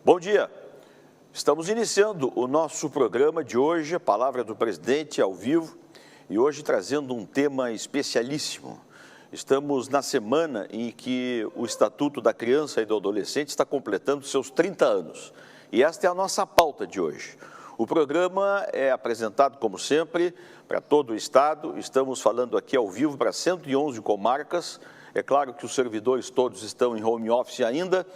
Bom dia. Estamos iniciando o nosso programa de hoje, a Palavra do Presidente ao vivo, e hoje trazendo um tema especialíssimo. Estamos na semana em que o Estatuto da Criança e do Adolescente está completando seus 30 anos. E esta é a nossa pauta de hoje. O programa é apresentado, como sempre, para todo o Estado. Estamos falando aqui ao vivo para 111 comarcas. É claro que os servidores todos estão em home office ainda,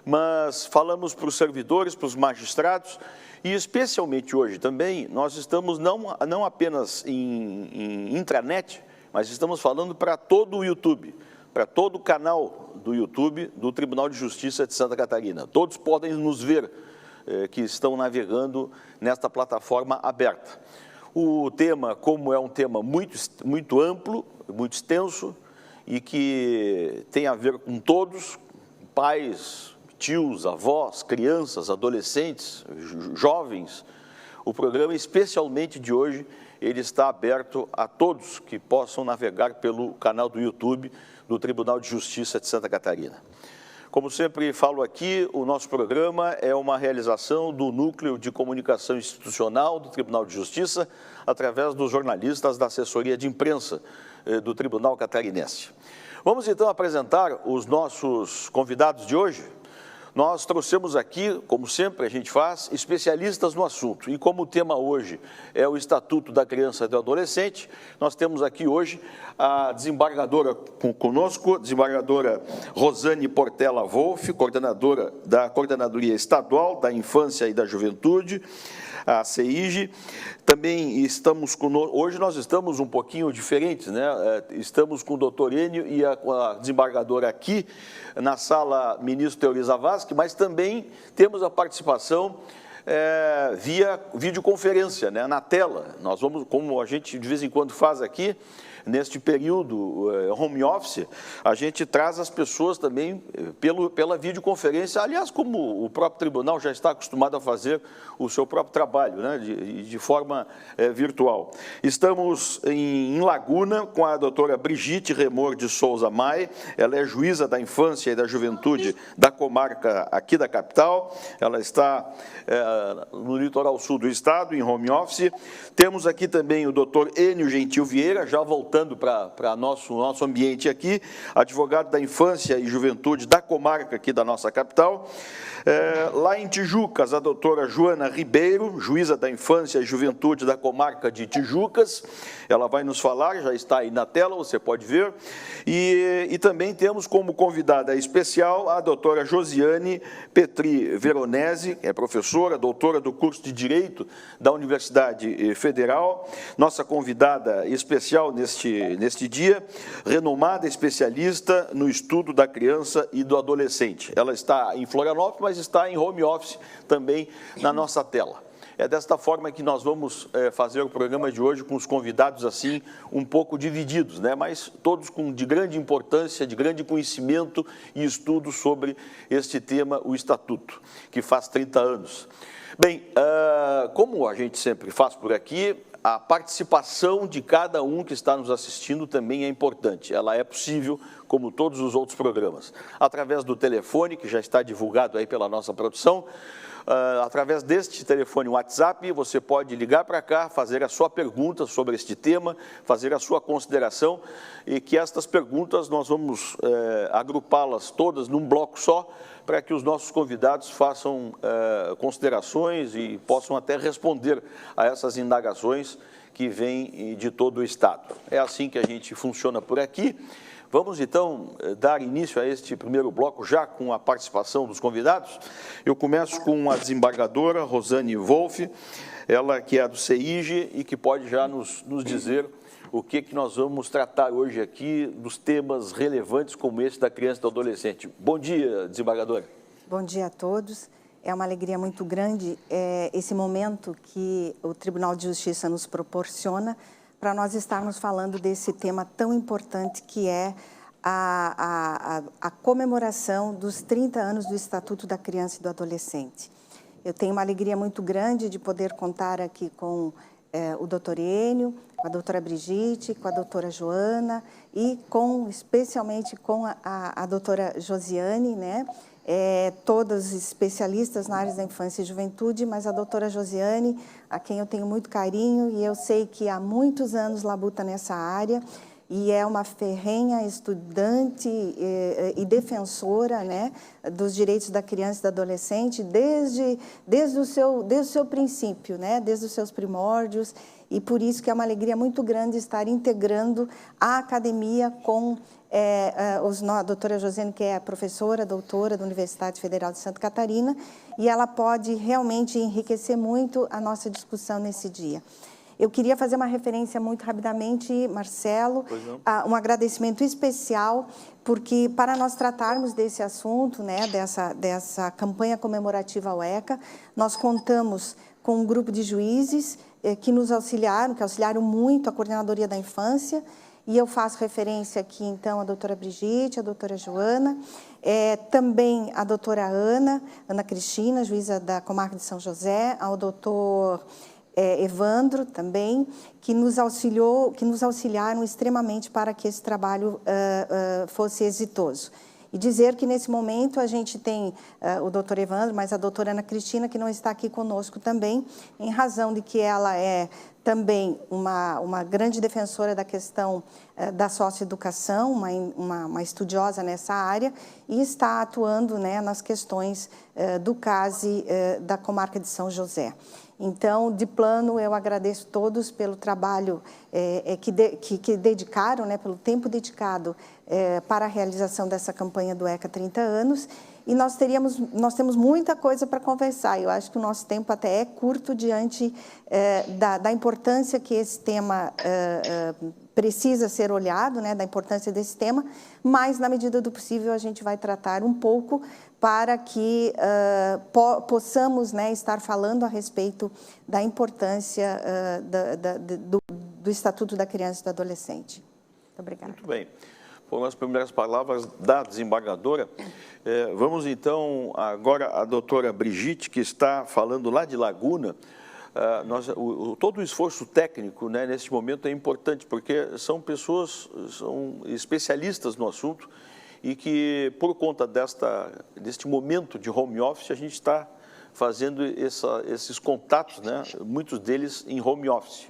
mas falamos para os servidores, para os magistrados, e especialmente hoje também, nós estamos não apenas em intranet, mas estamos falando para todo o YouTube, para todo o canal do YouTube do Tribunal de Justiça de Santa Catarina. Todos podem nos ver, que estão navegando nesta plataforma aberta. O tema, como é um tema muito amplo, muito extenso, e que tem a ver com todos, pais, tios, avós, crianças, adolescentes, jovens, o programa, especialmente de hoje, ele está aberto a todos que possam navegar pelo canal do YouTube do Tribunal de Justiça de Santa Catarina. Como sempre falo aqui, o nosso programa é uma realização do Núcleo de Comunicação Institucional do Tribunal de Justiça, através dos jornalistas da assessoria de imprensa do Tribunal Catarinense. Vamos então apresentar os nossos convidados de hoje. Nós trouxemos aqui, como sempre a gente faz, especialistas no assunto. E como o tema hoje é o Estatuto da Criança e do Adolescente, nós temos aqui hoje a desembargadora conosco, desembargadora Rosane Portela Wolff, coordenadora da Coordenadoria Estadual da Infância e da Juventude, a CEIG. Também estamos conosco, hoje nós estamos um pouquinho diferentes, né? Estamos com o doutor Enio e com a desembargadora aqui na sala Ministro Teori Zavascki, mas também temos a participação via videoconferência, né? Na tela. Nós vamos, como a gente de vez em quando faz aqui, neste período home office, a gente traz as pessoas também pela videoconferência, aliás, como o próprio tribunal já está acostumado a fazer o seu próprio trabalho, né, de forma virtual. Estamos em Laguna com a doutora Brigitte Remor de Souza Mai, ela é juíza da infância e da juventude da comarca aqui da capital, ela está no litoral sul do estado, em home office. Temos aqui também o doutor Enio Gentil Vieira, já voltando para nosso ambiente aqui, advogado da infância e juventude da comarca aqui da nossa capital. Lá em Tijucas, a doutora Joana Ribeiro, juíza da infância e juventude da comarca de Tijucas, ela vai nos falar, já está aí na tela, você pode ver. E também temos como convidada especial a doutora Josiane Petri Veronese, é professora, doutora do curso de Direito da Universidade Federal, nossa convidada especial neste dia, renomada especialista no estudo da criança e do adolescente. Ela está em Florianópolis, mas está em home office também na nossa tela. É desta forma que nós vamos fazer o programa de hoje com os convidados assim, um pouco divididos, né? Mas todos de grande importância, de grande conhecimento e estudo sobre este tema, o Estatuto, que faz 30 anos. Bem, como a gente sempre faz por aqui, a participação de cada um que está nos assistindo também é importante. Ela é possível, como todos os outros programas, através do telefone, que já está divulgado aí pela nossa produção. Através deste telefone WhatsApp, você pode ligar para cá, fazer a sua pergunta sobre este tema, fazer a sua consideração, e que estas perguntas nós vamos agrupá-las todas num bloco só, para que os nossos convidados façam considerações e possam até responder a essas indagações que vêm de todo o Estado. É assim que a gente funciona por aqui. Vamos, então, dar início a este primeiro bloco, já com a participação dos convidados. Eu começo com a desembargadora Rosane Wolff, ela que é do CEIG e que pode já nos dizer o que nós vamos tratar hoje aqui dos temas relevantes como esse da criança e do adolescente. Bom dia, desembargadora. Bom dia a todos. É uma alegria muito grande esse momento que o Tribunal de Justiça nos proporciona para nós estarmos falando desse tema tão importante que é a comemoração dos 30 anos do Estatuto da Criança e do Adolescente. Eu tenho uma alegria muito grande de poder contar aqui com o doutor Enio, com a doutora Brigitte, com a doutora Joana e especialmente com a doutora Josiane, né? Todos especialistas na área da infância e juventude, mas a doutora Josiane, a quem eu tenho muito carinho, e eu sei que há muitos anos labuta nessa área, e é uma ferrenha estudante e defensora, né, dos direitos da criança e do adolescente desde o seu princípio, né, desde os seus primórdios, e por isso que é uma alegria muito grande estar integrando a academia com a doutora Josiane, que é professora, doutora da Universidade Federal de Santa Catarina, e ela pode realmente enriquecer muito a nossa discussão nesse dia. Eu queria fazer uma referência muito rapidamente, Marcelo, um agradecimento especial, porque para nós tratarmos desse assunto, né, dessa campanha comemorativa ao ECA, nós contamos com um grupo de juízes que auxiliaram muito a Coordenadoria da Infância, e eu faço referência aqui, então, à doutora Brigitte, à doutora Joana, também à doutora Ana Cristina, juíza da Comarca de São José, ao doutor Evandro também, que nos auxiliaram extremamente para que esse trabalho fosse exitoso. E dizer que, nesse momento, a gente tem o doutor Evandro, mas a doutora Ana Cristina, que não está aqui conosco também, em razão de que ela é também uma grande defensora da questão da socioeducação, uma estudiosa nessa área, e está atuando, né, nas questões do CASE da Comarca de São José. Então, de plano, eu agradeço todos pelo trabalho que dedicaram, né, pelo tempo dedicado para a realização dessa campanha do ECA 30 anos. E nós temos muita coisa para conversar. Eu acho que o nosso tempo até é curto diante da importância que esse tema precisa ser olhado, né, da importância desse tema, mas, na medida do possível, a gente vai tratar um pouco para que possamos, né, estar falando a respeito da importância do Estatuto da Criança e do Adolescente. Muito obrigada. Muito bem. Foram as primeiras palavras da desembargadora. Vamos, então, agora à doutora Brigitte, que está falando lá de Laguna. Todo o esforço técnico, né, nesse momento é importante, porque são pessoas, são especialistas no assunto e que, por conta deste momento de home office, a gente está fazendo esses contatos, né, muitos deles em home office,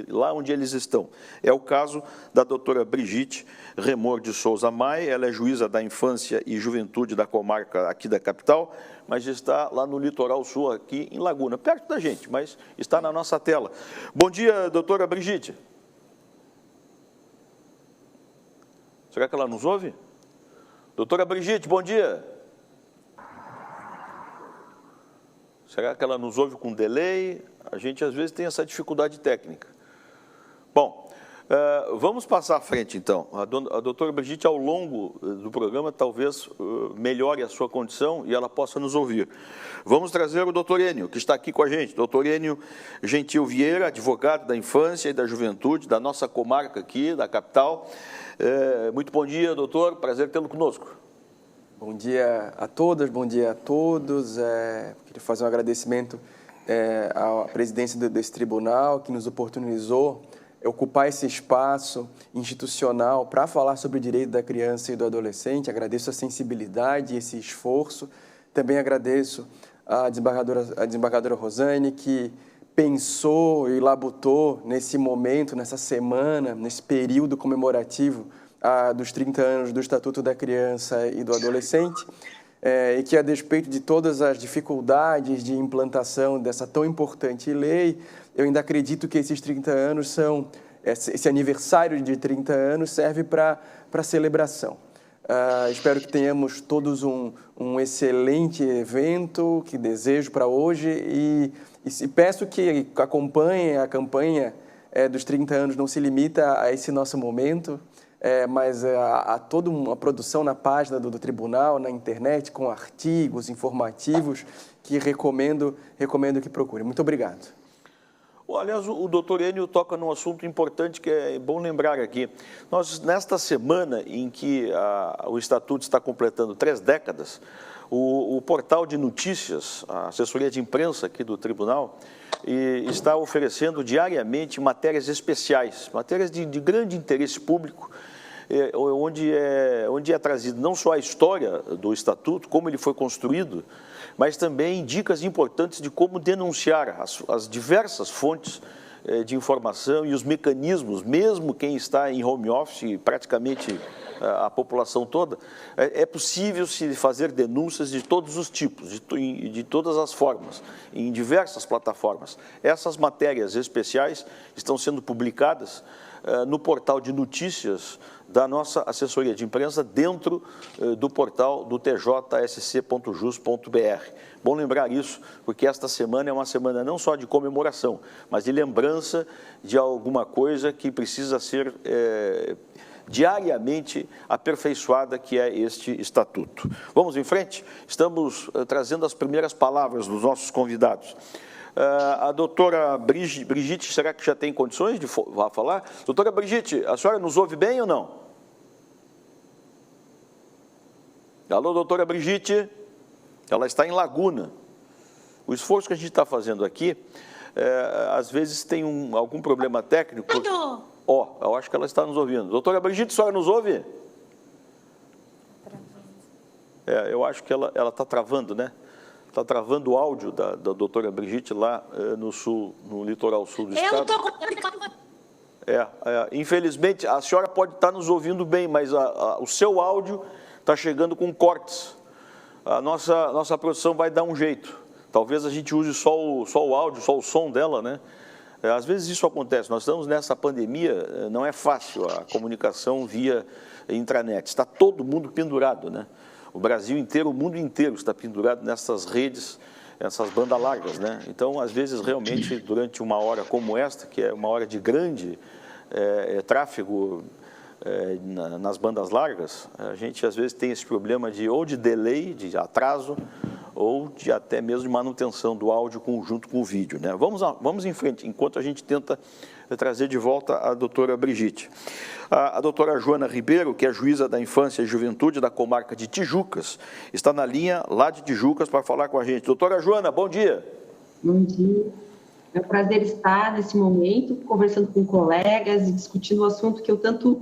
lá onde eles estão. É o caso da doutora Brigitte Remor de Souza Maia. Ela é juíza da Infância e Juventude da comarca aqui da capital, mas está lá no litoral sul, aqui em Laguna, perto da gente, mas está na nossa tela. Bom dia, doutora Brigitte. Será que ela nos ouve? Doutora Brigitte, bom dia. Será que ela nos ouve com delay? A gente, às vezes, tem essa dificuldade técnica. Bom, vamos passar à frente, então. A doutora Brigitte, ao longo do programa, talvez melhore a sua condição e ela possa nos ouvir. Vamos trazer o doutor Enio, que está aqui com a gente. Doutor Enio Gentil Vieira, advogado da infância e da juventude, da nossa comarca aqui, da capital. Muito bom dia, doutor. Prazer tê-lo conosco. Bom dia a todas, bom dia a todos. Queria fazer um agradecimento à presidência desse tribunal, que nos oportunizou ocupar esse espaço institucional para falar sobre o direito da criança e do adolescente. Agradeço a sensibilidade e esse esforço. Também agradeço à desembargadora Rosane, que pensou e labutou nesse momento, nessa semana, nesse período comemorativo dos 30 anos do Estatuto da Criança e do Adolescente, e que, a despeito de todas as dificuldades de implantação dessa tão importante lei, eu ainda acredito que esses 30 anos esse aniversário de 30 anos serve para celebração. Espero que tenhamos todos um excelente evento, que desejo para hoje, e peço que acompanhem a campanha dos 30 anos, não se limita a esse nosso momento, mas a toda uma produção na página do tribunal, na internet, com artigos informativos, que recomendo que procurem. Muito obrigado. Aliás, o doutor Enio toca num assunto importante que é bom lembrar aqui. Nós, nesta semana em que o Estatuto está completando 3 décadas, o portal de notícias, a assessoria de imprensa aqui do tribunal, e está oferecendo diariamente matérias especiais, matérias de grande interesse público, onde é trazido não só a história do Estatuto, como ele foi construído, mas também dicas importantes de como denunciar as diversas fontes de informação e os mecanismos, mesmo quem está em home office, praticamente a população toda, é possível se fazer denúncias de todos os tipos, de todas as formas, em diversas plataformas. Essas matérias especiais estão sendo publicadas no portal de notícias da nossa assessoria de imprensa dentro do portal do tjsc.jus.br. Bom lembrar isso, porque esta semana é uma semana não só de comemoração, mas de lembrança de alguma coisa que precisa ser diariamente aperfeiçoada, que é este estatuto. Vamos em frente? Estamos trazendo as primeiras palavras dos nossos convidados. A doutora Brigitte, será que já tem condições de falar? Doutora Brigitte, a senhora nos ouve bem ou não? Alô, doutora Brigitte? Ela está em Laguna. O esforço que a gente está fazendo aqui, às vezes tem algum problema técnico. Eu acho que ela está nos ouvindo. Doutora Brigitte, a senhora nos ouve? Eu acho que ela está travando, né? Está travando o áudio da doutora Brigitte lá no sul, no litoral sul do estado. Infelizmente, a senhora pode estar nos ouvindo bem, mas o seu áudio está chegando com cortes. A nossa produção vai dar um jeito. Talvez a gente use só o áudio, só o som dela, né? Às vezes isso acontece. Nós estamos nessa pandemia, não é fácil a comunicação via intranet. Está todo mundo pendurado, né? O Brasil inteiro, o mundo inteiro está pendurado nessas redes, essas bandas largas, né? Então, às vezes, realmente, durante uma hora como esta, que é uma hora de grande tráfego nas bandas largas, a gente, às vezes, tem esse problema de delay, de atraso, ou de até mesmo de manutenção do áudio junto com o vídeo, né? Vamos em frente, enquanto a gente tenta trazer de volta a doutora Brigitte. A doutora Joana Ribeiro, que é juíza da Infância e Juventude da comarca de Tijucas, está na linha lá de Tijucas para falar com a gente. Doutora Joana, bom dia. Bom dia. É um prazer estar nesse momento, conversando com colegas e discutindo o assunto que eu tanto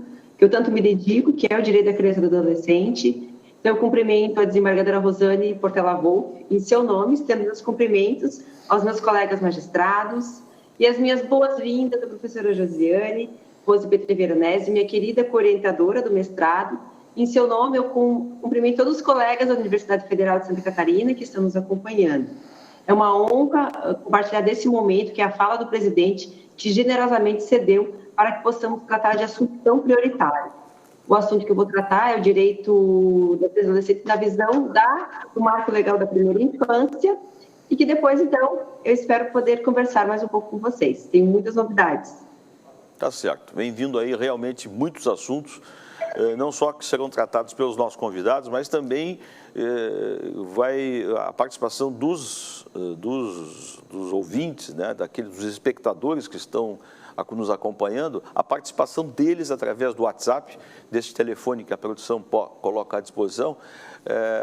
me dedico, que é o direito da criança e do adolescente. Então, eu cumprimento a desembargadora Rosane Portela Wolff, em seu nome, estendo meus cumprimentos aos meus colegas magistrados e as minhas boas-vindas à professora Josiane, Rose Petri Veronese, minha querida co-orientadora do mestrado. Em seu nome, eu cumprimento todos os colegas da Universidade Federal de Santa Catarina que estão nos acompanhando. É uma honra compartilhar desse momento que a fala do presidente que generosamente cedeu para que possamos tratar de assunto tão prioritário. O assunto que eu vou tratar é o direito das adolescentes na visão do marco legal da primeira infância e que depois, então, eu espero poder conversar mais um pouco com vocês. Tem muitas novidades. Tá certo. Bem-vindo aí, realmente, muitos assuntos, não só que serão tratados pelos nossos convidados, mas também a participação dos ouvintes, né, dos espectadores que estão nos acompanhando, a participação deles através do WhatsApp, desse telefone que a produção coloca à disposição,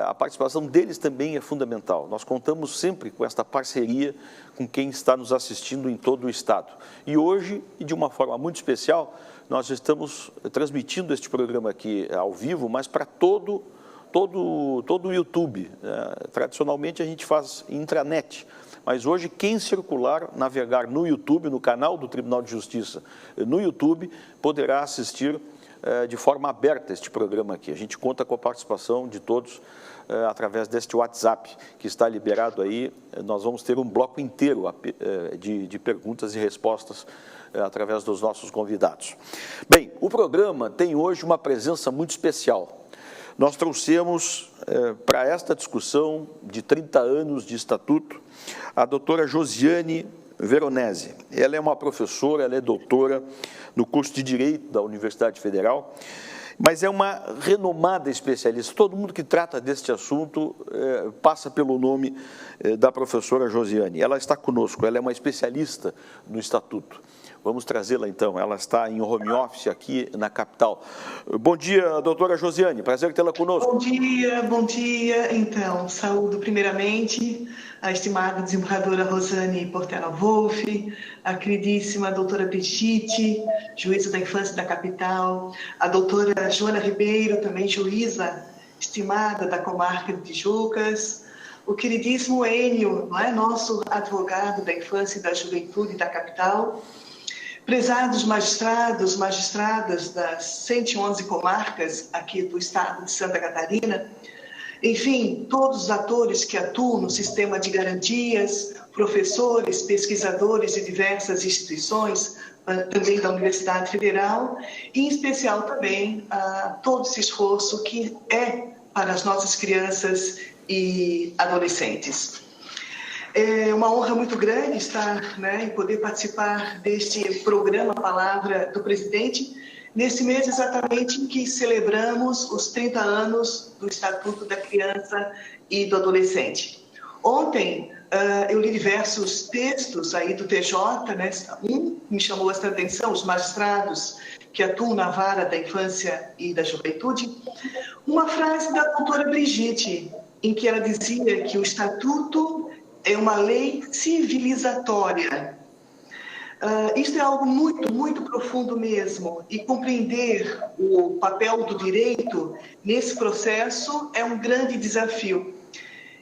a participação deles também é fundamental. Nós contamos sempre com esta parceria com quem está nos assistindo em todo o estado. E hoje, e de uma forma muito especial, nós estamos transmitindo este programa aqui ao vivo, mas para todo o YouTube. Tradicionalmente a gente faz intranet. Mas hoje, quem navegar no YouTube, no canal do Tribunal de Justiça, no YouTube, poderá assistir de forma aberta este programa aqui. A gente conta com a participação de todos através deste WhatsApp, que está liberado aí. Nós vamos ter um bloco inteiro de perguntas e respostas através dos nossos convidados. Bem, o programa tem hoje uma presença muito especial. Nós trouxemos para esta discussão de 30 anos de estatuto a doutora Josiane Veronese. Ela é uma professora, ela é doutora no curso de Direito da Universidade Federal, mas é uma renomada especialista. Todo mundo que trata deste assunto passa pelo nome da professora Josiane. Ela está conosco, ela é uma especialista no estatuto. Vamos trazê-la, então. Ela está em home office aqui na capital. Bom dia, doutora Josiane. Prazer tê-la conosco. Bom dia. Então, saúdo primeiramente a estimada desembargadora Rosane Portela Wolff, a queridíssima doutora Brigitte, juíza da infância da capital, a doutora Joana Ribeiro, também juíza estimada da comarca de Tijucas, o queridíssimo Enio, não é? Nosso advogado da infância e da juventude da capital, prezados magistrados, magistradas das 111 comarcas aqui do estado de Santa Catarina, enfim, todos os atores que atuam no sistema de garantias, professores, pesquisadores de diversas instituições, também da Universidade Federal, e em especial também todo esse esforço que é para as nossas crianças e adolescentes. É uma honra muito grande estar, né, e poder participar deste programa Palavra do Presidente, nesse mês exatamente em que celebramos os 30 anos do Estatuto da Criança e do Adolescente. Ontem, eu li diversos textos aí do TJ, né? Um me chamou esta atenção, os magistrados que atuam na vara da infância e da juventude, uma frase da doutora Brigitte, em que ela dizia que o Estatuto é uma lei civilizatória. Isso é algo muito, muito profundo mesmo, e compreender o papel do direito nesse processo é um grande desafio.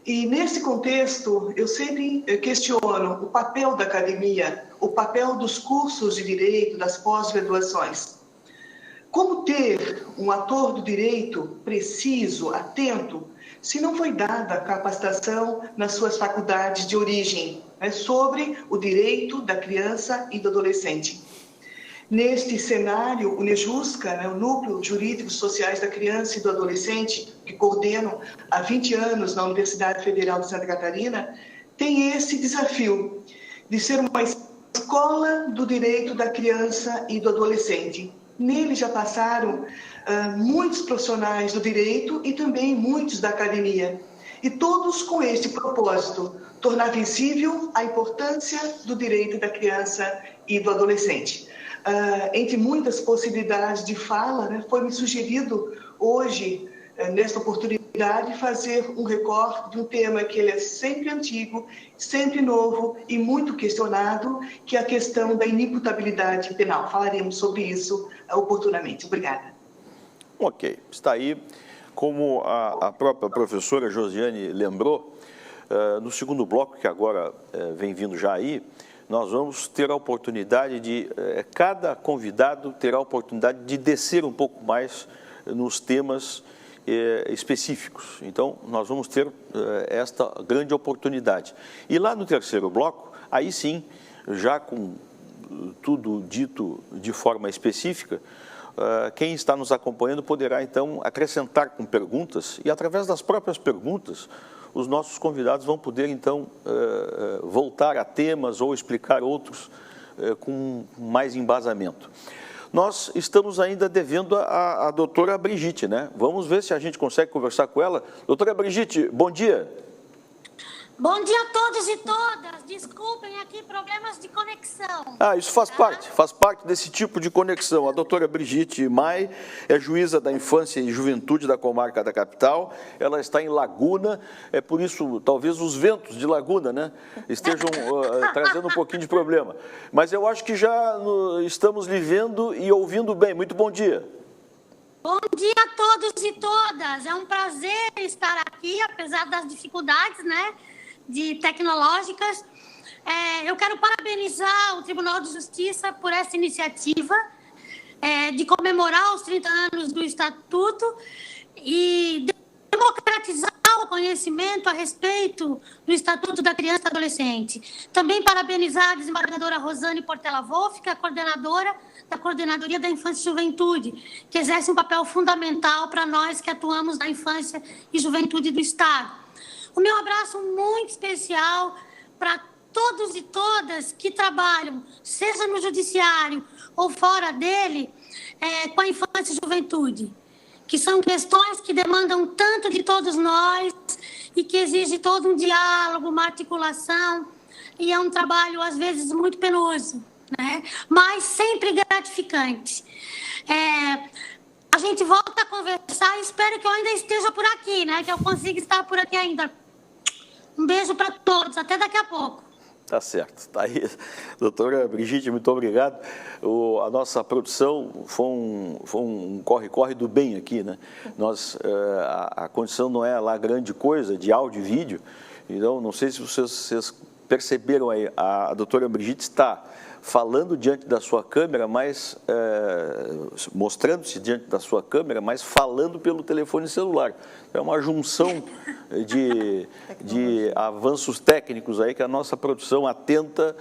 E nesse contexto, eu sempre questiono o papel da academia, o papel dos cursos de direito, das pós-graduações. Como ter um ator do direito preciso, atento, se não foi dada a capacitação nas suas faculdades de origem, né, sobre o direito da criança e do adolescente? Neste cenário, o NEJUSCA, né, o Núcleo Jurídicos Sociais da Criança e do Adolescente, que coordeno há 20 anos na Universidade Federal de Santa Catarina, tem esse desafio de ser uma escola do direito da criança e do adolescente. Nele já passaram muitos profissionais do direito e também muitos da academia, e todos com este propósito, tornar visível a importância do direito da criança e do adolescente. Entre muitas possibilidades de fala, né, foi-me sugerido hoje, nesta oportunidade, fazer um recorte de um tema que ele é sempre antigo, sempre novo e muito questionado, que é a questão da inimputabilidade penal. Falaremos sobre isso oportunamente. Obrigada. Ok, está aí, como a própria professora Josiane lembrou, no segundo bloco, que agora vem vindo já aí, nós vamos ter a oportunidade de, cada convidado terá a oportunidade de descer um pouco mais nos temas específicos. Então, nós vamos ter esta grande oportunidade. E lá no terceiro bloco, aí sim, já com tudo dito de forma específica, quem está nos acompanhando poderá, então, acrescentar com perguntas, e através das próprias perguntas, os nossos convidados vão poder, então, voltar a temas ou explicar outros com mais embasamento. Nós estamos ainda devendo a doutora Brigitte, né? Vamos ver se a gente consegue conversar com ela. Doutora Brigitte, bom dia. Bom dia a todos e todas. Desculpem aqui problemas de conexão. Isso faz parte desse tipo de conexão. A doutora Brigitte Mai é juíza da infância e juventude da comarca da capital. Ela está em Laguna, é por isso, talvez os ventos de Laguna, né, estejam trazendo um pouquinho de problema. Mas eu acho que já estamos lhe vendo e ouvindo bem. Muito bom dia. Bom dia a todos e todas. É um prazer estar aqui, apesar das dificuldades, né, tecnológicas. Eu quero parabenizar o Tribunal de Justiça por essa iniciativa de comemorar os 30 anos do Estatuto e democratizar o conhecimento a respeito do Estatuto da Criança e do Adolescente. Também parabenizar a desembargadora Rosane Portela Wolff, que é a coordenadora da Coordenadoria da Infância e Juventude, que exerce um papel fundamental para nós que atuamos na infância e juventude do Estado. O meu abraço muito especial para todos e todas que trabalham, seja no judiciário ou fora dele, com a infância e juventude, que são questões que demandam tanto de todos nós e que exigem todo um diálogo, uma articulação, e é um trabalho, às vezes, muito penoso, né? Mas sempre gratificante. A gente volta a conversar e espero que eu ainda esteja por aqui, né? Que eu consiga estar por aqui ainda. Um beijo para todos, até daqui a pouco. Tá certo. Tá aí, doutora Brigitte, muito obrigado. A nossa produção foi um corre-corre do bem aqui, né? A condição não é lá grande coisa de áudio e vídeo, então não sei se vocês perceberam aí, a doutora Brigitte está falando diante da sua câmera, mas mostrando-se diante da sua câmera, mas falando pelo telefone celular. É uma junção de avanços técnicos aí que a nossa produção atenta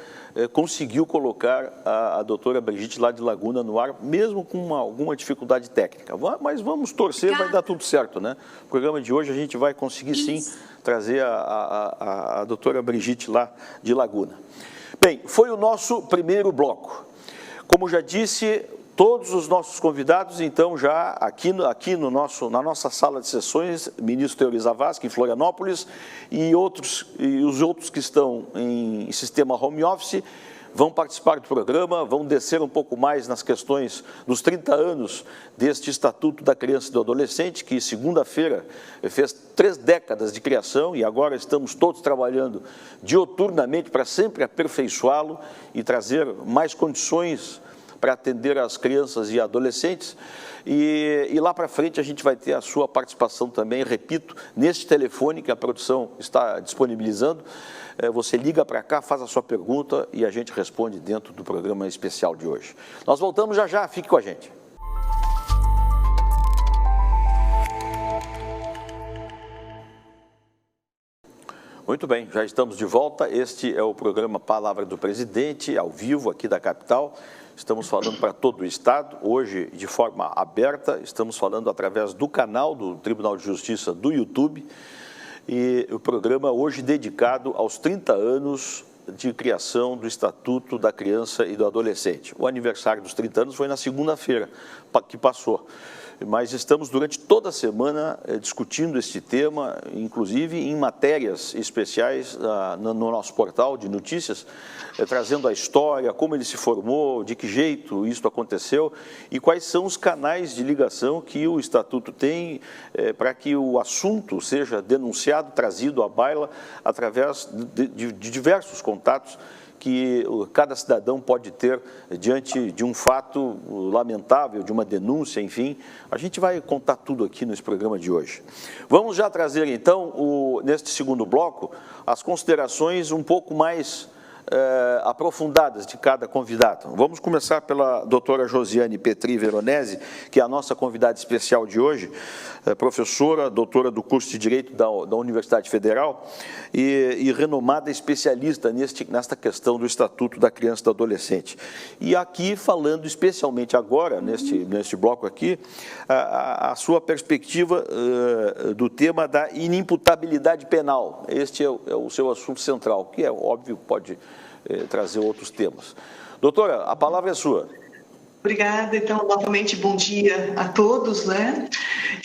conseguiu colocar a doutora Brigitte lá de Laguna no ar, mesmo com alguma dificuldade técnica. Mas vamos torcer, vai dar tudo certo, né? O programa de hoje a gente vai conseguir sim trazer a doutora Brigitte lá de Laguna. Bem, foi o nosso primeiro bloco. Como já disse, todos os nossos convidados, então, já aqui na nossa sala de sessões, ministro Teori Zavascki, em Florianópolis, e os outros que estão em sistema home office, vão participar do programa, vão descer um pouco mais nas questões dos 30 anos deste Estatuto da Criança e do Adolescente, que segunda-feira fez 3 décadas de criação e agora estamos todos trabalhando dioturnamente para sempre aperfeiçoá-lo e trazer mais condições para atender as crianças e adolescentes. E lá para frente a gente vai ter a sua participação também, repito, neste telefone que a produção está disponibilizando. Você liga para cá, faz a sua pergunta e a gente responde dentro do programa especial de hoje. Nós voltamos já, fique com a gente. Muito bem, já estamos de volta. Este é o programa Palavra do Presidente, ao vivo aqui da capital. Estamos falando para todo o Estado, hoje de forma aberta, estamos falando através do canal do Tribunal de Justiça do YouTube, e o programa hoje dedicado aos 30 anos de criação do Estatuto da Criança e do Adolescente. O aniversário dos 30 anos foi na segunda-feira que passou. Mas estamos durante toda a semana discutindo este tema, inclusive em matérias especiais no nosso portal de notícias, trazendo a história, como ele se formou, de que jeito isso aconteceu e quais são os canais de ligação que o Estatuto tem para que o assunto seja denunciado, trazido à baila através de diversos contatos que cada cidadão pode ter diante de um fato lamentável, de uma denúncia, enfim. A gente vai contar tudo aqui nesse programa de hoje. Vamos já trazer, então, neste segundo bloco, as considerações um pouco mais aprofundadas de cada convidado. Vamos começar pela doutora Josiane Petri Veronese, que é a nossa convidada especial de hoje, professora, doutora do curso de Direito da Universidade Federal e renomada especialista nesta questão do Estatuto da Criança e do Adolescente. E aqui, falando especialmente agora, neste bloco aqui, a sua perspectiva do tema da inimputabilidade penal. Este é o seu assunto central, que é óbvio que pode trazer outros temas. Doutora, a palavra é sua. Obrigada. Então, novamente, bom dia a todos, né?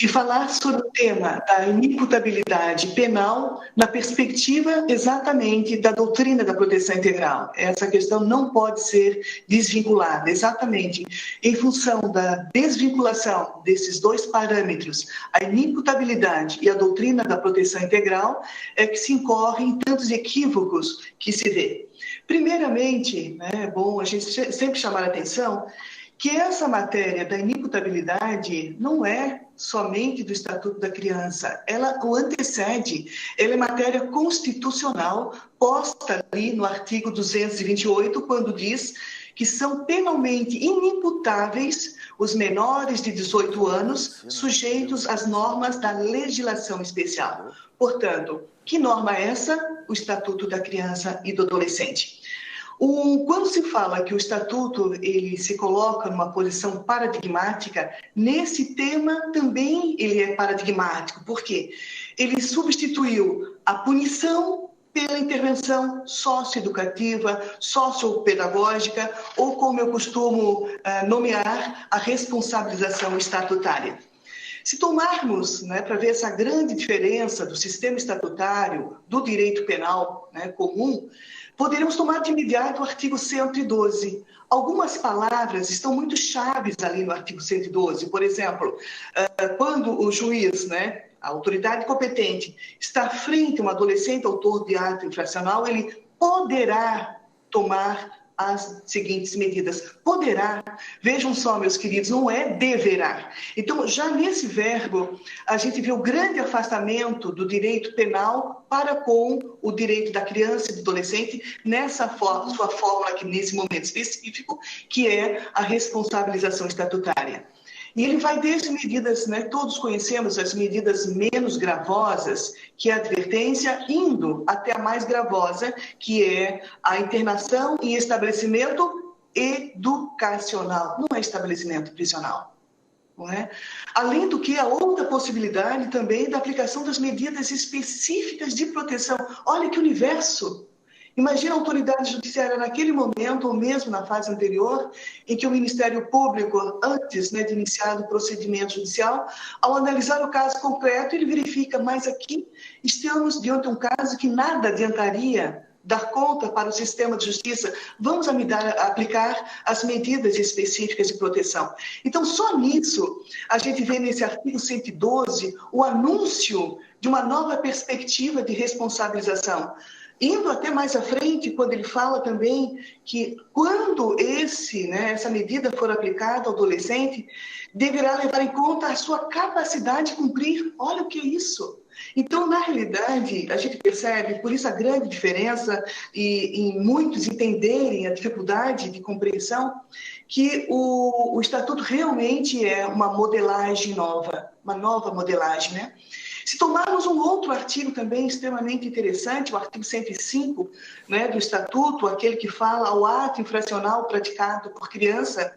E falar sobre o tema da inimputabilidade penal na perspectiva exatamente da doutrina da proteção integral. Essa questão não pode ser desvinculada, exatamente em função da desvinculação desses dois parâmetros, a inimputabilidade e a doutrina da proteção integral, é que se incorre em tantos equívocos que se vê. Primeiramente, é bom a gente sempre chamar a atenção que essa matéria da inimputabilidade não é somente do Estatuto da Criança, ela o antecede, ela é matéria constitucional posta ali no artigo 228, quando diz que são penalmente inimputáveis os menores de 18 anos sujeitos às normas da legislação especial. Portanto, que norma é essa? O Estatuto da Criança e do Adolescente. Quando se fala que o Estatuto ele se coloca numa posição paradigmática, nesse tema também ele é paradigmático. Por quê? Ele substituiu a punição pela intervenção socioeducativa, sociopedagógica, ou como eu costumo nomear, a responsabilização estatutária. Se tomarmos para ver essa grande diferença do sistema estatutário, do direito penal comum, poderíamos tomar de imediato o artigo 112. Algumas palavras estão muito chaves ali no artigo 112. Por exemplo, quando o juiz a autoridade competente, está frente a um adolescente autor de ato infracional, ele poderá tomar as seguintes medidas. Poderá. Vejam só, meus queridos, não é deverá. Então, já nesse verbo, a gente vê o grande afastamento do direito penal para com o direito da criança e do adolescente nessa sua fórmula aqui, nesse momento específico, que é a responsabilização estatutária. E ele vai desde medidas, né, todos conhecemos as medidas menos gravosas, que é a advertência, indo até a mais gravosa, que é a internação em estabelecimento educacional, não é estabelecimento prisional. Não é? Além do que, a outra possibilidade também da aplicação das medidas específicas de proteção. Olha que universo! Imagina a autoridade judiciária naquele momento, ou mesmo na fase anterior, em que o Ministério Público, antes, né, de iniciar o procedimento judicial, ao analisar o caso concreto, ele verifica, mas aqui estamos diante de um caso que nada adiantaria dar conta para o sistema de justiça, vamos aplicar as medidas específicas de proteção. Então, só nisso, a gente vê nesse artigo 112 o anúncio de uma nova perspectiva de responsabilização. Indo até mais à frente, quando ele fala também que quando essa medida for aplicada ao adolescente, deverá levar em conta a sua capacidade de cumprir. Olha o que é isso. Então, na realidade, a gente percebe, por isso a grande diferença, e em muitos entenderem a dificuldade de compreensão, que o Estatuto realmente é uma modelagem nova, uma nova modelagem, né? Se tomarmos um outro artigo também extremamente interessante, o artigo 105, né, do Estatuto, aquele que fala ao ato infracional praticado por criança,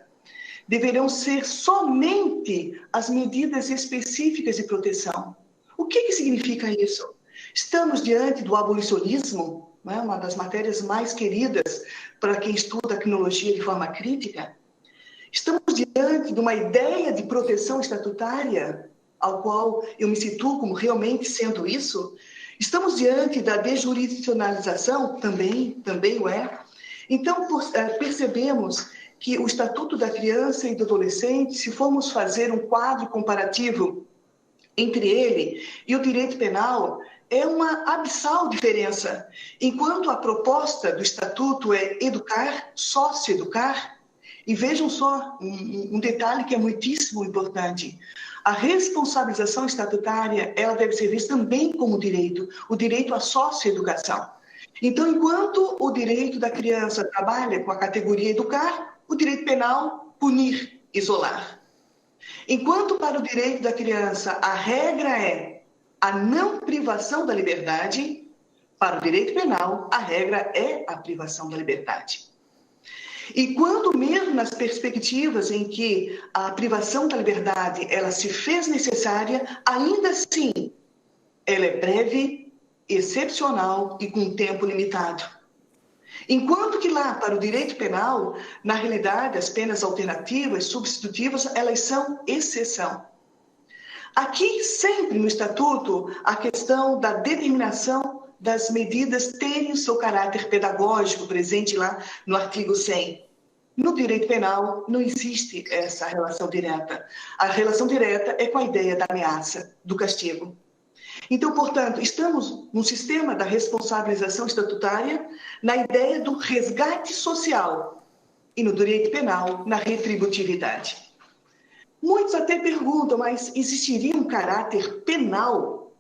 deverão ser somente as medidas específicas de proteção. O que significa isso? Estamos diante do abolicionismo, né, uma das matérias mais queridas para quem estuda a criminologia de forma crítica. Estamos diante de uma ideia de proteção estatutária, ao qual eu me situo como realmente sendo isso. Estamos diante da desjurisdicionalização, também o é. Então, percebemos que o Estatuto da Criança e do Adolescente, se formos fazer um quadro comparativo entre ele e o direito penal, é uma abissal diferença. Enquanto a proposta do Estatuto é educar, socioeducar, e vejam só um detalhe que é muitíssimo importante. A responsabilização estatutária, ela deve ser vista também como direito, o direito à socioeducação. Então, enquanto o direito da criança trabalha com a categoria educar, o direito penal, punir, isolar. Enquanto para o direito da criança a regra é a não privação da liberdade, para o direito penal a regra é a privação da liberdade. E quando mesmo nas perspectivas em que a privação da liberdade ela se fez necessária, ainda assim ela é breve, excepcional e com tempo limitado. Enquanto que lá, para o direito penal, na realidade, as penas alternativas, substitutivas, elas são exceção. Aqui, sempre no Estatuto, a questão da determinação das medidas tem o seu caráter pedagógico presente lá no artigo 100. No direito penal, não existe essa relação direta. A relação direta é com a ideia da ameaça, do castigo. Então, portanto, estamos no sistema da responsabilização estatutária, na ideia do resgate social e no direito penal, na retributividade. Muitos até perguntam, mas existiria um caráter penal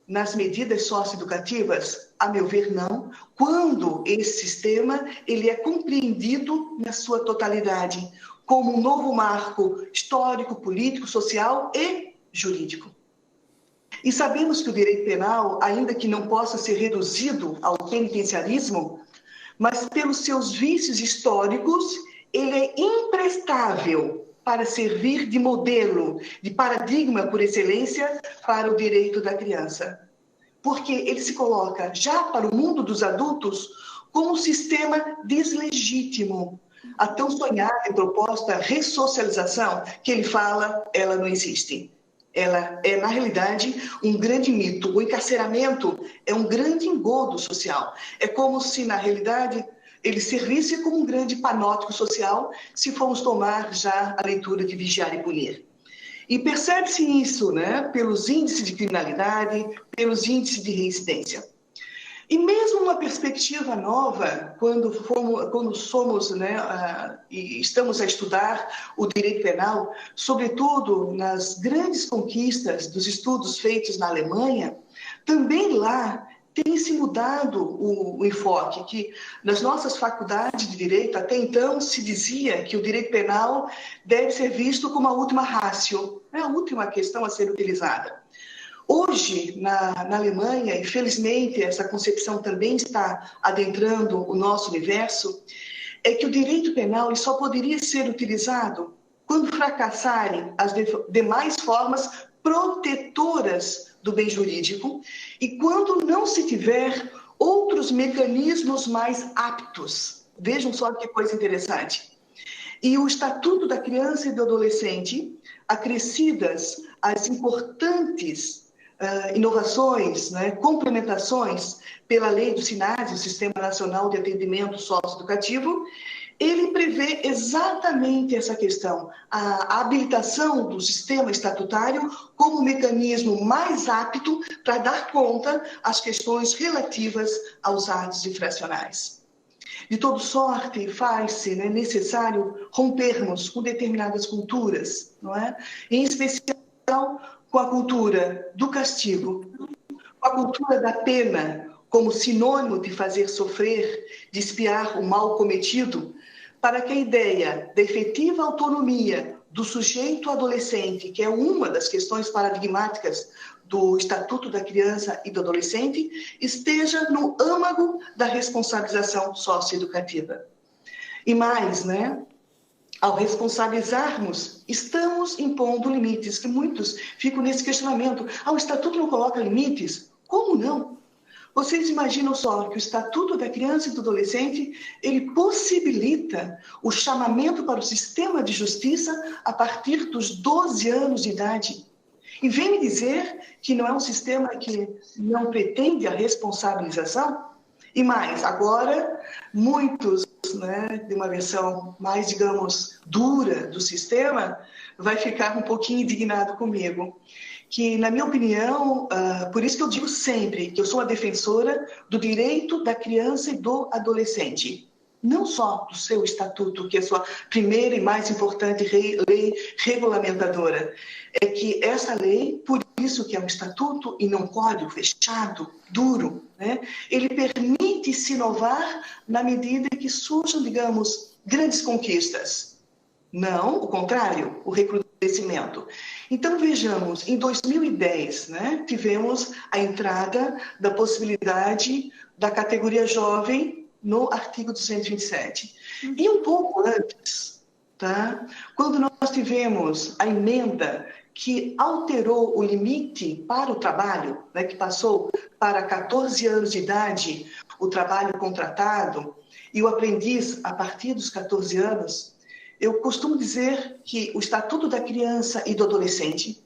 nas medidas socioeducativas? A meu ver, não, quando esse sistema ele é compreendido na sua totalidade, como um novo marco histórico, político, social e jurídico. E sabemos que o direito penal, ainda que não possa ser reduzido ao penitenciarismo, mas pelos seus vícios históricos, ele é imprestável para servir de modelo, de paradigma por excelência para o direito da criança. Porque ele se coloca já para o mundo dos adultos como um sistema deslegítimo. A tão sonhada e proposta ressocialização que ele fala, ela não existe. Ela é, na realidade, um grande mito. O encarceramento é um grande engodo social. É como se, na realidade, ele servisse como um grande panóptico social, se formos tomar já a leitura de Vigiar e Punir. E percebe-se isso, né, pelos índices de criminalidade, pelos índices de reincidência. E mesmo uma perspectiva nova, quando somos, né, e estamos a estudar o direito penal, sobretudo nas grandes conquistas dos estudos feitos na Alemanha, também lá tem se mudado o enfoque, que nas nossas faculdades de direito, até então, se dizia que o direito penal deve ser visto como a última ratio, é a última questão a ser utilizada. Hoje, na Alemanha, e felizmente essa concepção também está adentrando o nosso universo, é que o direito penal só poderia ser utilizado quando fracassarem as demais formas protetoras do bem jurídico e quando não se tiver outros mecanismos mais aptos. Vejam só que coisa interessante. E o Estatuto da Criança e do Adolescente, acrescidas as importantes inovações, né, complementações pela lei do SINASE, o Sistema Nacional de Atendimento Socioeducativo, ele prevê exatamente essa questão, a habilitação do sistema estatutário como mecanismo mais apto para dar conta às questões relativas aos atos infracionais. De toda sorte, faz-se, né, necessário rompermos com determinadas culturas, não é? Em especial com a cultura do castigo, com a cultura da pena como sinônimo de fazer sofrer, de expiar o mal cometido, para que a ideia da efetiva autonomia do sujeito adolescente, que é uma das questões paradigmáticas do Estatuto da Criança e do Adolescente, esteja no âmago da responsabilização socioeducativa. E mais, né? Ao responsabilizarmos, estamos impondo limites, que muitos ficam nesse questionamento. O Estatuto não coloca limites? Como não? Vocês imaginam só que o Estatuto da Criança e do Adolescente, ele possibilita o chamamento para o sistema de justiça a partir dos 12 anos de idade. E vem me dizer que não é um sistema que não pretende a responsabilização? E mais, agora, muitos, né, de uma versão mais, digamos, dura do sistema, vai ficar um pouquinho indignado comigo. Que, na minha opinião, por isso que eu digo sempre que eu sou a defensora do direito da criança e do adolescente. Não só do seu estatuto, que é a sua primeira e mais importante lei regulamentadora. É que essa lei, por isso que é um estatuto e não código fechado, duro, né? Ele permite se inovar na medida em que surjam, digamos, grandes conquistas. Não, o contrário, o recrudescimento. Então, vejamos, em 2010, né, tivemos a entrada da possibilidade da categoria jovem no artigo 227. E um pouco antes, tá, quando nós tivemos a emenda que alterou o limite para o trabalho, né, que passou para 14 anos de idade o trabalho contratado e o aprendiz a partir dos 14 anos, eu costumo dizer que o Estatuto da Criança e do Adolescente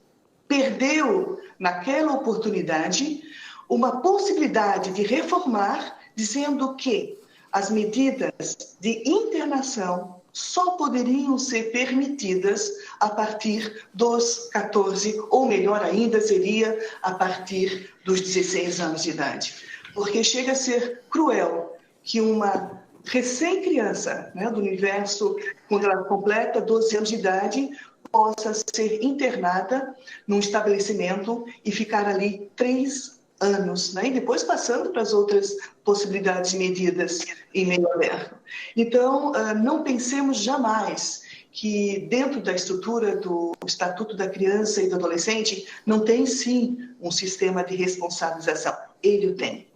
perdeu, naquela oportunidade, uma possibilidade de reformar, dizendo que as medidas de internação só poderiam ser permitidas a partir dos 14, ou melhor ainda, seria a partir dos 16 anos de idade. Porque chega a ser cruel que uma recém-criança, né, do universo, quando ela completa 12 anos de idade, possa ser internada num estabelecimento e ficar ali 3 anos, né? E depois passando para as outras possibilidades de medidas em meio aberto. Então, não pensemos jamais que dentro da estrutura do Estatuto da Criança e do Adolescente não tem, sim, um sistema de responsabilização. Ele o tem.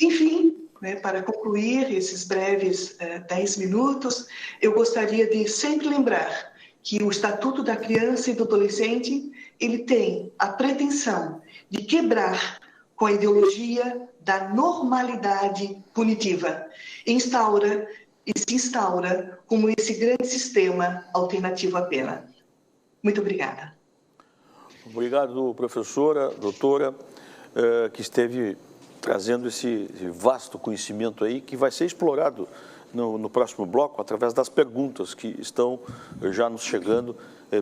Enfim, né, para concluir esses breves 10 minutos, eu gostaria de sempre lembrar que o Estatuto da Criança e do Adolescente, ele tem a pretensão de quebrar com a ideologia da normalidade punitiva. E se instaura como esse grande sistema alternativo à pena. Muito obrigada. Obrigado, professora, doutora, que esteve trazendo esse vasto conhecimento aí, que vai ser explorado no próximo bloco, através das perguntas que estão já nos chegando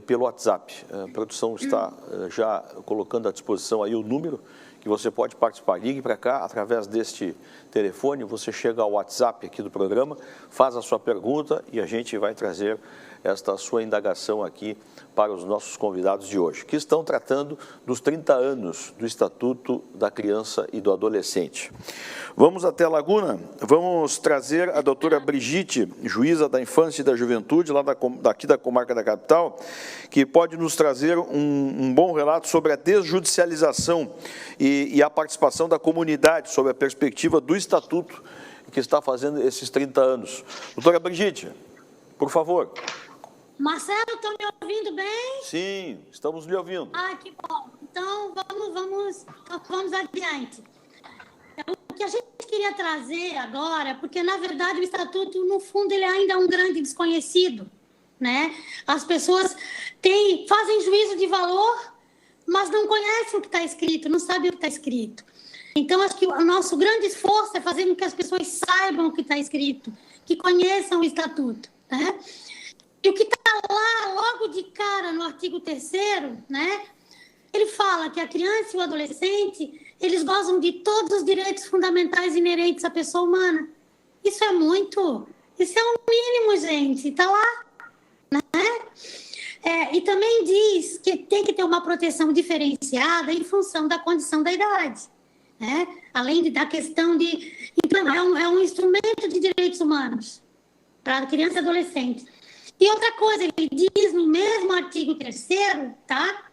pelo WhatsApp. A produção está já colocando à disposição aí o número que você pode participar. Ligue para cá, através deste telefone, você chega ao WhatsApp aqui do programa, faz a sua pergunta e a gente vai trazer esta sua indagação aqui para os nossos convidados de hoje, que estão tratando dos 30 anos do Estatuto da Criança e do Adolescente. Vamos até Laguna, vamos trazer a doutora Brigitte, juíza da Infância e da Juventude, lá daqui da comarca da capital, que pode nos trazer um bom relato sobre a desjudicialização e a participação da comunidade sobre a perspectiva do Estatuto que está fazendo esses 30 anos. Doutora Brigitte, por favor. Marcelo, estão me ouvindo bem? Sim, estamos lhe ouvindo. Ah, que bom. Então, vamos adiante. O que a gente queria trazer agora, porque, na verdade, o Estatuto, no fundo, ele ainda é um grande desconhecido, né? As pessoas fazem juízo de valor, mas não conhecem o que está escrito, não sabem o que está escrito. Então, acho que o nosso grande esforço é fazer com que as pessoas saibam o que está escrito, que conheçam o Estatuto, né? E o que está lá, logo de cara, no artigo 3º, né? Ele fala que a criança e o adolescente, eles gozam de todos os direitos fundamentais inerentes à pessoa humana. Isso é o mínimo, gente, está lá, né? E também diz que tem que ter uma proteção diferenciada em função da condição da idade, né? Além da questão de... Então, é um instrumento de direitos humanos para a criança e adolescente. E outra coisa, ele diz no mesmo artigo 3º, tá?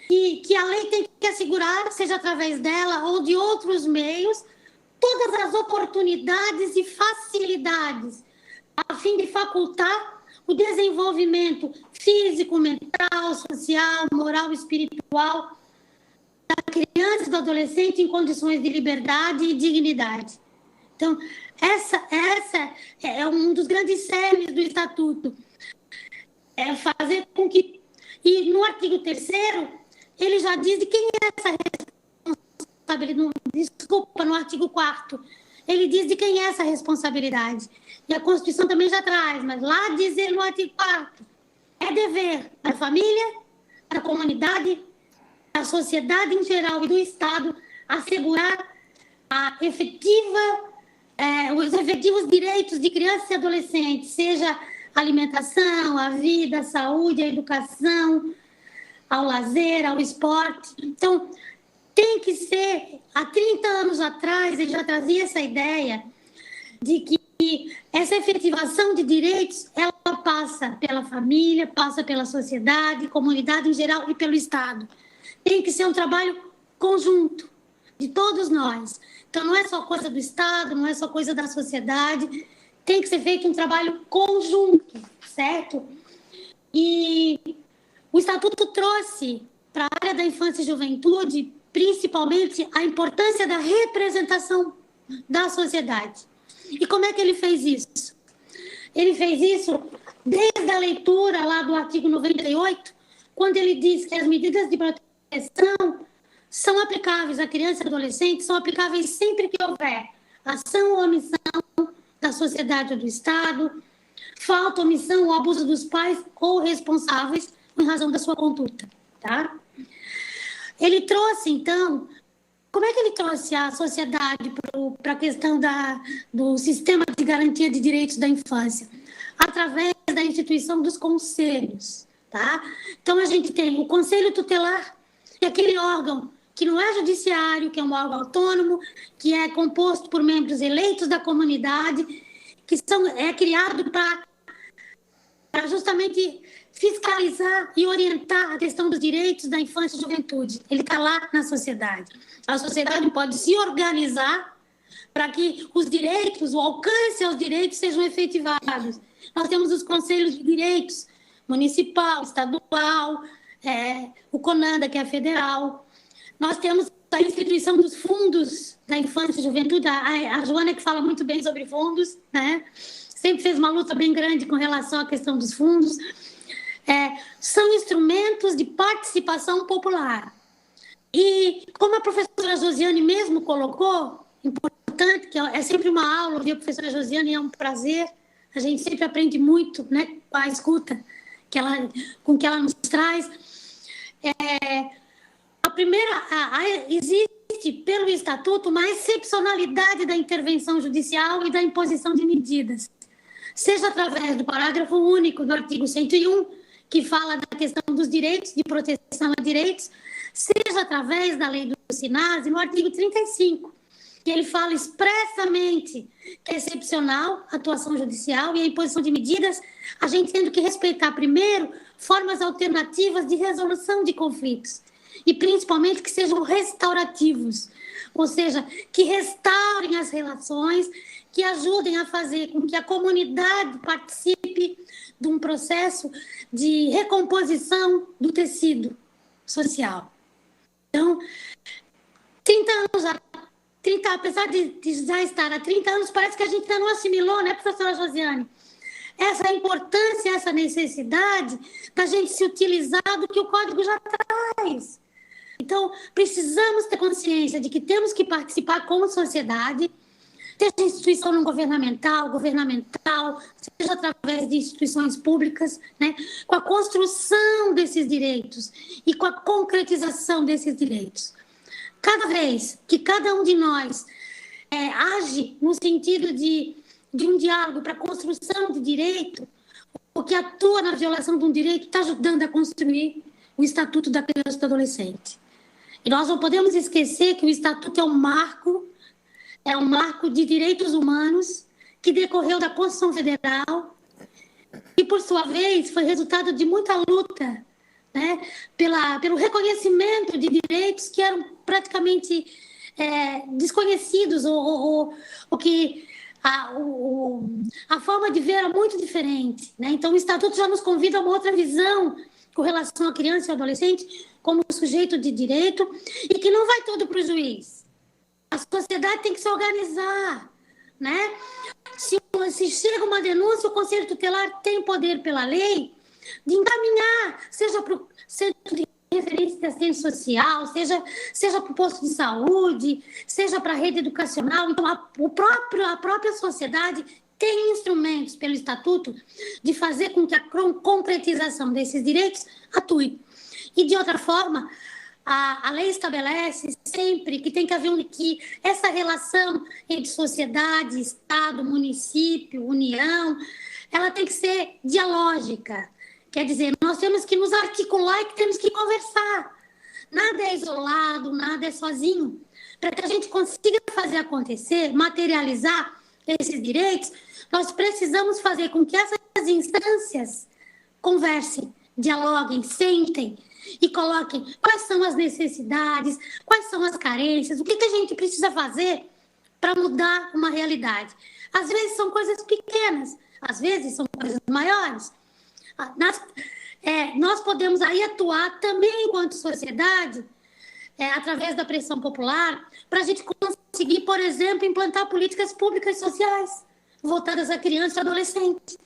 Que a lei tem que assegurar, seja através dela ou de outros meios, todas as oportunidades e facilidades a fim de facultar o desenvolvimento físico, mental, social, moral e espiritual da criança e do adolescente em condições de liberdade e dignidade. Então, essa é um dos grandes cernes do Estatuto. É fazer com que... E no artigo 3º, ele já diz de quem é essa responsabilidade. Desculpa, no artigo 4º, ele diz de quem é essa responsabilidade. E a Constituição também já traz, mas lá dizer no artigo 4º, é dever da família, da comunidade, da sociedade em geral e do Estado assegurar os efetivos direitos de crianças e adolescentes, seja a alimentação, a vida, a saúde, a educação, ao lazer, ao esporte. Então, tem que ser... Há 30 anos atrás, ele já trazia essa ideia de que essa efetivação de direitos, ela passa pela família, passa pela sociedade, comunidade em geral e pelo Estado. Tem que ser um trabalho conjunto de todos nós. Então, não é só coisa do Estado, não é só coisa da sociedade, tem que ser feito um trabalho conjunto, certo? E o Estatuto trouxe para a área da infância e juventude, principalmente, a importância da representação da sociedade. E como é que ele fez isso? Ele fez isso desde a leitura lá do artigo 98, quando ele diz que as medidas de proteção são aplicáveis à criança e adolescente, são aplicáveis sempre que houver ação ou omissão da sociedade ou do Estado, falta, omissão ou abuso dos pais ou responsáveis em razão da sua conduta, tá? Ele trouxe, então, como é que ele trouxe a sociedade para a questão do sistema de garantia de direitos da infância? Através da instituição dos conselhos, tá? Então, a gente tem o Conselho Tutelar, que é aquele órgão que não é judiciário, que é um órgão autônomo, que é composto por membros eleitos da comunidade, que é criado para justamente fiscalizar e orientar a questão dos direitos da infância e juventude. Ele está lá na sociedade. A sociedade pode se organizar para que os direitos, o alcance aos direitos sejam efetivados. Nós temos os conselhos de direitos municipal, estadual, o CONANDA, que é federal. Nós temos a instituição dos fundos da infância e juventude. A Joana, que fala muito bem sobre fundos, né? Sempre fez uma luta bem grande com relação à questão dos fundos. São instrumentos de participação popular. E, como a professora Josiane mesmo colocou, importante, que é sempre uma aula ouvir a professora Josiane, é um prazer, a gente sempre aprende muito, né, com a escuta. com que ela nos traz. Existe pelo Estatuto uma excepcionalidade da intervenção judicial e da imposição de medidas, seja através do parágrafo único do artigo 101, que fala da questão dos direitos, de proteção a direitos, seja através da lei do SINASE, no artigo 35, que ele fala expressamente que é excepcional a atuação judicial e a imposição de medidas, a gente tendo que respeitar primeiro formas alternativas de resolução de conflitos, e principalmente que sejam restaurativos, ou seja, que restaurem as relações, que ajudem a fazer com que a comunidade participe de um processo de recomposição do tecido social. Então, 30 anos, apesar de já estar há 30 anos, parece que a gente ainda não assimilou, né, professora Josiane? Essa importância, essa necessidade da gente se utilizar do que o Código já traz. Então, precisamos ter consciência de que temos que participar como sociedade, seja instituição não governamental, seja através de instituições públicas, né, com a construção desses direitos e com a concretização desses direitos. Cada vez que cada um de nós age no sentido de um diálogo para a construção de direito, o que atua na violação de um direito está ajudando a construir o Estatuto da Criança e do Adolescente. E nós não podemos esquecer que o Estatuto é um marco de direitos humanos que decorreu da Constituição Federal e, por sua vez, foi resultado de muita luta, né, pelo reconhecimento de direitos que eram praticamente desconhecidos ou que a forma de ver era muito diferente, né? Então, o Estatuto já nos convida a uma outra visão com relação à criança e ao adolescente como sujeito de direito e que não vai tudo para o juiz. A sociedade tem que se organizar, né? Se chega uma denúncia, o Conselho Tutelar tem poder pela lei de encaminhar, seja para o centro de referência de assistência social, seja para o posto de saúde, seja para a rede educacional. Então, a própria sociedade tem instrumentos pelo Estatuto de fazer com que a concretização desses direitos atue. E, de outra forma, a lei estabelece sempre que tem que haver que essa relação entre sociedade, Estado, município, União, ela tem que ser dialógica. Quer dizer, nós temos que nos articular e que temos que conversar. Nada é isolado, nada é sozinho. Para que a gente consiga fazer acontecer, materializar esses direitos, nós precisamos fazer com que essas instâncias conversem, dialoguem, sentem e coloquem quais são as necessidades, quais são as carências, o que a gente precisa fazer para mudar uma realidade. Às vezes são coisas pequenas, às vezes são coisas maiores. Nós podemos aí atuar também enquanto sociedade, através da pressão popular, para a gente conseguir, por exemplo, implantar políticas públicas sociais voltadas a crianças e adolescentes.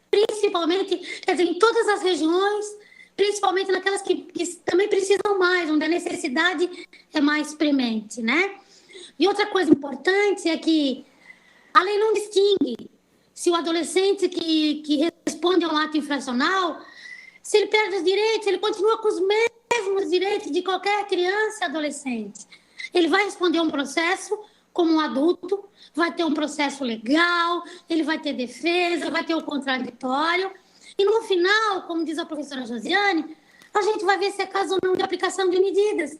Principalmente, quer dizer, em todas as regiões, principalmente naquelas que também precisam mais, onde a necessidade é mais premente, né? E outra coisa importante é que a lei não distingue se o adolescente que responde a um ato infracional, se ele perde os direitos, ele continua com os mesmos direitos de qualquer criança e adolescente. Ele vai responder a um processo como um adulto, vai ter um processo legal, ele vai ter defesa, vai ter o contraditório. E no final, como diz a professora Josiane, a gente vai ver se é caso ou não de aplicação de medidas.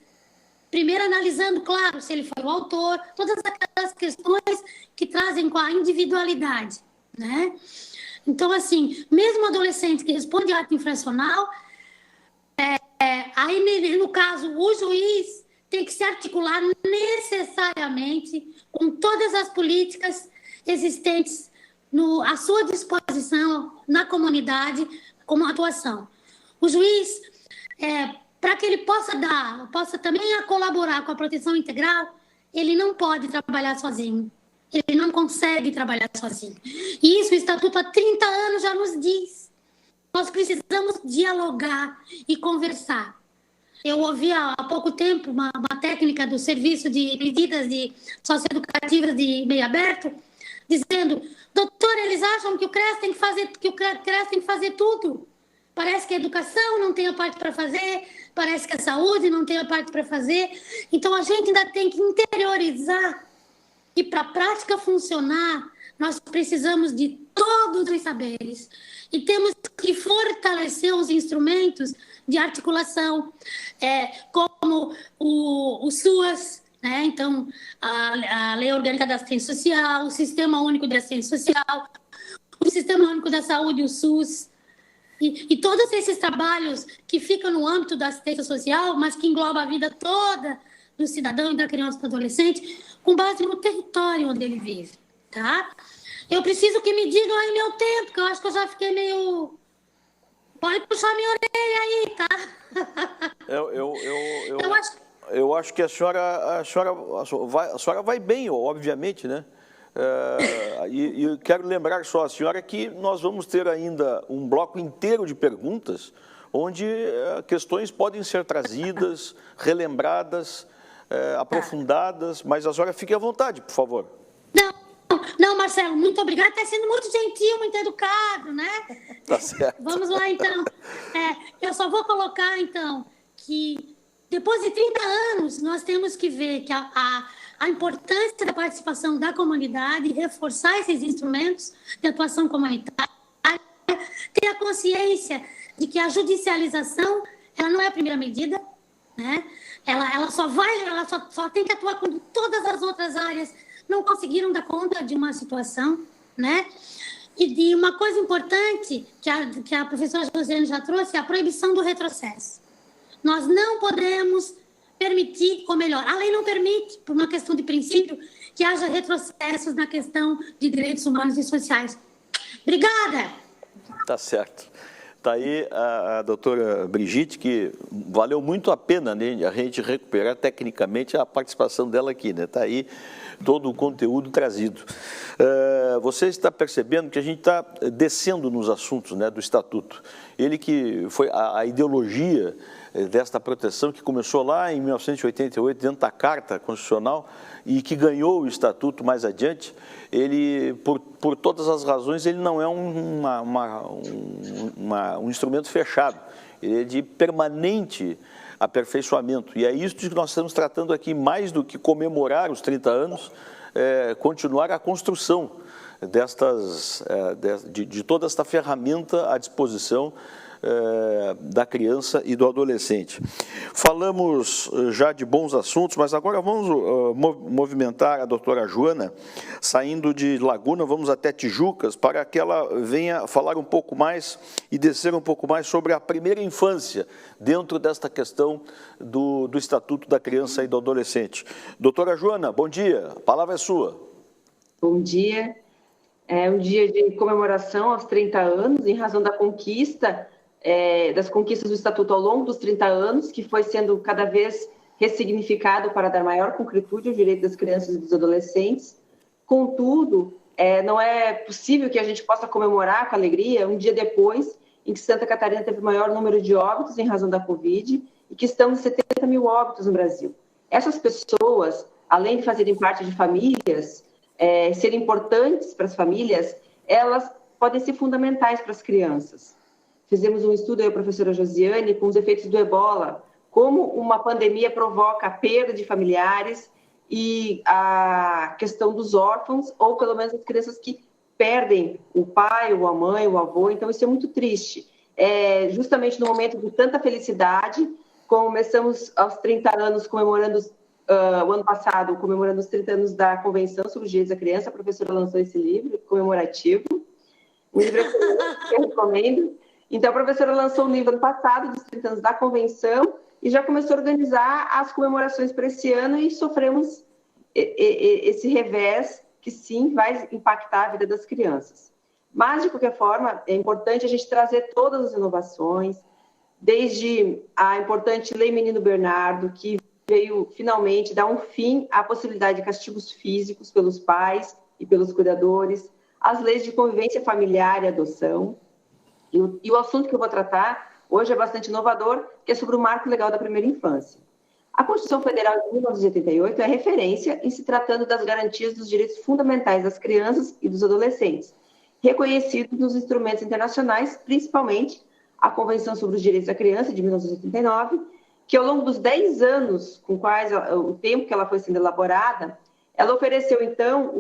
Primeiro analisando, claro, se ele foi o autor, todas aquelas questões que trazem com a individualidade, né? Então, assim, mesmo o adolescente que responde a ato infracional, aí, no caso, o juiz tem que se articular necessariamente com todas as políticas existentes à sua disposição na comunidade como atuação. O juiz, para que ele possa também colaborar com a proteção integral, ele não pode trabalhar sozinho. Ele não consegue trabalhar sozinho. E isso o Estatuto há 30 anos já nos diz. Nós precisamos dialogar e conversar. Eu ouvi há pouco tempo uma técnica do Serviço de Medidas Socioeducativas de Meio Aberto, dizendo, doutora, eles acham que o CRES tem que fazer tudo. Parece que a educação não tem a parte para fazer, parece que a saúde não tem a parte para fazer. Então, a gente ainda tem que interiorizar que, para a prática funcionar, nós precisamos de todos os saberes. E temos que fortalecer os instrumentos de articulação, como o SUAS, né? Então, a Lei Orgânica da Assistência Social, o Sistema Único de Assistência Social, o Sistema Único da Saúde, o SUS, e todos esses trabalhos que ficam no âmbito da assistência social, mas que englobam a vida toda do cidadão e da criança e do adolescente, com base no território onde ele vive, tá? Eu preciso que me digam aí meu tempo, que eu acho que eu já fiquei meio... Pode puxar minha orelha aí, tá? Eu acho que a senhora vai bem, obviamente, né? E quero lembrar só a senhora que nós vamos ter ainda um bloco inteiro de perguntas, onde questões podem ser trazidas, relembradas, aprofundadas, mas a senhora fique à vontade, por favor. Não, Marcelo, muito obrigada. Está sendo muito gentil, muito educado, né? Tá certo. Vamos lá, então. Eu só vou colocar, então, que depois de 30 anos, nós temos que ver que a importância da participação da comunidade, reforçar esses instrumentos de atuação comunitária, ter a consciência de que a judicialização, ela não é a primeira medida, né? Ela só tem que atuar quando todas as outras áreas não conseguiram dar conta de uma situação, né? E de uma coisa importante que a professora Josiane já trouxe, é a proibição do retrocesso. Nós não podemos permitir, ou melhor, a lei não permite, por uma questão de princípio, que haja retrocessos na questão de direitos humanos e sociais. Obrigada! Tá certo. Está aí a doutora Brigitte, que valeu muito a pena, né, a gente recuperar tecnicamente a participação dela aqui, né? Está aí todo o conteúdo trazido. Você está percebendo que a gente está descendo nos assuntos, né, do Estatuto. Ele que foi a ideologia desta proteção que começou lá em 1988, dentro da Carta Constitucional, e que ganhou o Estatuto mais adiante, ele, por todas as razões, ele não é um instrumento fechado, ele é de permanente aperfeiçoamento. E é isso que nós estamos tratando aqui, mais do que comemorar os 30 anos, continuar a construção de toda esta ferramenta à disposição da criança e do adolescente. Falamos já de bons assuntos, mas agora vamos movimentar a doutora Joana, saindo de Laguna, vamos até Tijucas, para que ela venha falar um pouco mais e descer um pouco mais sobre a primeira infância, dentro desta questão do Estatuto da Criança e do Adolescente. Doutora Joana, bom dia, a palavra é sua. Bom dia. É um dia de comemoração aos 30 anos, em razão da conquista, das conquistas do Estatuto ao longo dos 30 anos, que foi sendo cada vez ressignificado para dar maior concretude ao direito das crianças e dos adolescentes. Contudo, não é possível que a gente possa comemorar com alegria um dia depois em que Santa Catarina teve o maior número de óbitos em razão da Covid e que estão em 70 mil óbitos no Brasil. Essas pessoas, além de fazerem parte de famílias, serem importantes para as famílias, elas podem ser fundamentais para as crianças. Fizemos um estudo, eu e a professora Josiane, com os efeitos do ebola, como uma pandemia provoca a perda de familiares e a questão dos órfãos, ou pelo menos as crianças que perdem o pai, ou a mãe, o avô. Então, isso é muito triste. Justamente no momento de tanta felicidade, começamos aos 30 anos comemorando, o ano passado, comemorando os 30 anos da Convenção sobre os Direitos da Criança. A professora lançou esse livro comemorativo, um livro que eu recomendo. Então, a professora lançou um livro ano passado, dos 30 anos da Convenção, e já começou a organizar as comemorações para esse ano, e sofremos esse revés que, sim, vai impactar a vida das crianças. Mas, de qualquer forma, é importante a gente trazer todas as inovações, desde a importante Lei Menino Bernardo, que veio, finalmente, dar um fim à possibilidade de castigos físicos pelos pais e pelos cuidadores, as leis de convivência familiar e adoção. E o assunto que eu vou tratar hoje é bastante inovador, que é sobre o Marco Legal da Primeira Infância. A Constituição Federal de 1988 é referência em se tratando das garantias dos direitos fundamentais das crianças e dos adolescentes, reconhecidos nos instrumentos internacionais, principalmente a Convenção sobre os Direitos da Criança, de 1989, que ao longo dos 10 anos, com quais o tempo que ela foi sendo elaborada, ela ofereceu, então,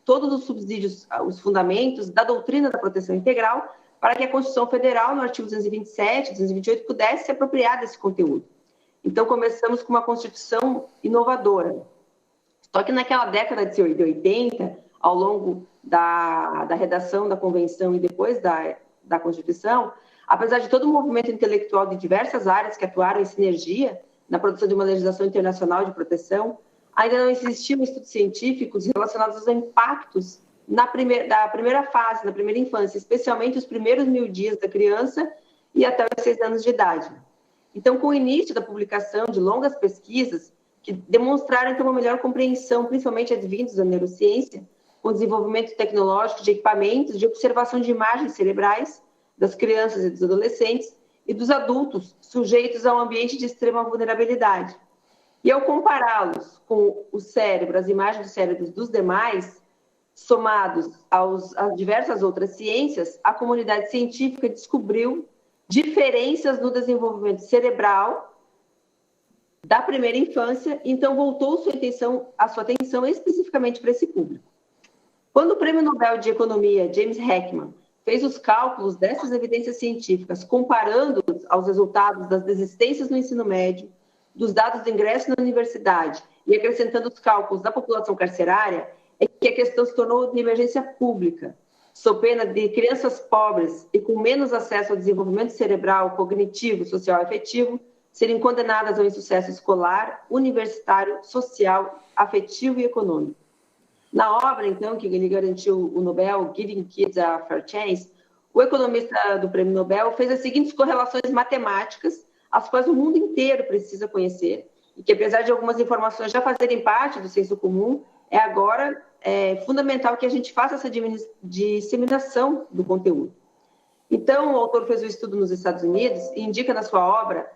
todos os subsídios, os fundamentos da doutrina da proteção integral, para que a Constituição Federal, no artigo 227, 228, pudesse se apropriar desse conteúdo. Então, começamos com uma Constituição inovadora. Só que naquela década de 80, ao longo da redação da Convenção e depois da Constituição, apesar de todo o movimento intelectual de diversas áreas que atuaram em sinergia na produção de uma legislação internacional de proteção, ainda não existiam estudos científicos relacionados aos impactos da primeira fase, na primeira infância, especialmente os primeiros 1000 dias da criança e até os 6 anos de idade. Então, com o início da publicação de longas pesquisas que demonstraram então, uma melhor compreensão, principalmente advindos da neurociência, com o desenvolvimento tecnológico de equipamentos de observação de imagens cerebrais das crianças e dos adolescentes e dos adultos sujeitos a um ambiente de extrema vulnerabilidade. E ao compará-los com o cérebro, as imagens dos cérebros dos demais, somados às diversas outras ciências, a comunidade científica descobriu diferenças no desenvolvimento cerebral da primeira infância, então voltou a sua atenção especificamente para esse público. Quando o Prêmio Nobel de Economia, James Heckman, fez os cálculos dessas evidências científicas, comparando-os aos resultados das desistências no ensino médio, dos dados de ingresso na universidade e acrescentando os cálculos da população carcerária, é que a questão se tornou de emergência pública, sob pena de crianças pobres e com menos acesso ao desenvolvimento cerebral, cognitivo, social e afetivo serem condenadas ao insucesso escolar, universitário, social, afetivo e econômico. Na obra, então, que lhe garantiu o Nobel, Giving Kids a Fair Chance, o economista do Prêmio Nobel fez as seguintes correlações matemáticas, as quais o mundo inteiro precisa conhecer, e que, apesar de algumas informações já fazerem parte do senso comum, agora fundamental que a gente faça essa disseminação do conteúdo. Então, o autor fez um estudo nos Estados Unidos e indica na sua obra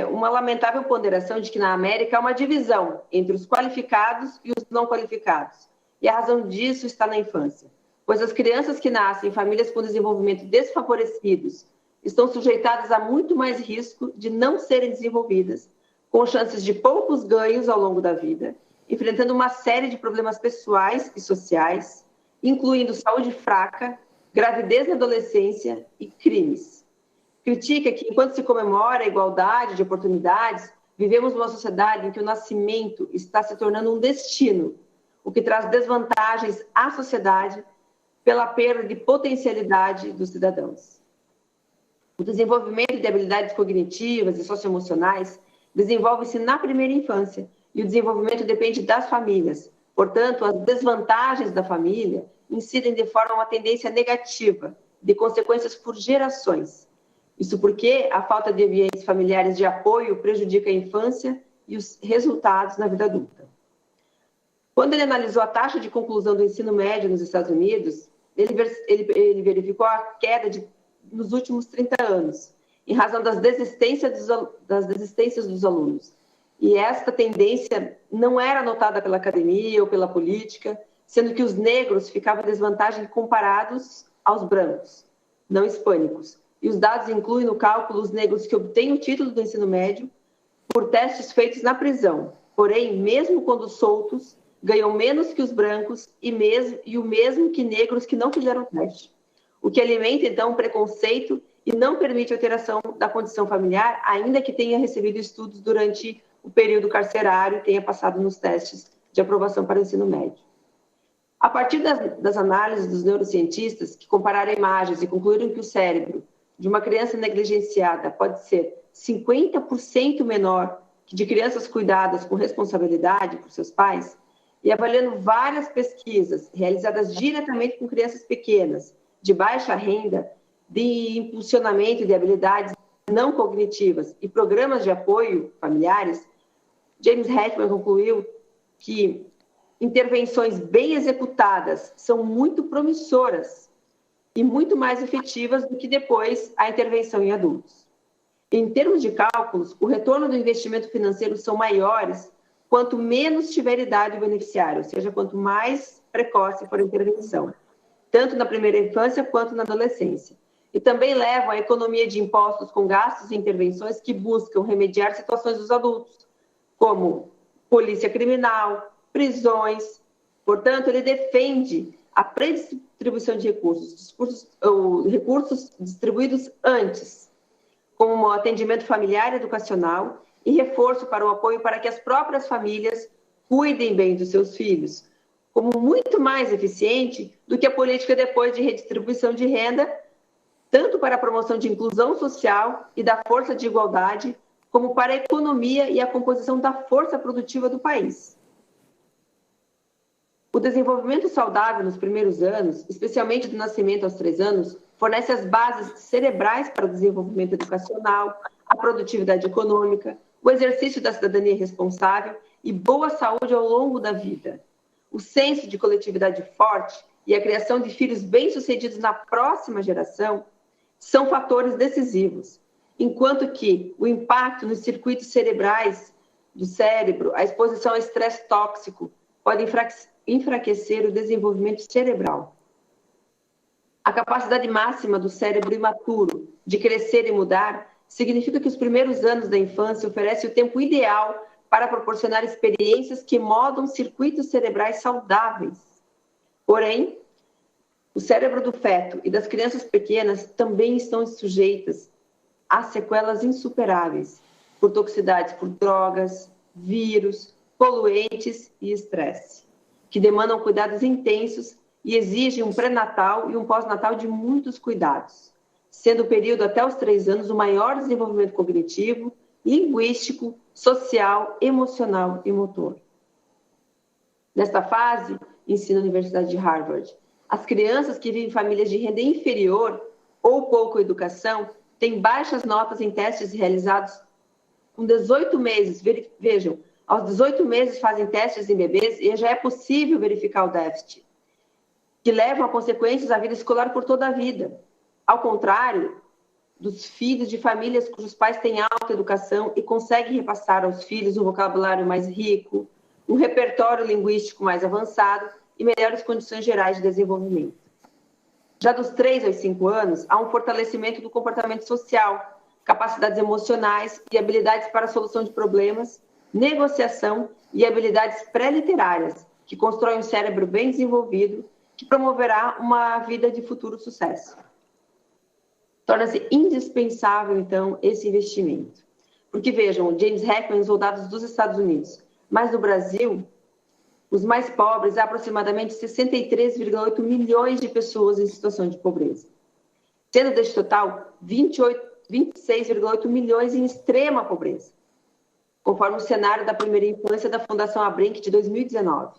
uma lamentável ponderação de que na América há uma divisão entre os qualificados e os não qualificados. E a razão disso está na infância, pois as crianças que nascem em famílias com desenvolvimento desfavorecidos estão sujeitadas a muito mais risco de não serem desenvolvidas, com chances de poucos ganhos ao longo da vida, enfrentando uma série de problemas pessoais e sociais, incluindo saúde fraca, gravidez na adolescência e crimes. Critica que, enquanto se comemora a igualdade de oportunidades, vivemos numa sociedade em que o nascimento está se tornando um destino, o que traz desvantagens à sociedade pela perda de potencialidade dos cidadãos. O desenvolvimento de habilidades cognitivas e socioemocionais desenvolve-se na primeira infância e o desenvolvimento depende das famílias. Portanto, as desvantagens da família incidem de forma uma tendência negativa, de consequências por gerações. Isso porque a falta de ambientes familiares de apoio prejudica a infância e os resultados na vida adulta. Quando ele analisou a taxa de conclusão do ensino médio nos Estados Unidos, ele verificou a queda nos últimos 30 anos, em razão das desistências dos alunos. E esta tendência não era notada pela academia ou pela política, sendo que os negros ficavam em desvantagem comparados aos brancos, não hispânicos. E os dados incluem no cálculo os negros que obtêm o título do ensino médio por testes feitos na prisão. Porém, mesmo quando soltos, ganham menos que os brancos e o mesmo que negros que não fizeram o teste. O que alimenta, então, o preconceito e não permite alteração da condição familiar, ainda que tenha recebido estudos durante o período carcerário e tenha passado nos testes de aprovação para o ensino médio. A partir das análises dos neurocientistas, que compararam imagens e concluíram que o cérebro de uma criança negligenciada pode ser 50% menor que de crianças cuidadas com responsabilidade por seus pais, e avaliando várias pesquisas realizadas diretamente com crianças pequenas, de baixa renda, de impulsionamento de habilidades não cognitivas e programas de apoio familiares, James Heckman concluiu que intervenções bem executadas são muito promissoras e muito mais efetivas do que depois a intervenção em adultos. Em termos de cálculos, o retorno do investimento financeiro são maiores quanto menos tiver idade o beneficiário, ou seja, quanto mais precoce for a intervenção, tanto na primeira infância quanto na adolescência. e também levam à economia de impostos com gastos e intervenções que buscam remediar situações dos adultos, como polícia criminal, prisões. Portanto, ele defende a predistribuição de recursos distribuídos antes, como atendimento familiar e educacional, e reforço para o apoio para que as próprias famílias cuidem bem dos seus filhos, como muito mais eficiente do que a política depois de redistribuição de renda, tanto para a promoção de inclusão social e da força de igualdade, como para a economia e a composição da força produtiva do país. O desenvolvimento saudável nos primeiros anos, especialmente do nascimento aos 3 anos, fornece as bases cerebrais para o desenvolvimento educacional, a produtividade econômica, o exercício da cidadania responsável e boa saúde ao longo da vida. O senso de coletividade forte e a criação de filhos bem-sucedidos na próxima geração são fatores decisivos, enquanto que o impacto nos circuitos cerebrais do cérebro, a exposição ao estresse tóxico, pode enfraquecer o desenvolvimento cerebral. A capacidade máxima do cérebro imaturo de crescer e mudar significa que os primeiros anos da infância oferecem o tempo ideal para proporcionar experiências que modam circuitos cerebrais saudáveis. Porém, o cérebro do feto e das crianças pequenas também estão sujeitas a sequelas insuperáveis por toxicidades por drogas, vírus, poluentes e estresse, que demandam cuidados intensos e exigem um pré-natal e um pós-natal de muitos cuidados, sendo o período até os 3 anos o maior desenvolvimento cognitivo, linguístico, social, emocional e motor. Nesta fase, ensina a Universidade de Harvard, as crianças que vivem em famílias de renda inferior ou pouca educação têm baixas notas em testes realizados com 18 meses. Vejam, aos 18 meses fazem testes em bebês e já é possível verificar o déficit, que levam a consequências à vida escolar por toda a vida. Ao contrário dos filhos de famílias cujos pais têm alta educação e conseguem repassar aos filhos um vocabulário mais rico, um repertório linguístico mais avançado e melhores condições gerais de desenvolvimento. Já dos 3 aos 5 anos, há um fortalecimento do comportamento social, capacidades emocionais e habilidades para a solução de problemas, negociação e habilidades pré-literárias, que constroem um cérebro bem desenvolvido, que promoverá uma vida de futuro sucesso. Torna-se indispensável, então, esse investimento. Porque, vejam, James Heckman usou dados dos Estados Unidos, mas no Brasil, os mais pobres, há aproximadamente 63,8 milhões de pessoas em situação de pobreza. Sendo deste total, 26,8 milhões em extrema pobreza, conforme o cenário da primeira infância da Fundação Abrinq de 2019,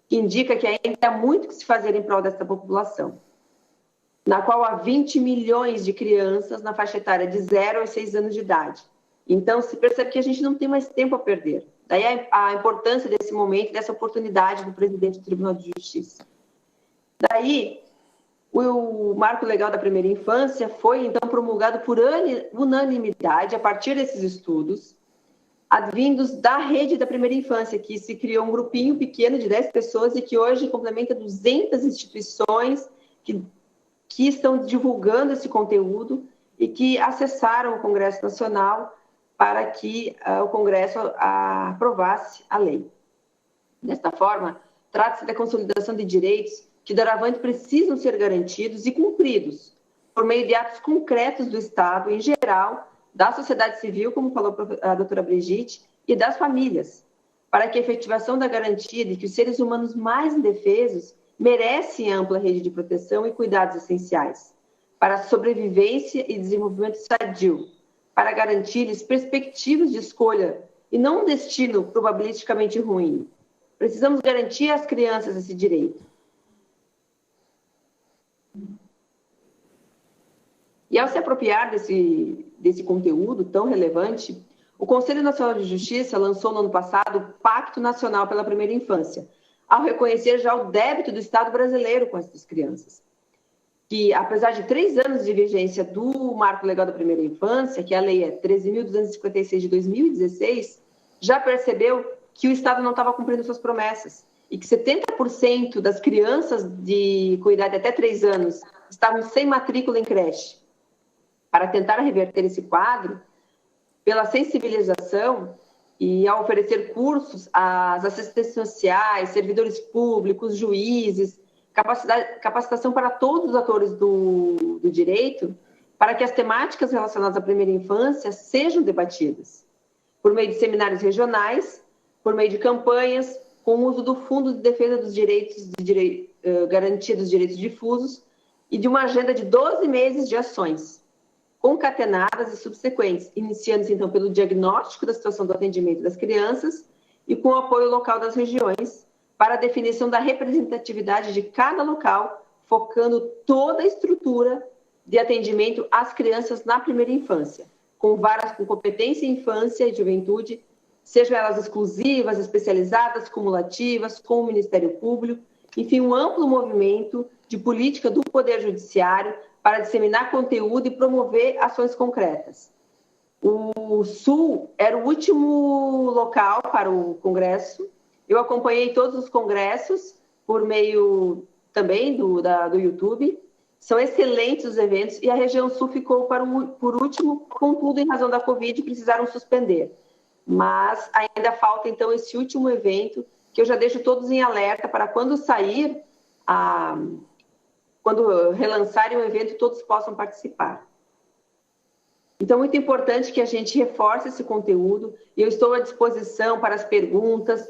que indica que ainda há muito que se fazer em prol desta população, na qual há 20 milhões de crianças na faixa etária de 0 a 6 anos de idade. Então, se percebe que a gente não tem mais tempo a perder. Daí a importância desse momento, dessa oportunidade do presidente do Tribunal de Justiça. Daí, o Marco Legal da Primeira Infância foi, então, promulgado por unanimidade a partir desses estudos, advindos da rede da Primeira Infância, que se criou um grupinho pequeno de 10 pessoas e que hoje complementa 200 instituições que estão divulgando esse conteúdo e que acessaram o Congresso Nacional para que o Congresso aprovasse a lei. Desta forma, trata-se da consolidação de direitos que, doravante, precisam ser garantidos e cumpridos por meio de atos concretos do Estado, em geral, da sociedade civil, como falou a doutora Brigitte, e das famílias, para que a efetivação da garantia de que os seres humanos mais indefesos merecem ampla rede de proteção e cuidados essenciais para a sobrevivência e desenvolvimento sadio, para garantir-lhes perspectivas de escolha e não um destino probabilisticamente ruim. Precisamos garantir às crianças esse direito. E ao se apropriar desse conteúdo tão relevante, o Conselho Nacional de Justiça lançou no ano passado o Pacto Nacional pela Primeira Infância, ao reconhecer já o débito do Estado brasileiro com essas crianças, que, apesar de 3 anos de vigência do Marco Legal da Primeira Infância, que a lei é 13.256 de 2016, já percebeu que o Estado não estava cumprindo suas promessas e que 70% das crianças com idade até 3 anos estavam sem matrícula em creche. Para tentar reverter esse quadro, pela sensibilização e ao oferecer cursos às assistentes sociais, servidores públicos, juízes, capacitação para todos os atores do direito, para que as temáticas relacionadas à primeira infância sejam debatidas, por meio de seminários regionais, por meio de campanhas, com o uso do Fundo de Defesa dos Direitos Garantia dos Direitos Difusos e de uma agenda de 12 meses de ações, concatenadas e subsequentes, iniciando-se, então, pelo diagnóstico da situação do atendimento das crianças e com o apoio local das regiões para a definição da representatividade de cada local, focando toda a estrutura de atendimento às crianças na primeira infância, com varas com competência em infância e juventude, sejam elas exclusivas, especializadas, cumulativas, com o Ministério Público, enfim, um amplo movimento de política do Poder Judiciário para disseminar conteúdo e promover ações concretas. O Sul era o último local para o Congresso. Eu acompanhei todos os congressos por meio também do YouTube. São excelentes os eventos e a região Sul ficou por último, contudo, em razão da Covid, precisaram suspender. Mas ainda falta, então, esse último evento, que eu já deixo todos em alerta para quando sair, quando relançarem o evento, todos possam participar. Então, muito importante que a gente reforce esse conteúdo, e eu estou à disposição para as perguntas.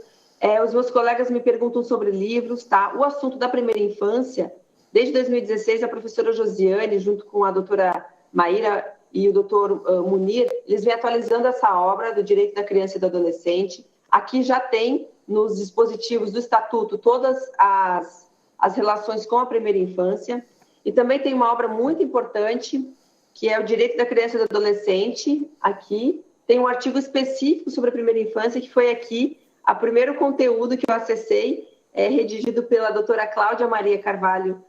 Os meus colegas me perguntam sobre livros, tá? O assunto da primeira infância, desde 2016, a professora Josiane, junto com a doutora Maíra e o doutor Munir, eles vêm atualizando essa obra do direito da criança e do adolescente. Aqui já tem, nos dispositivos do Estatuto, todas as relações com a primeira infância. E também tem uma obra muito importante, que é o direito da criança e do adolescente. Aqui tem um artigo específico sobre a primeira infância, que foi aqui, o primeiro conteúdo que eu acessei, redigido pela doutora Cláudia Maria Carvalho,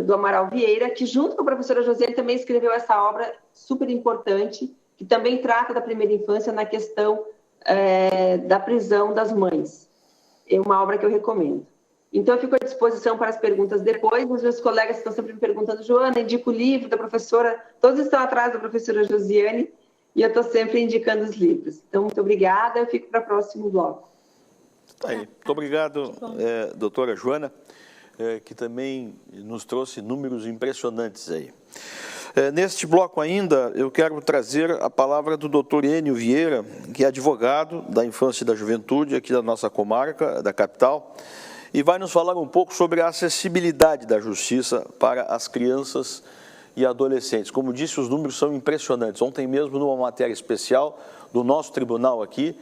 do Amaral Vieira, que junto com a professora Josiane também escreveu essa obra super importante, que também trata da primeira infância na questão da prisão das mães. É uma obra que eu recomendo. Então, eu fico à disposição para as perguntas depois. Os meus colegas estão sempre me perguntando, Joana, indica o livro da professora, todos estão atrás da professora Josiane, e eu estou sempre indicando os livros. Então, muito obrigada, eu fico para o próximo bloco. Tá aí. Muito obrigado, doutora Joana, que também nos trouxe números impressionantes aí. Neste bloco ainda, eu quero trazer a palavra do doutor Enio Vieira, que é advogado da infância e da juventude aqui da nossa comarca, da capital, e vai nos falar um pouco sobre a acessibilidade da justiça para as crianças e adolescentes. Como disse, os números são impressionantes. Ontem mesmo, numa matéria especial do nosso tribunal aqui,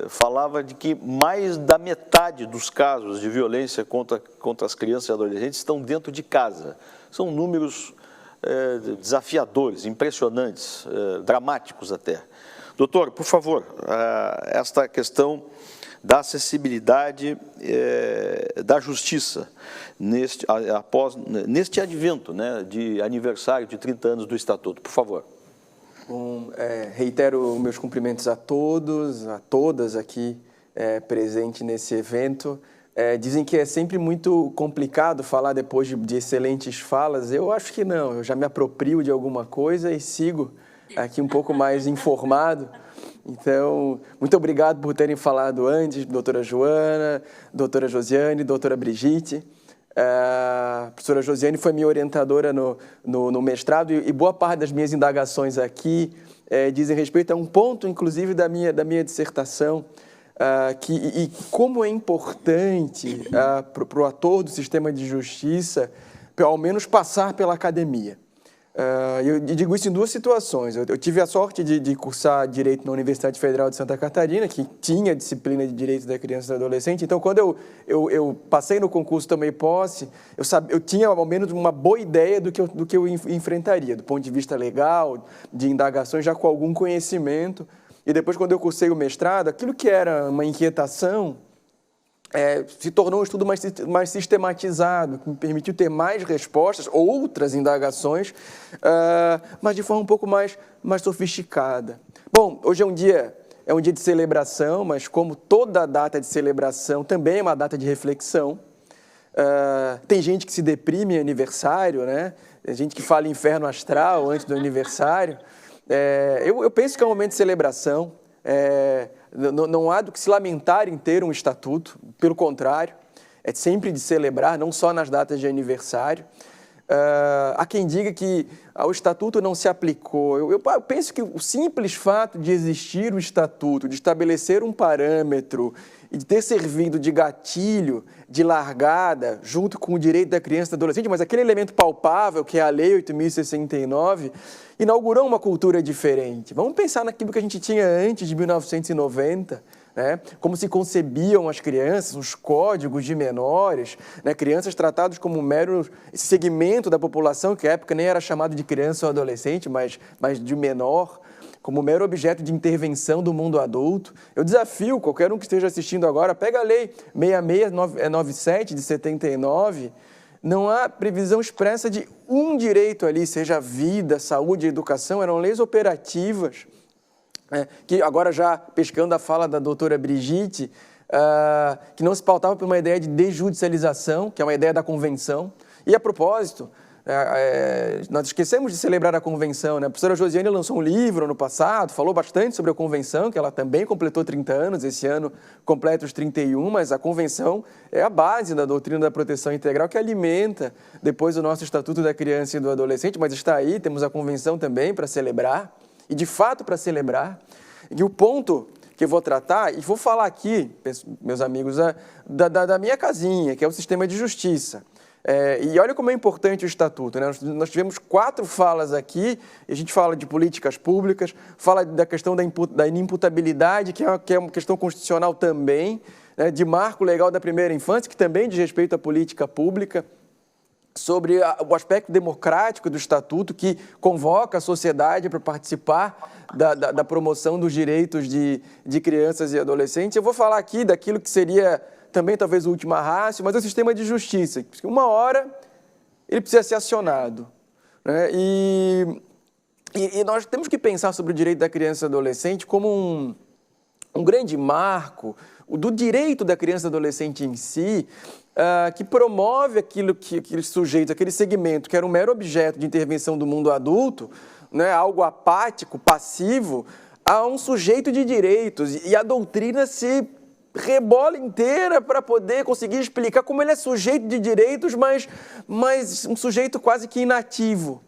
falava de que mais da metade dos casos de violência contra as crianças e adolescentes estão dentro de casa. São números desafiadores, impressionantes, dramáticos até. Doutor, por favor, esta questão da acessibilidade da justiça neste advento, né, de aniversário de 30 anos do Estatuto, por favor. Bom, reitero meus cumprimentos a todos, a todas aqui presentes nesse evento. Dizem que é sempre muito complicado falar depois de excelentes falas. Eu acho que não, eu já me aproprio de alguma coisa e sigo aqui um pouco mais informado. Então, muito obrigado por terem falado antes, doutora Joana, doutora Josiane, doutora Brigitte. A professora Josiane foi minha orientadora no mestrado e boa parte das minhas indagações aqui dizem respeito a um ponto, inclusive, da minha dissertação, e como é importante para o ator do sistema de justiça, ao menos, passar pela academia. Eu digo isso em duas situações. Eu tive a sorte de cursar Direito na Universidade Federal de Santa Catarina, que tinha disciplina de Direito da Criança e do Adolescente. Então, quando eu passei no concurso, tomei posse, eu tinha ao menos uma boa ideia do que eu enfrentaria, do ponto de vista legal, de indagações, já com algum conhecimento. E depois, quando eu cursei o mestrado, aquilo que era uma inquietação se tornou um estudo mais sistematizado, que me permitiu ter mais respostas, outras indagações, mas de forma um pouco mais sofisticada. Bom, hoje é um dia de celebração, mas como toda data de celebração, também é uma data de reflexão. Tem gente que se deprime em aniversário, né? Tem gente que fala inferno astral antes do aniversário. Eu penso que é um momento de celebração. Não há do que se lamentar em ter um estatuto, pelo contrário, é sempre de celebrar, não só nas datas de aniversário. Há quem diga que o estatuto não se aplicou. Eu penso que o simples fato de existir o estatuto, de estabelecer um parâmetro e de ter servido de gatilho, de largada, junto com o direito da criança e do adolescente, mas aquele elemento palpável que é a Lei 8.069, inaugurou uma cultura diferente. Vamos pensar naquilo que a gente tinha antes de 1990, né? Como se concebiam as crianças, os códigos de menores, né? Crianças tratadas como um mero segmento da população, que à época nem era chamado de criança ou adolescente, mas de menor, como mero objeto de intervenção do mundo adulto. Eu desafio qualquer um que esteja assistindo agora, pega a Lei 6697 de 79, não há previsão expressa de um direito ali, seja vida, saúde, educação, eram leis operativas, que agora já pescando a fala da doutora Brigitte, que não se pautava por uma ideia de desjudicialização, que é uma ideia da convenção. E a propósito, nós esquecemos de celebrar a convenção, né? A professora Josiane lançou um livro no passado, falou bastante sobre a convenção, que ela também completou 30 anos, esse ano completa os 31, mas a convenção é a base da doutrina da proteção integral que alimenta depois o nosso Estatuto da Criança e do Adolescente, mas está aí, temos a convenção também para celebrar, e de fato para celebrar. E o ponto que eu vou tratar, e vou falar aqui, meus amigos, da minha casinha, que é o sistema de justiça. E olha como é importante o Estatuto, né? Nós tivemos 4 falas aqui, a gente fala de políticas públicas, fala da questão da inimputabilidade, que é uma questão constitucional também, né? De marco legal da primeira infância, que também diz respeito à política pública, sobre o aspecto democrático do Estatuto, que convoca a sociedade para participar da promoção dos direitos de crianças e adolescentes. Eu vou falar aqui daquilo que seria também talvez o última ratio, mas é o sistema de justiça, porque uma hora ele precisa ser acionado, né? E nós temos que pensar sobre o direito da criança e adolescente como um grande marco do direito da criança e adolescente em si, que promove aquele sujeito, aquele segmento que era um mero objeto de intervenção do mundo adulto, né, algo apático, passivo, a um sujeito de direitos. E a doutrina se rebola inteira para poder conseguir explicar como ele é sujeito de direitos, mas um sujeito quase que inativo.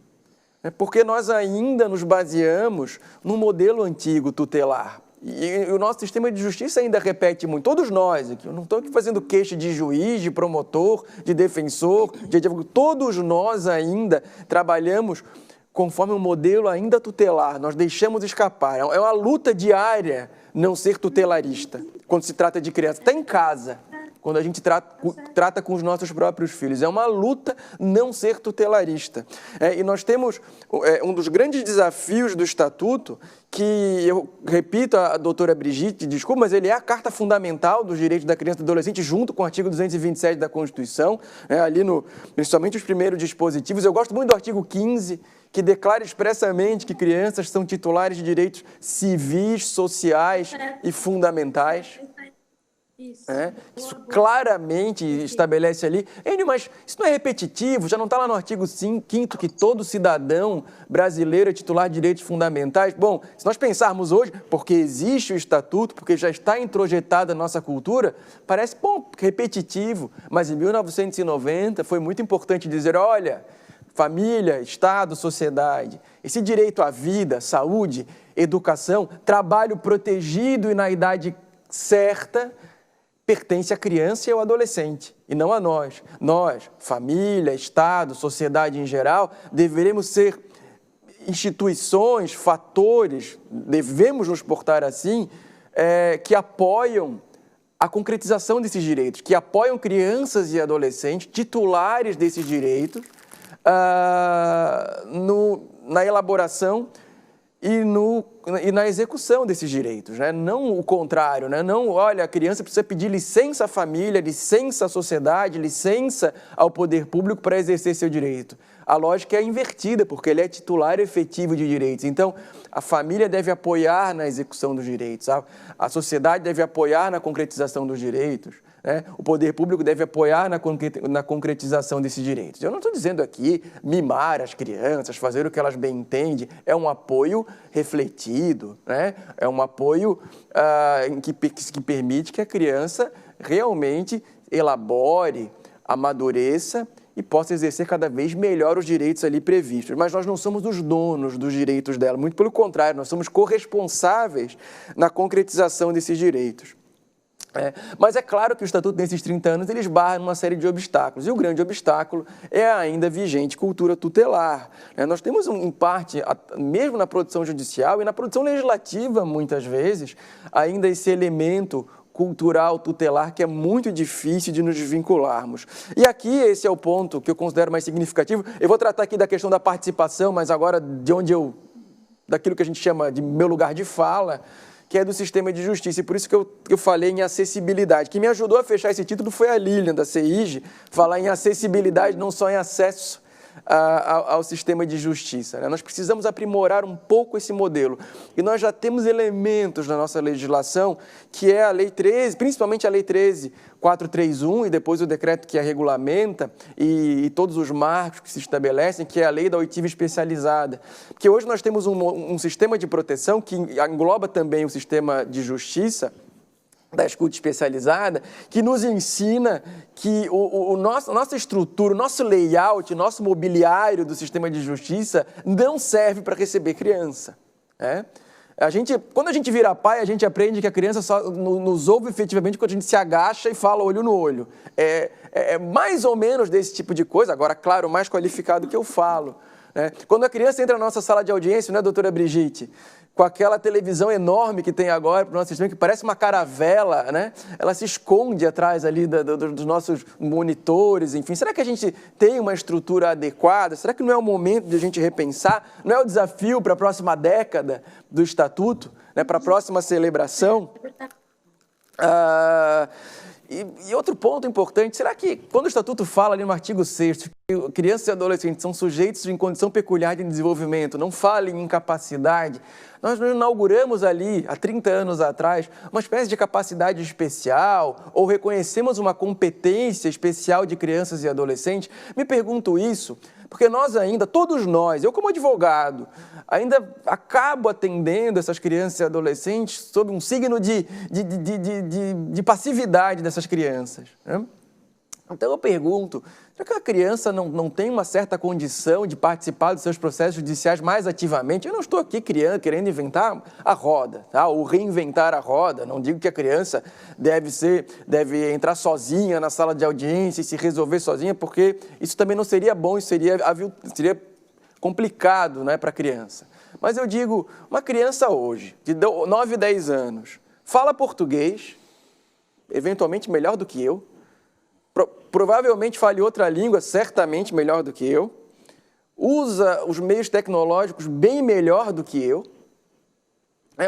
Porque nós ainda nos baseamos num modelo antigo tutelar. E o nosso sistema de justiça ainda repete muito, todos nós aqui, eu não estou aqui fazendo queixa de juiz, de promotor, de defensor, de advogado, todos nós ainda trabalhamos conforme um modelo ainda tutelar, nós deixamos escapar, é uma luta diária não ser tutelarista, quando se trata de criança, até em casa, quando a gente trata com os nossos próprios filhos, é uma luta não ser tutelarista. E nós temos um dos grandes desafios do Estatuto, que eu repito, a doutora Brigitte, desculpa, mas ele é a carta fundamental dos direitos da criança e do adolescente, junto com o artigo 227 da Constituição, ali principalmente os primeiros dispositivos. Eu gosto muito do artigo 15, que declara expressamente que crianças são titulares de direitos civis, sociais e fundamentais. Isso claramente estabelece ali. Mas isso não é repetitivo, já não está lá no artigo 5º que todo cidadão brasileiro é titular de direitos fundamentais? Bom, se nós pensarmos hoje, porque existe o Estatuto, porque já está introjetada a nossa cultura, parece, repetitivo, mas em 1990 foi muito importante dizer, olha, família, Estado, sociedade, esse direito à vida, saúde, educação, trabalho protegido e na idade certa, pertence à criança e ao adolescente, e não a nós. Nós, família, Estado, sociedade em geral, deveremos ser instituições, fatores, devemos nos portar assim, que apoiam a concretização desses direitos, que apoiam crianças e adolescentes, titulares desses direitos, na elaboração e na execução desses direitos, né? Não o contrário, né? Não, olha, a criança precisa pedir licença à família, licença à sociedade, licença ao poder público para exercer seu direito. A lógica é invertida, porque ele é titular efetivo de direitos. Então, a família deve apoiar na execução dos direitos, a sociedade deve apoiar na concretização dos direitos, né? O poder público deve apoiar na concretização desses direitos. Eu não estou dizendo aqui mimar as crianças, fazer o que elas bem entendem. É um apoio refletido, né? É um apoio que permite que a criança realmente elabore, amadureça e possa exercer cada vez melhor os direitos ali previstos. Mas nós não somos os donos dos direitos dela, muito pelo contrário, nós somos corresponsáveis na concretização desses direitos. Mas é claro que o Estatuto, nesses 30 anos, ele esbarra numa série de obstáculos. E o grande obstáculo é a ainda vigente cultura tutelar. Nós temos, em parte, mesmo na produção judicial e na produção legislativa, muitas vezes, ainda esse elemento cultural tutelar que é muito difícil de nos desvincularmos. E aqui esse é o ponto que eu considero mais significativo. Eu vou tratar aqui da questão da participação, mas agora daquilo que a gente chama de meu lugar de fala, que é do sistema de justiça, e por isso que eu falei em acessibilidade. Quem me ajudou a fechar esse título foi a Lilian, da CEIG, falar em acessibilidade, não só em acesso ao sistema de justiça. Nós precisamos aprimorar um pouco esse modelo, e nós já temos elementos na nossa legislação, que é a Lei 13, principalmente a Lei 13.431, e depois o decreto que a regulamenta, e todos os marcos que se estabelecem, que é a Lei da Oitiva Especializada. Porque hoje nós temos um sistema de proteção que engloba também o sistema de justiça, da escuta especializada, que nos ensina que a nossa estrutura, o nosso layout, o nosso mobiliário do sistema de justiça não serve para receber criança. Quando a gente vira pai, a gente aprende que a criança só nos ouve efetivamente quando a gente se agacha e fala olho no olho. É mais ou menos desse tipo de coisa, agora, claro, mais qualificado que eu falo. Quando a criança entra na nossa sala de audiência, né, doutora Brigitte, com aquela televisão enorme que tem agora para o nosso sistema, que parece uma caravela, né? Ela se esconde atrás ali dos nossos monitores, enfim. Será que a gente tem uma estrutura adequada? Será que não é o momento de a gente repensar? Não é o desafio para a próxima década do Estatuto, né, para a próxima celebração? E outro ponto importante, será que quando o Estatuto fala ali no artigo 6º que crianças e adolescentes são sujeitos em condição peculiar de desenvolvimento, não fala em incapacidade, nós inauguramos ali, há 30 anos atrás, uma espécie de capacidade especial ou reconhecemos uma competência especial de crianças e adolescentes? Me pergunto isso porque nós ainda, todos nós, eu como advogado, ainda acabo atendendo essas crianças e adolescentes sob um signo de passividade dessas crianças, né? Então eu pergunto, será que a criança não tem uma certa condição de participar dos seus processos judiciais mais ativamente? Eu não estou aqui querendo inventar a roda, tá? Ou reinventar a roda. Não digo que a criança deve entrar sozinha na sala de audiência e se resolver sozinha, porque isso também não seria bom, isso seria complicado, né, para a criança. Mas eu digo, uma criança hoje, de 9, 10 anos, fala português, eventualmente melhor do que eu, provavelmente fale outra língua, certamente melhor do que eu, usa os meios tecnológicos bem melhor do que eu,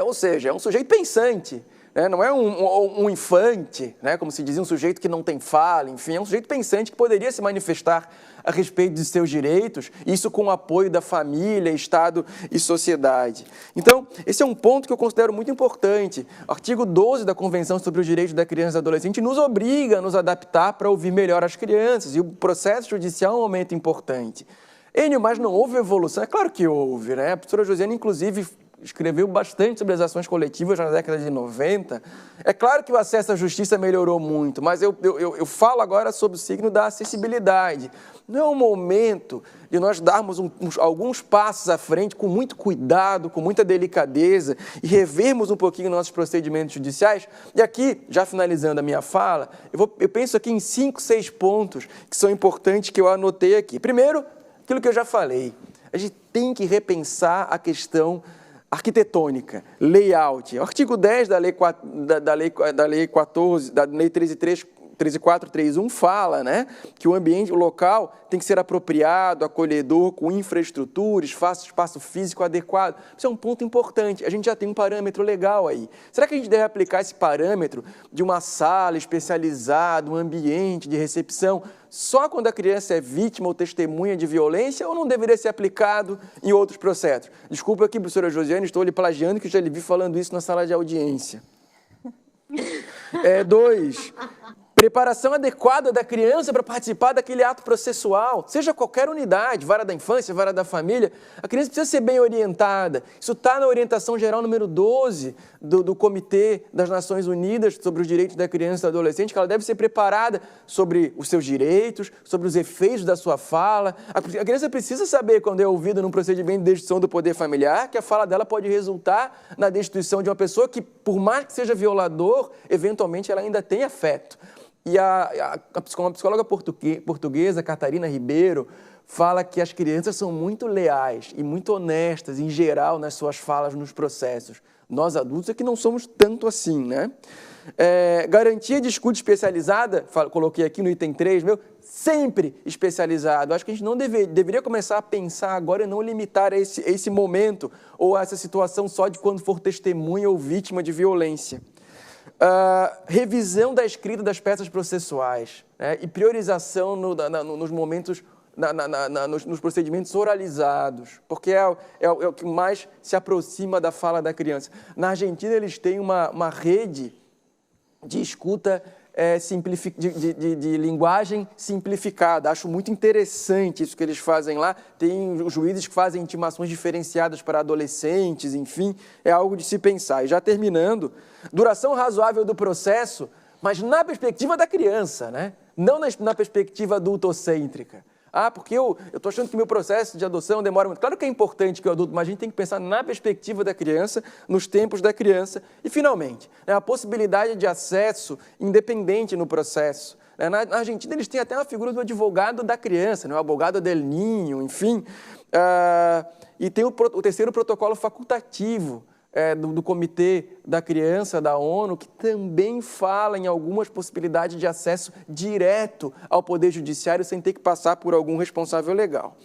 ou seja, é um sujeito pensante, né? Não é um infante, né? Como se dizia, um sujeito que não tem fala, enfim, é um sujeito pensante que poderia se manifestar a respeito de seus direitos, isso com o apoio da família, Estado e sociedade. Então, esse é um ponto que eu considero muito importante. O artigo 12 da Convenção sobre os Direitos da Criança e do Adolescente nos obriga a nos adaptar para ouvir melhor as crianças, e o processo judicial é um momento importante. Enio, mas não houve evolução? É claro que houve, né? A professora Josiane, inclusive, escreveu bastante sobre as ações coletivas na década de 90. É claro que o acesso à justiça melhorou muito, mas eu falo agora sobre o signo da acessibilidade. Não é o momento de nós darmos alguns passos à frente com muito cuidado, com muita delicadeza e revermos um pouquinho nossos procedimentos judiciais? E aqui, já finalizando a minha fala, eu penso aqui em 5, 6 pontos que são importantes que eu anotei aqui. Primeiro, aquilo que eu já falei, a gente tem que repensar a questão arquitetônica, layout. O artigo 10 da Lei 13.431 fala, né, que o ambiente, o local tem que ser apropriado, acolhedor, com infraestrutura, espaço físico adequado. Isso é um ponto importante. A gente já tem um parâmetro legal aí. Será que a gente deve aplicar esse parâmetro de uma sala especializada, um ambiente de recepção, só quando a criança é vítima ou testemunha de violência, ou não deveria ser aplicado em outros processos? Desculpa aqui, professora Josiane, estou lhe plagiando, que já lhe vi falando isso na sala de audiência. 2. Preparação adequada da criança para participar daquele ato processual, seja qualquer unidade, vara da infância, vara da família, a criança precisa ser bem orientada. Isso está na orientação geral número 12 do Comitê das Nações Unidas sobre os Direitos da Criança e do Adolescente, que ela deve ser preparada sobre os seus direitos, sobre os efeitos da sua fala. A criança precisa saber, quando é ouvida num procedimento de destituição do poder familiar, que a fala dela pode resultar na destituição de uma pessoa que, por mais que seja violador, eventualmente ela ainda tem afeto. E a psicóloga portuguesa, Catarina Ribeiro, fala que as crianças são muito leais e muito honestas, em geral, nas suas falas nos processos. Nós, adultos, é que não somos tanto assim, né? Garantia de escuta especializada, coloquei aqui no item 3, sempre especializado. Acho que a gente não deveria começar a pensar agora e não limitar a esse momento ou a essa situação só de quando for testemunha ou vítima de violência. Revisão da escrita das peças processuais, né, e priorização nos momentos, nos procedimentos oralizados, porque é o que mais se aproxima da fala da criança. Na Argentina, eles têm uma rede de escuta de linguagem simplificada. Acho muito interessante isso que eles fazem lá. Tem os juízes que fazem intimações diferenciadas para adolescentes, enfim, é algo de se pensar. E já terminando, duração razoável do processo, mas na perspectiva da criança, né? Não na perspectiva adultocêntrica. Porque eu estou achando que meu processo de adoção demora muito. Claro que é importante que o adulto, mas a gente tem que pensar na perspectiva da criança, nos tempos da criança. E, finalmente, a possibilidade de acesso independente no processo. Na Argentina, eles têm até uma figura do advogado da criança, o advogado del niño, enfim. E tem o terceiro protocolo facultativo, do Comitê da Criança da ONU, que também fala em algumas possibilidades de acesso direto ao Poder Judiciário sem ter que passar por algum responsável legal.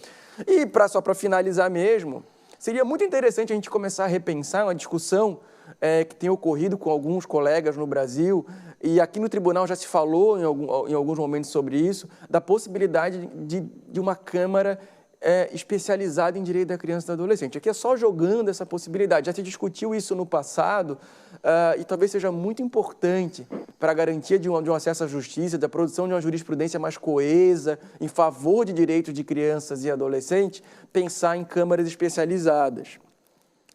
E, só para finalizar mesmo, seria muito interessante a gente começar a repensar uma discussão que tem ocorrido com alguns colegas no Brasil, e aqui no tribunal já se falou em alguns momentos sobre isso, da possibilidade de uma Câmara especializada em direito da criança e do adolescente. Aqui é só jogando essa possibilidade. Já se discutiu isso no passado e talvez seja muito importante para a garantia de um acesso à justiça, da produção de uma jurisprudência mais coesa, em favor de direitos de crianças e adolescentes, pensar em câmaras especializadas.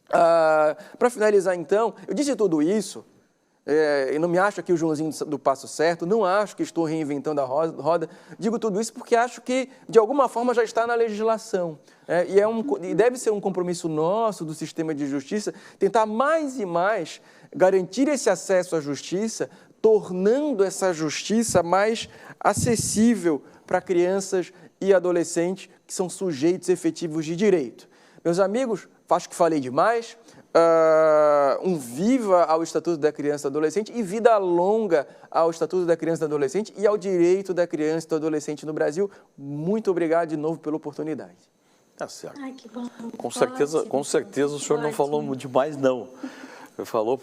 Para finalizar, então, eu disse tudo isso. Eu não me acho aqui o Joãozinho do Passo Certo, não acho que estou reinventando a roda, digo tudo isso porque acho que, de alguma forma, já está na legislação. E deve ser um compromisso nosso, do sistema de justiça, tentar mais e mais garantir esse acesso à justiça, tornando essa justiça mais acessível para crianças e adolescentes que são sujeitos efetivos de direito. Meus amigos, acho que falei demais. Um viva ao Estatuto da Criança e do Adolescente e vida longa ao Estatuto da Criança e do Adolescente e ao direito da criança e do adolescente no Brasil. Muito obrigado de novo pela oportunidade. Tá certo. Ai, que bom. Com certeza o senhor não falou demais, não. Falou,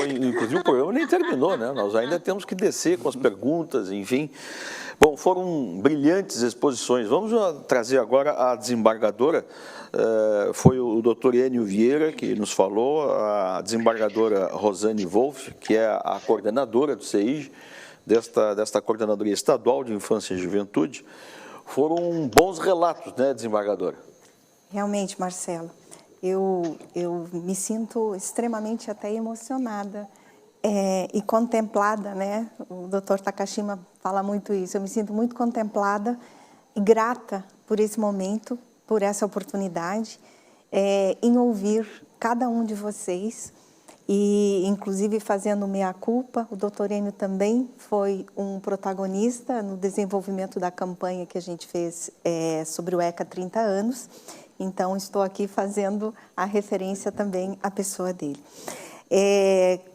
inclusive o programa nem terminou, né? Nós ainda temos que descer com as perguntas, enfim. Bom, foram brilhantes exposições. Vamos trazer agora a desembargadora. Foi o doutor Enio Vieira que nos falou, a desembargadora Rosane Wolff, que é a coordenadora do CEIJ, desta Coordenadoria Estadual de Infância e Juventude. Foram bons relatos, né, desembargadora? Realmente, Marcelo. Eu me sinto extremamente até emocionada e contemplada, né? O doutor Takashima fala muito isso. Eu me sinto muito contemplada e grata por esse momento, por essa oportunidade, em ouvir cada um de vocês e, inclusive, fazendo meia-culpa. O doutor Enio também foi um protagonista no desenvolvimento da campanha que a gente fez sobre o ECA 30 anos. Então, estou aqui fazendo a referência também à pessoa dele.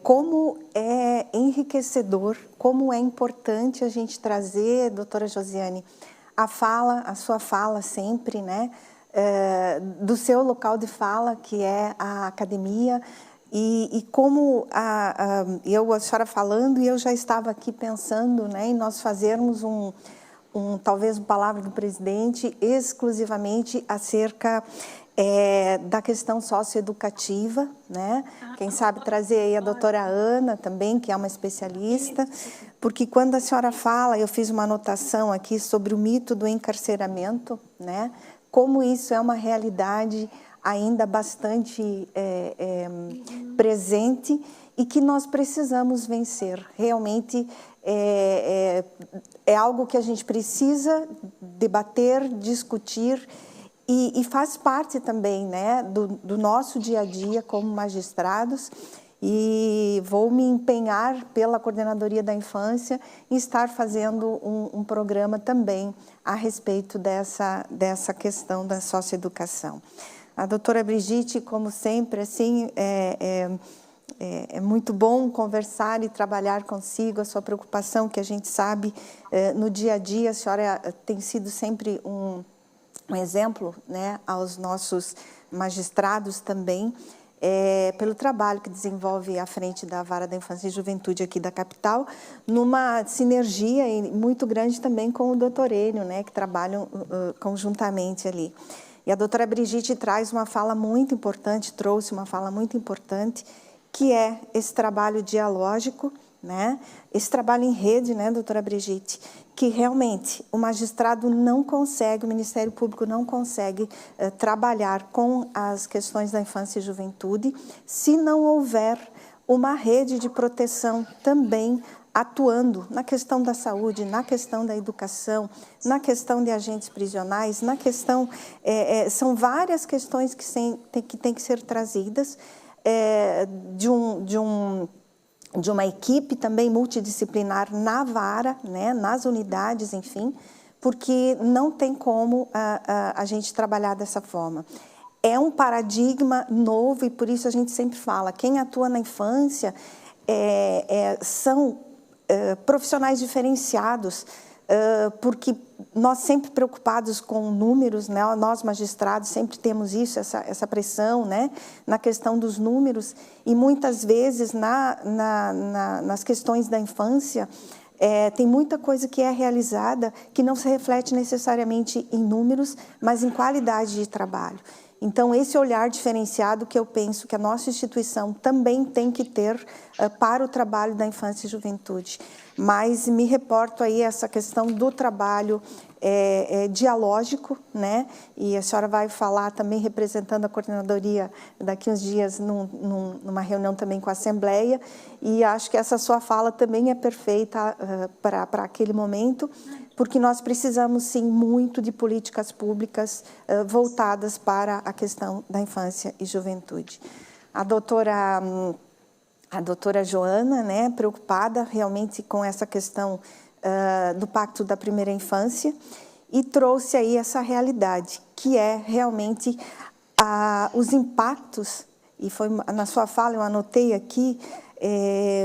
Como é enriquecedor, como é importante a gente trazer, doutora Josiane, a sua fala sempre, né, do seu local de fala, que é a academia, e como a senhora falando, e eu já estava aqui pensando, né, em nós fazermos talvez uma palavra do presidente exclusivamente acerca da questão socioeducativa, né? Quem sabe trazer aí a doutora Ana também, que é uma especialista, porque quando a senhora fala, eu fiz uma anotação aqui sobre o mito do encarceramento, né? Como isso é uma realidade ainda bastante presente e que nós precisamos vencer. Realmente é algo que a gente precisa debater, discutir, e faz parte também, né, do nosso dia a dia como magistrados, e vou me empenhar pela Coordenadoria da Infância em estar fazendo um programa também a respeito dessa questão da socioeducação. A doutora Brigitte, como sempre, assim, é muito bom conversar e trabalhar consigo, a sua preocupação, que a gente sabe no dia a dia, a senhora tem sido sempre um exemplo, né, aos nossos magistrados também, pelo trabalho que desenvolve à frente da Vara da Infância e Juventude aqui da capital, numa sinergia muito grande também com o doutor Enio, né, que trabalham conjuntamente ali. E a doutora Brigitte traz uma fala muito importante, trouxe uma fala muito importante, que é esse trabalho dialógico, né? Esse trabalho em rede, né, doutora Brigitte, que realmente o magistrado não consegue, o Ministério Público não consegue trabalhar com as questões da infância e juventude se não houver uma rede de proteção também atuando na questão da saúde, na questão da educação, na questão de agentes prisionais, na questão... são várias questões que têm que ser trazidas de uma equipe também multidisciplinar na vara, né, nas unidades, enfim, porque não tem como a gente trabalhar dessa forma. É um paradigma novo e por isso a gente sempre fala, quem atua na infância são profissionais diferenciados, porque nós sempre preocupados com números, né? Nós magistrados sempre temos isso, essa pressão, né? Na questão dos números, e muitas vezes nas questões da infância tem muita coisa que é realizada que não se reflete necessariamente em números, mas em qualidade de trabalho. Então, esse olhar diferenciado que eu penso que a nossa instituição também tem que ter para o trabalho da infância e juventude. Mas me reporto aí a essa questão do trabalho dialógico, né? E a senhora vai falar também representando a coordenadoria daqui uns dias numa reunião também com a Assembleia, e acho que essa sua fala também é perfeita para aquele momento, porque nós precisamos, sim, muito de políticas públicas voltadas para a questão da infância e juventude. A doutora Joana, né, preocupada realmente com essa questão do Pacto da Primeira Infância, e trouxe aí essa realidade, que é realmente os impactos, e foi na sua fala, eu anotei aqui,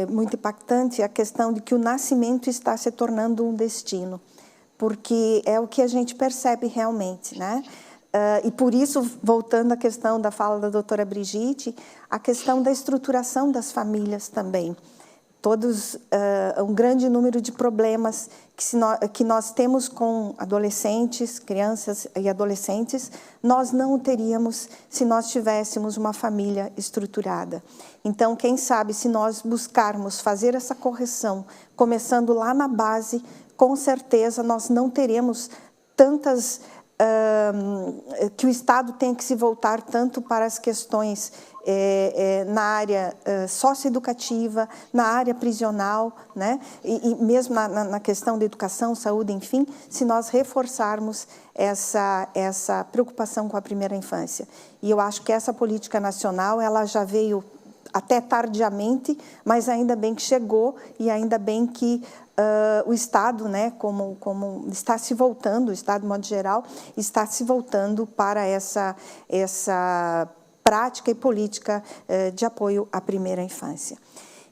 muito impactante, a questão de que o nascimento está se tornando um destino, porque é o que a gente percebe realmente, né? E por isso, voltando à questão da fala da doutora Brigitte, a questão da estruturação das famílias também. Um grande número de problemas que nós temos com adolescentes, crianças e adolescentes, nós não teríamos se nós tivéssemos uma família estruturada. Então, quem sabe, se nós buscarmos fazer essa correção, começando lá na base, com certeza nós não teremos tantas... que o Estado tem que se voltar tanto para as questões na área socioeducativa, na área prisional, né? E mesmo na questão da educação, saúde, enfim, se nós reforçarmos essa preocupação com a primeira infância. E eu acho que essa política nacional, ela já veio até tardiamente, mas ainda bem que chegou e ainda bem que o Estado, né, como está se voltando, o Estado, de modo geral, está se voltando para essa prática e política de apoio à primeira infância.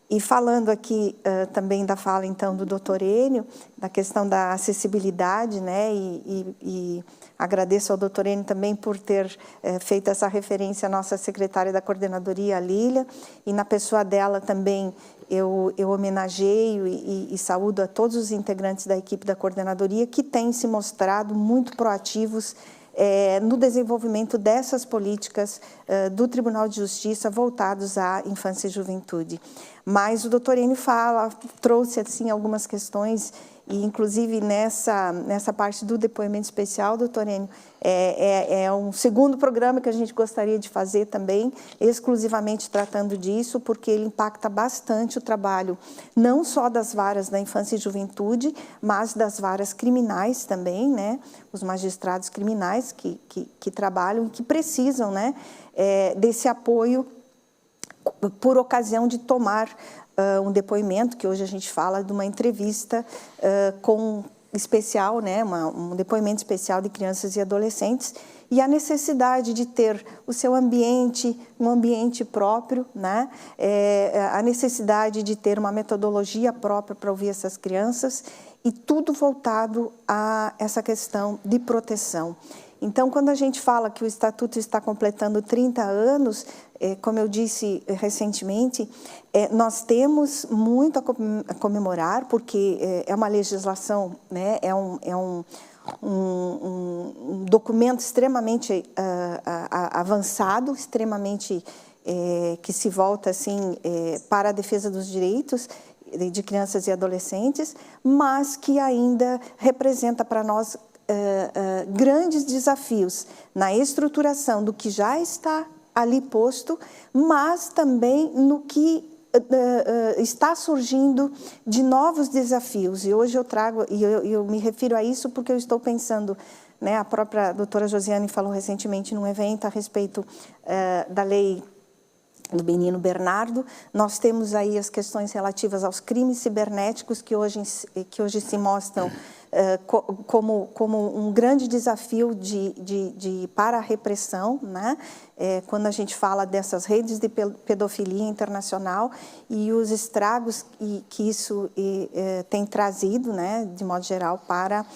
E falando aqui também da fala, então, do doutor Enio, da questão da acessibilidade, né, e agradeço ao doutor Enio também por ter feito essa referência à nossa secretária da coordenadoria, a Lília, e na pessoa dela também eu homenageio e saúdo a todos os integrantes da equipe da coordenadoria que têm se mostrado muito proativos no desenvolvimento dessas políticas do Tribunal de Justiça voltados à infância e juventude. Mas o doutor Enio trouxe assim, algumas questões, e inclusive nessa parte do depoimento especial, doutor Enio, é um segundo programa que a gente gostaria de fazer também, exclusivamente tratando disso, porque ele impacta bastante o trabalho, não só das varas da infância e juventude, mas das varas criminais também, né? Os magistrados criminais que trabalham e que precisam, né, desse apoio por ocasião de tomar um depoimento, que hoje a gente fala de uma entrevista especial, né, um depoimento especial de crianças e adolescentes, e a necessidade de ter o seu ambiente, um ambiente próprio, né, a necessidade de ter uma metodologia própria para ouvir essas crianças, e tudo voltado a essa questão de proteção. Então, quando a gente fala que o Estatuto está completando 30 anos, como eu disse recentemente, nós temos muito a comemorar, porque é uma legislação, né, é um documento extremamente avançado, extremamente que se volta assim, para a defesa dos direitos de crianças e adolescentes, mas que ainda representa para nós grandes desafios na estruturação do que já está ali posto, mas também no que está surgindo de novos desafios. E hoje eu trago, e eu me refiro a isso porque eu estou pensando, né, a própria doutora Josiane falou recentemente num evento a respeito da lei do menino Bernardo. Nós temos aí as questões relativas aos crimes cibernéticos que hoje se mostram como um grande desafio para a repressão, né? Quando a gente fala dessas redes de pedofilia internacional e os estragos que isso tem trazido, né, de modo geral, para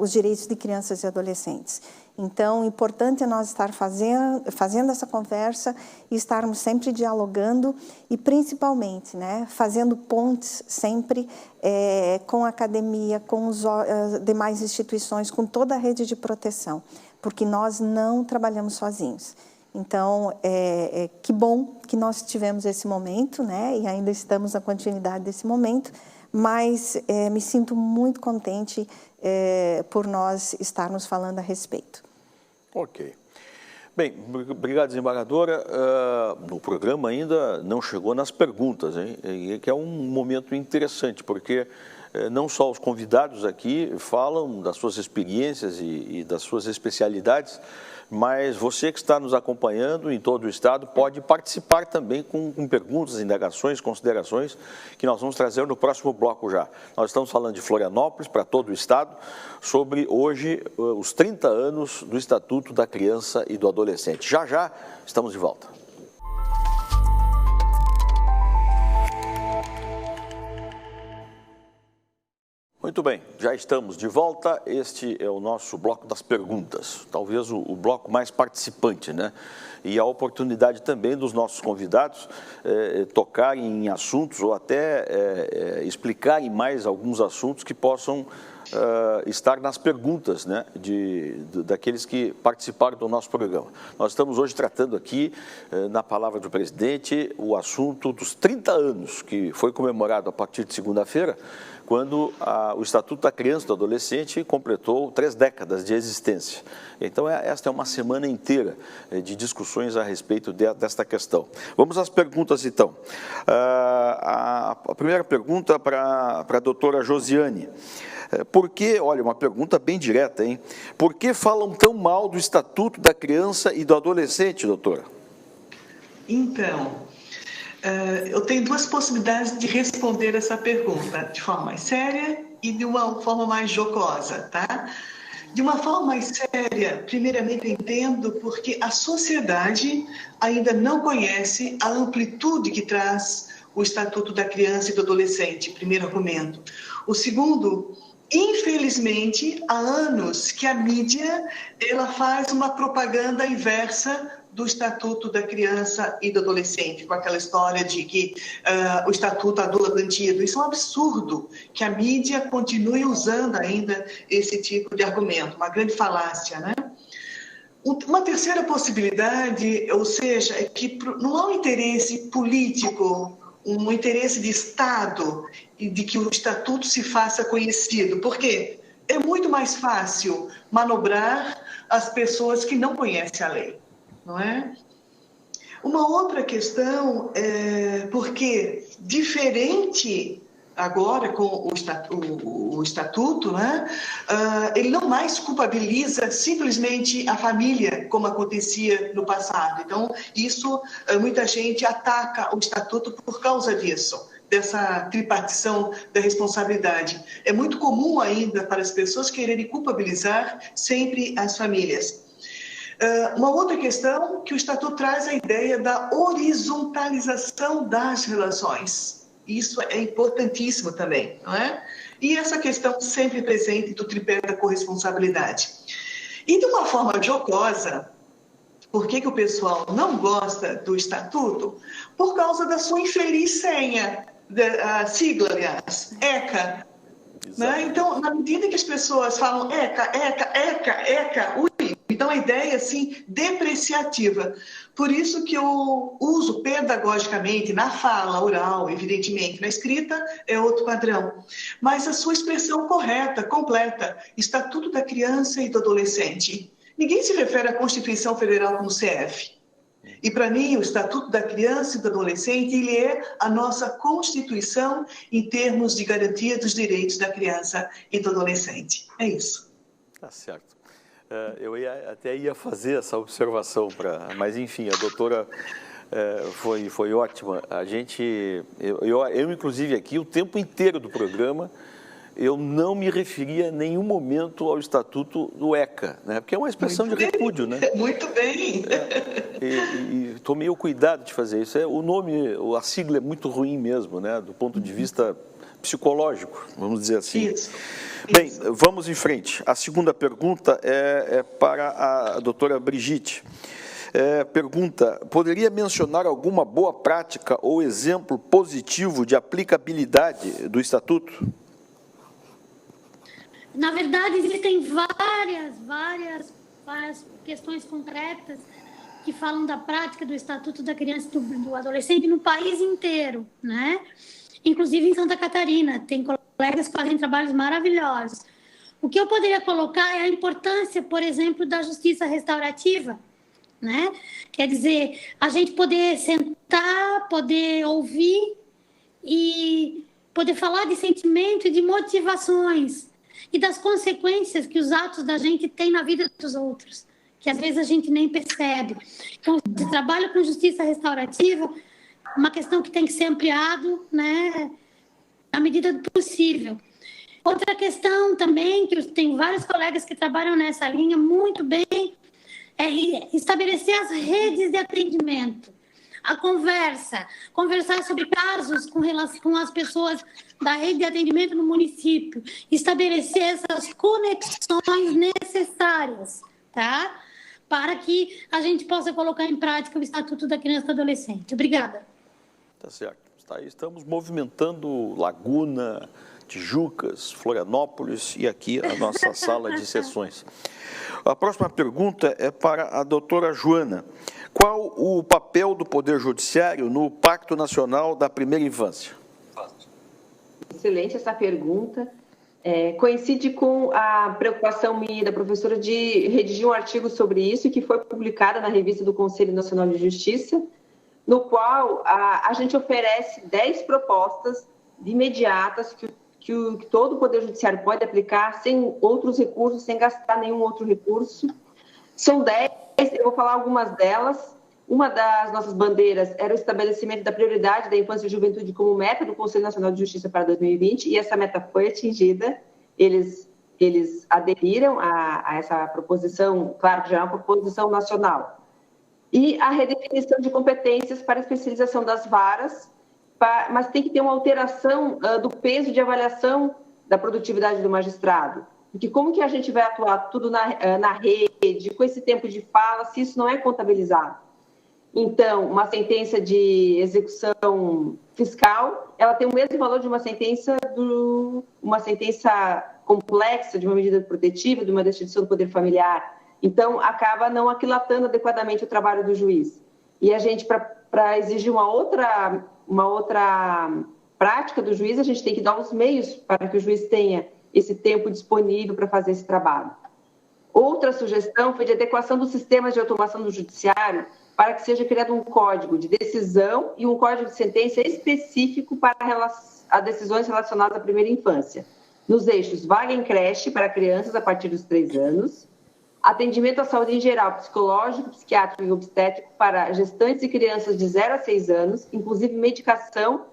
os direitos de crianças e adolescentes. Então, o importante é nós estar fazendo essa conversa e estarmos sempre dialogando e, principalmente, né, fazendo pontes sempre com a academia, com as demais instituições, com toda a rede de proteção, porque nós não trabalhamos sozinhos. Então, que bom que nós tivemos esse momento, né, e ainda estamos na continuidade desse momento, mas me sinto muito contente por nós estarmos falando a respeito. Ok. Bem, obrigado, desembargadora. O programa ainda não chegou nas perguntas, hein? E que é um momento interessante, porque não só os convidados aqui falam das suas experiências e das suas especialidades, mas você que está nos acompanhando em todo o estado pode participar também com perguntas, indagações, considerações que nós vamos trazer no próximo bloco já. Nós estamos falando de Florianópolis para todo o estado, sobre hoje os 30 anos do Estatuto da Criança e do Adolescente. Já já estamos de volta. Muito bem, já estamos de volta. Este é o nosso bloco das perguntas, talvez o bloco mais participante, né? E a oportunidade também dos nossos convidados tocarem em assuntos ou até explicarem mais alguns assuntos que possam estar nas perguntas, né, daqueles que participaram do nosso programa. Nós estamos hoje tratando aqui, na palavra do presidente, o assunto dos 30 anos, que foi comemorado a partir de segunda-feira, quando o Estatuto da Criança e do Adolescente completou 3 décadas de existência. Então, esta é uma semana inteira de discussões a respeito desta questão. Vamos às perguntas, então. A primeira pergunta para a doutora Josiane. Por que, olha, uma pergunta bem direta, hein? Por que falam tão mal do Estatuto da Criança e do Adolescente, doutora? Então, eu tenho 2 possibilidades de responder essa pergunta, de forma mais séria e de uma forma mais jocosa, tá? De uma forma mais séria, primeiramente eu entendo porque a sociedade ainda não conhece a amplitude que traz o Estatuto da Criança e do Adolescente, primeiro argumento. O segundo, infelizmente, há anos que a mídia ela faz uma propaganda inversa do Estatuto da Criança e do Adolescente, com aquela história de que o Estatuto adula bandido. Isso é um absurdo que a mídia continue usando ainda esse tipo de argumento, uma grande falácia, né? Uma terceira possibilidade, ou seja, é que não há um interesse político, um interesse de Estado e de que o Estatuto se faça conhecido. Por quê? É muito mais fácil manobrar as pessoas que não conhecem a lei, não é? Uma outra questão é porque, diferente agora com o Estatuto, né, ele não mais culpabiliza simplesmente a família, como acontecia no passado. Então, isso, muita gente ataca o Estatuto por causa disso, dessa tripartição da responsabilidade. É muito comum ainda para as pessoas quererem culpabilizar sempre as famílias. Uma outra questão que o Estatuto traz a ideia da horizontalização das relações. Isso é importantíssimo também, não é? E essa questão sempre presente do tripé da corresponsabilidade. E de uma forma jocosa, por que o pessoal não gosta do Estatuto? Por causa da sua infeliz senha, a sigla, aliás, ECA. Né? Então, na medida que as pessoas falam ECA, então a ideia é assim, depreciativa. Por isso que eu uso pedagogicamente, na fala oral, evidentemente, na escrita é outro padrão. Mas a sua expressão correta, completa, Estatuto da Criança e do Adolescente. Ninguém se refere à Constituição Federal como CF. E, para mim, o Estatuto da Criança e do Adolescente, ele é a nossa Constituição em termos de garantia dos direitos da criança e do adolescente. É isso. Tá certo. Eu até ia fazer essa observação, mas, enfim, a doutora foi ótima. Eu, inclusive, aqui, o tempo inteiro do programa, eu não me referia em nenhum momento ao Estatuto do ECA, né? Porque é uma expressão de repúdio, né? Muito bem. E tomei o cuidado de fazer isso. O nome, a sigla é muito ruim mesmo, né? Do ponto de vista psicológico, vamos dizer assim. Isso. Bem, vamos em frente. A segunda pergunta é para a doutora Brigitte. Pergunta: poderia mencionar alguma boa prática ou exemplo positivo de aplicabilidade do Estatuto? Na verdade, existem várias questões concretas que falam da prática do Estatuto da Criança e do Adolescente no país inteiro, né? Inclusive em Santa Catarina, tem colegas que fazem trabalhos maravilhosos. O que eu poderia colocar é a importância, por exemplo, da justiça restaurativa, né? Quer dizer, a gente poder sentar, poder ouvir e poder falar de sentimento e de motivações e das consequências que os atos da gente têm na vida dos outros, que às vezes a gente nem percebe. Então, o trabalho com justiça restaurativa, uma questão que tem que ser ampliado, né, à medida do possível. Outra questão também, que tem vários colegas que trabalham nessa linha muito bem, é estabelecer as redes de atendimento, a conversar sobre casos com relação com as pessoas da rede de atendimento no município, estabelecer essas conexões necessárias, tá? Para que a gente possa colocar em prática o Estatuto da Criança e do Adolescente. Obrigada. Tá certo. Estamos movimentando Laguna, Tijucas, Florianópolis e aqui a nossa sala de sessões. A próxima pergunta é para a doutora Joana. Qual o papel do Poder Judiciário no Pacto Nacional da Primeira Infância? Excelente essa pergunta. Coincide com a preocupação minha da professora de redigir um artigo sobre isso, que foi publicado na revista do Conselho Nacional de Justiça, no qual a gente oferece 10 propostas imediatas que todo o Poder Judiciário pode aplicar sem outros recursos, sem gastar nenhum outro recurso. São 10, eu vou falar algumas delas. Uma das nossas bandeiras era o estabelecimento da prioridade da infância e juventude como meta do Conselho Nacional de Justiça para 2020, e essa meta foi atingida. Eles aderiram a essa proposição, claro que já é uma proposição nacional. E a redefinição de competências para a especialização das varas, mas tem que ter uma alteração do peso de avaliação da produtividade do magistrado. Porque como que a gente vai atuar tudo na rede, com esse tempo de fala, se isso não é contabilizado? Então, uma sentença de execução fiscal, ela tem o mesmo valor de uma sentença complexa, de uma medida protetiva, de uma destituição do poder familiar, Então, acaba não aquilatando adequadamente o trabalho do juiz. E a gente, para exigir uma outra prática do juiz, a gente tem que dar os meios para que o juiz tenha esse tempo disponível para fazer esse trabalho. Outra sugestão foi de adequação dos sistemas de automação do judiciário para que seja criado um código de decisão e um código de sentença específico para as decisões relacionadas à primeira infância, nos eixos vaga em creche para crianças a partir dos 3 anos, atendimento à saúde em geral, psicológico, psiquiátrico e obstétrico para gestantes e crianças de 0 a 6 anos, inclusive medicação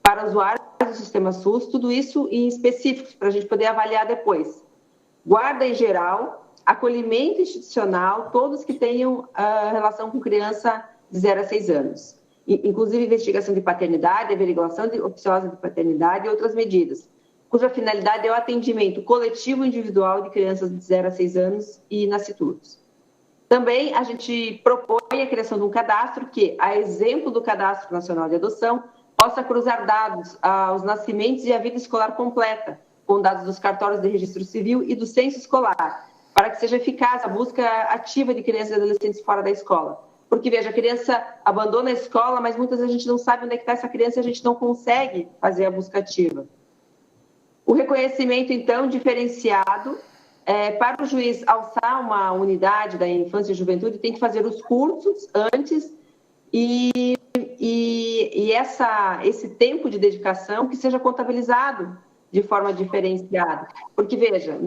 para usuários do sistema SUS, tudo isso em específicos para a gente poder avaliar depois. Guarda em geral, acolhimento institucional, todos que tenham relação com criança de 0 a 6 anos. Inclusive investigação de paternidade, averiguação oficiosa de paternidade e outras medidas, cuja finalidade é o atendimento coletivo e individual de crianças de 0 a 6 anos e nasciturnos. Também a gente propõe a criação de um cadastro que, a exemplo do Cadastro Nacional de Adoção, possa cruzar dados aos nascimentos e a vida escolar completa, com dados dos cartórios de registro civil e do censo escolar, para que seja eficaz a busca ativa de crianças e adolescentes fora da escola. Porque, veja, a criança abandona a escola, mas muitas vezes a gente não sabe onde é que está essa criança e a gente não consegue fazer a busca ativa. O reconhecimento, então, diferenciado, para o juiz alçar uma unidade da infância e juventude, tem que fazer os cursos antes e esse tempo de dedicação que seja contabilizado de forma diferenciada. Porque, veja,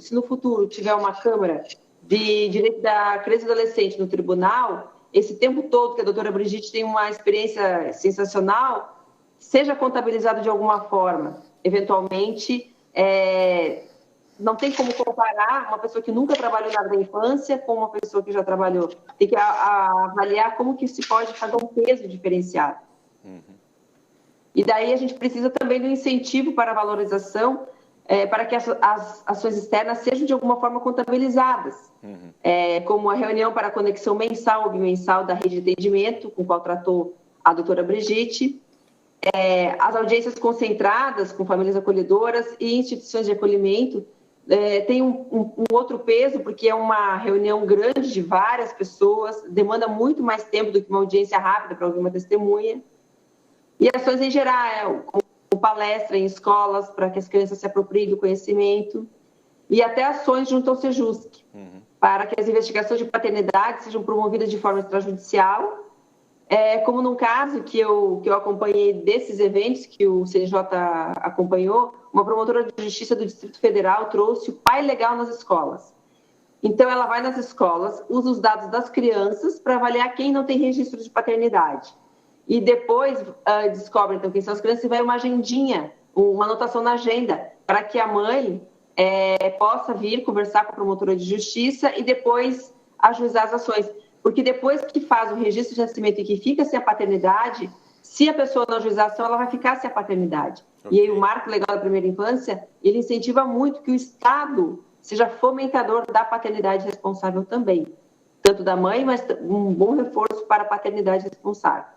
se no futuro tiver uma Câmara de Direito da Criança e Adolescente no tribunal, esse tempo todo que a doutora Brigitte tem uma experiência sensacional, seja contabilizado de alguma forma. Eventualmente, não tem como comparar uma pessoa que nunca trabalhou na área da infância com uma pessoa que já trabalhou. Tem que avaliar como que se pode fazer um peso diferenciado. E daí a gente precisa também do incentivo para a valorização, para que as ações externas sejam de alguma forma contabilizadas, como a reunião para a conexão mensal ou bimensal da rede de atendimento, com o qual tratou a doutora Brigitte, as audiências concentradas com famílias acolhedoras e instituições de acolhimento tem um outro peso, porque é uma reunião grande de várias pessoas, demanda muito mais tempo do que uma audiência rápida para ouvir uma testemunha. E ações em geral, como palestra em escolas para que as crianças se apropriem do conhecimento, e até ações junto ao Sejusc, para que as investigações de paternidade sejam promovidas de forma extrajudicial, como num caso que eu acompanhei desses eventos que o CNJ acompanhou, uma promotora de justiça do Distrito Federal trouxe o pai legal nas escolas. Então, ela vai nas escolas, usa os dados das crianças para avaliar quem não tem registro de paternidade. E depois descobre, então, quem são as crianças e vai uma agendinha, uma anotação na agenda, para que a mãe possa vir conversar com a promotora de justiça e depois ajuizar as ações. Porque depois que faz o registro de nascimento e que fica sem a paternidade, se a pessoa não ajuizar a ação, ela vai ficar sem a paternidade. Okay. E aí o Marco Legal da Primeira Infância, ele incentiva muito que o Estado seja fomentador da paternidade responsável também. Tanto da mãe, mas um bom reforço para a paternidade responsável.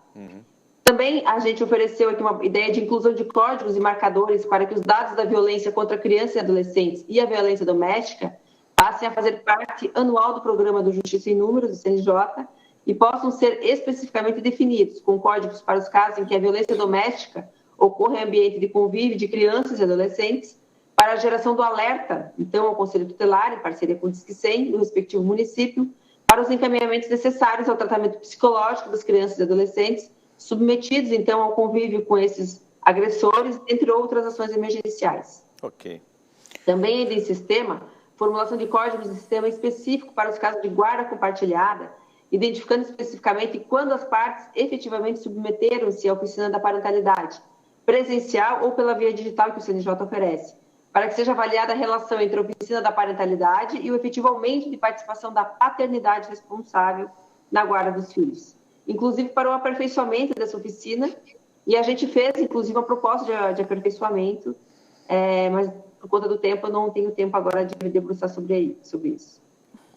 Também a gente ofereceu aqui uma ideia de inclusão de códigos e marcadores para que os dados da violência contra crianças e adolescentes e a violência doméstica passem a fazer parte anual do Programa do Justiça em Números, do CNJ, e possam ser especificamente definidos, com códigos para os casos em que a violência doméstica ocorre em ambiente de convívio de crianças e adolescentes, para a geração do alerta, então, ao Conselho Tutelar, em parceria com o Disque 100, no respectivo município, para os encaminhamentos necessários ao tratamento psicológico das crianças e adolescentes, submetidos, então, ao convívio com esses agressores, entre outras ações emergenciais. Ok. Também ainda em sistema, formulação de códigos de sistema específico para os casos de guarda compartilhada, identificando especificamente quando as partes efetivamente submeteram-se à oficina da parentalidade, presencial ou pela via digital que o CNJ oferece, para que seja avaliada a relação entre a oficina da parentalidade e o efetivo aumento de participação da paternidade responsável na guarda dos filhos. Inclusive para o aperfeiçoamento dessa oficina, e a gente fez, inclusive, uma proposta de aperfeiçoamento, mas por conta do tempo, eu não tenho tempo agora de me debruçar sobre isso.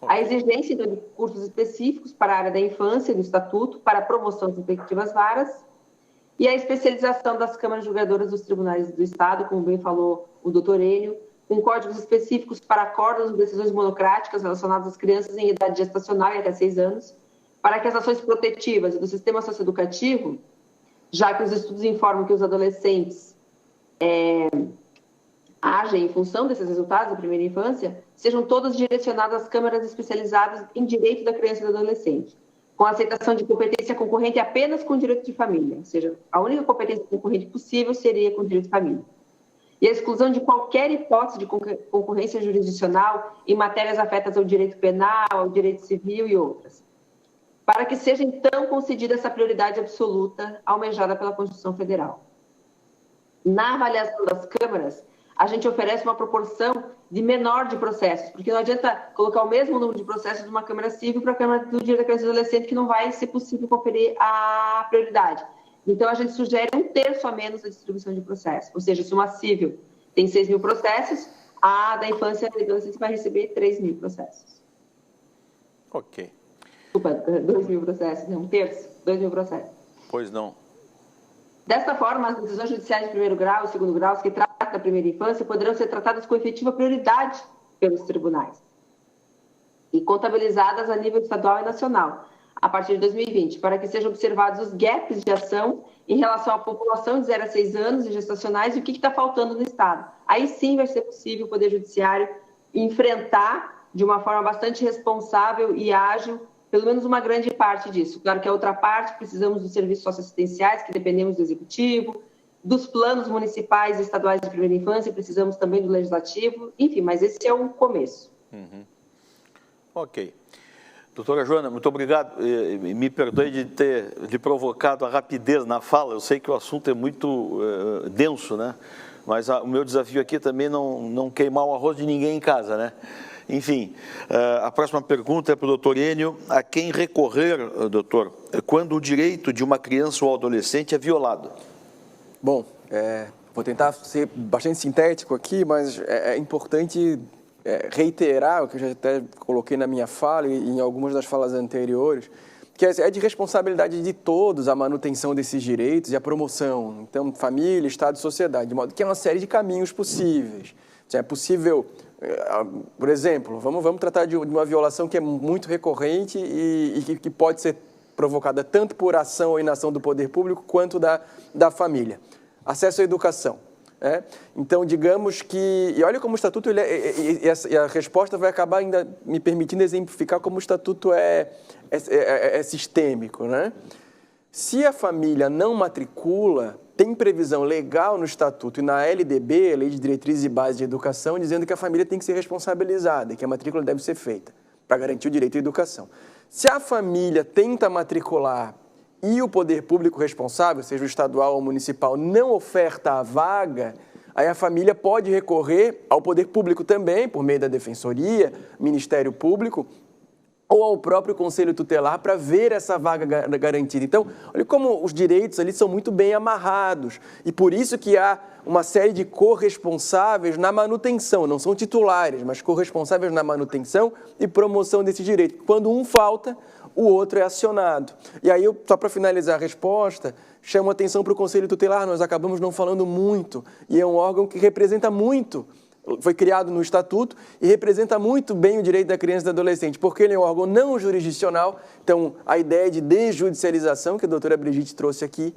A exigência, então, de cursos específicos para a área da infância, do Estatuto, para a promoção das respectivas varas, e a especialização das câmaras julgadoras dos tribunais do Estado, como bem falou o doutor Enio, com códigos específicos para acordos e decisões monocráticas relacionadas às crianças em idade gestacional e até 6 anos, para que as ações protetivas do sistema socioeducativo, já que os estudos informam que os adolescentes agem em função desses resultados da primeira infância, sejam todas direcionadas às câmaras especializadas em direito da criança e do adolescente, com aceitação de competência concorrente apenas com direito de família, ou seja, a única competência concorrente possível seria com direito de família. E a exclusão de qualquer hipótese de concorrência jurisdicional em matérias afetas ao direito penal, ao direito civil e outras, para que seja então concedida essa prioridade absoluta almejada pela Constituição Federal. Na avaliação das câmaras, a gente oferece uma proporção de menor de processos, porque não adianta colocar o mesmo número de processos de uma Câmara Civil para a Câmara do Direito da Criança e do Adolescente, que não vai ser possível conferir a prioridade. Então, a gente sugere 1/3 a menos a distribuição de processos. Ou seja, se uma civil tem 6.000 processos, a da infância e adolescência vai receber 3.000 processos. Ok. Desculpa, 2.000 processos, não, 1/3, 2.000 processos. Pois não. Desta forma, as decisões judiciais de primeiro grau e segundo grau que tratam da primeira infância poderão ser tratadas com efetiva prioridade pelos tribunais e contabilizadas a nível estadual e nacional, a partir de 2020, para que sejam observados os gaps de ação em relação à população de 0 a 6 anos e gestacionais e o que está faltando no Estado. Aí sim vai ser possível o Poder Judiciário enfrentar de uma forma bastante responsável e ágil pelo menos uma grande parte disso. Claro que a outra parte, precisamos dos serviços socioassistenciais, que dependemos do Executivo, dos planos municipais e estaduais de primeira infância, precisamos também do Legislativo, enfim, mas esse é um começo. Ok. Doutora Joana, muito obrigado. Me perdoe de ter lhe provocado a rapidez na fala, eu sei que o assunto é muito denso, né? Mas o meu desafio aqui também não queimar o arroz de ninguém em casa, né? Enfim, a próxima pergunta é para o doutor Enio. A quem recorrer, doutor, quando o direito de uma criança ou adolescente é violado? Bom, vou tentar ser bastante sintético aqui, mas é importante reiterar o que eu já até coloquei na minha fala e em algumas das falas anteriores, que é de responsabilidade de todos a manutenção desses direitos e a promoção. Então, família, Estado e sociedade, de modo que é uma série de caminhos possíveis. É possível, por exemplo, vamos tratar de uma violação que é muito recorrente e que pode ser provocada tanto por ação ou inação do poder público quanto da família. Acesso à educação. Então, digamos que... E olha como o Estatuto, e a resposta vai acabar ainda me permitindo exemplificar como o Estatuto é sistêmico, né? Se a família não matricula, tem previsão legal no Estatuto e na LDB, Lei de Diretrizes e Bases de Educação, dizendo que a família tem que ser responsabilizada e que a matrícula deve ser feita para garantir o direito à educação. Se a família tenta matricular e o poder público responsável, seja o estadual ou municipal, não oferta a vaga, aí a família pode recorrer ao poder público também, por meio da Defensoria, Ministério Público, ou ao próprio Conselho Tutelar para ver essa vaga garantida. Então, olha como os direitos ali são muito bem amarrados e por isso que há uma série de corresponsáveis na manutenção, não são titulares, mas corresponsáveis na manutenção e promoção desse direito. Quando um falta, o outro é acionado. E aí, só para finalizar a resposta, chamo a atenção para o Conselho Tutelar, nós acabamos não falando muito, e é um órgão que representa muito, foi criado no Estatuto e representa muito bem o direito da criança e do adolescente, porque ele é um órgão não jurisdicional, então a ideia de desjudicialização que a doutora Brigitte trouxe aqui,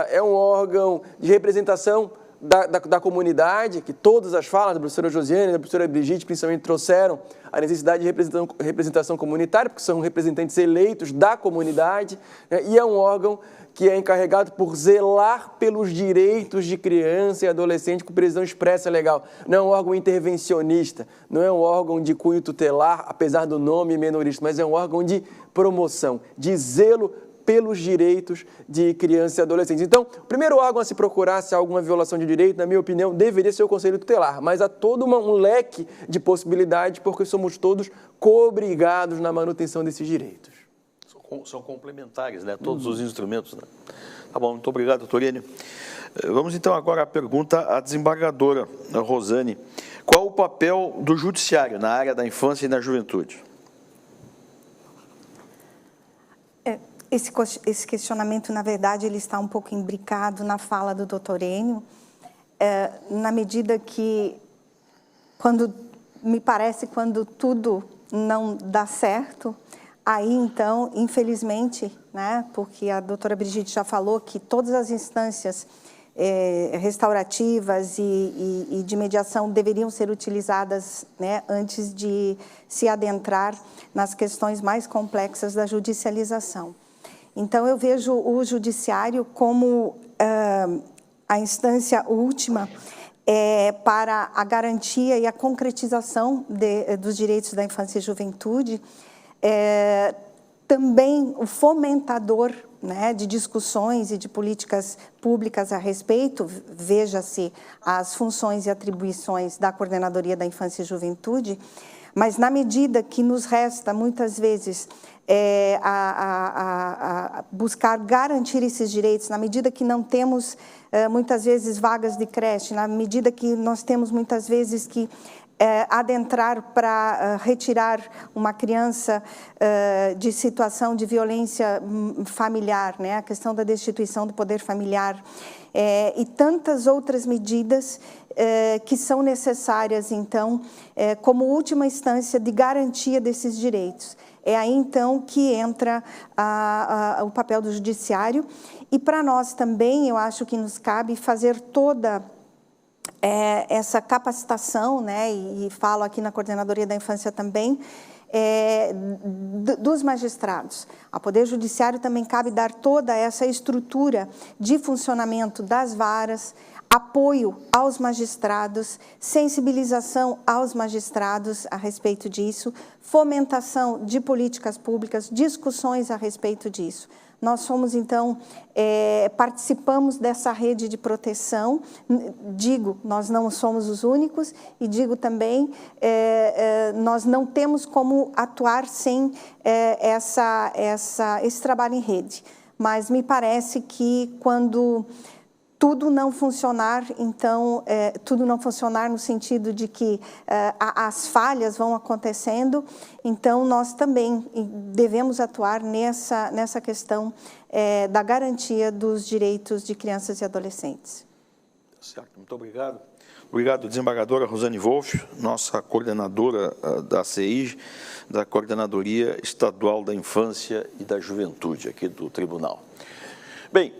é um órgão de representação da comunidade, que todas as falas da professora Josiane e da professora Brigitte principalmente trouxeram a necessidade de representação comunitária, porque são representantes eleitos da comunidade, né? E é um órgão que é encarregado por zelar pelos direitos de criança e adolescente com previsão expressa legal. Não é um órgão intervencionista, não é um órgão de cunho tutelar, apesar do nome menorista, mas é um órgão de promoção, de zelo pelos direitos de crianças e adolescentes. Então, o primeiro órgão a se procurar se há alguma violação de direito, na minha opinião, deveria ser o Conselho Tutelar, mas há todo um leque de possibilidades, porque somos todos co-obrigados na manutenção desses direitos. São complementares, né? Todos os instrumentos, né? Tá bom, muito obrigado, doutor Enio. Vamos então agora à pergunta à desembargadora Rosane. Qual o papel do judiciário na área da infância e da juventude? Esse questionamento, na verdade, ele está um pouco imbricado na fala do doutor Enio, na medida que me parece, quando tudo não dá certo, aí então, infelizmente, né, porque a doutora Brigitte já falou que todas as instâncias restaurativas e de mediação deveriam ser utilizadas, né, antes de se adentrar nas questões mais complexas da judicialização. Então, eu vejo o judiciário como a instância última para a garantia e a concretização dos direitos da infância e juventude, também o fomentador, né, de discussões e de políticas públicas a respeito, veja-se as funções e atribuições da Coordenadoria da Infância e Juventude, mas na medida que nos resta, muitas vezes, buscar garantir esses direitos, na medida que não temos, muitas vezes, vagas de creche, na medida que nós temos, muitas vezes, que adentrar para retirar uma criança de situação de violência familiar, né? A questão da destituição do poder familiar, e tantas outras medidas que são necessárias, então, como última instância de garantia desses direitos. É aí, então, que entra o papel do judiciário, e para nós também, eu acho que nos cabe fazer toda essa capacitação, né, e falo aqui na Coordenadoria da Infância também, dos magistrados. Ao Poder Judiciário também cabe dar toda essa estrutura de funcionamento das varas, apoio aos magistrados, sensibilização aos magistrados a respeito disso, fomentação de políticas públicas, discussões a respeito disso. Nós somos, então, participamos dessa rede de proteção, digo, nós não somos os únicos, e digo também, nós não temos como atuar sem esse trabalho em rede. Mas me parece que quando tudo não funcionar, então, tudo não funcionar no sentido de que as falhas vão acontecendo, então nós também devemos atuar nessa questão da garantia dos direitos de crianças e adolescentes. Certo, muito obrigado. Obrigado, desembargadora Rosane Wolff, nossa coordenadora da CEIJ, da Coordenadoria Estadual da Infância e da Juventude, aqui do Tribunal. Bem,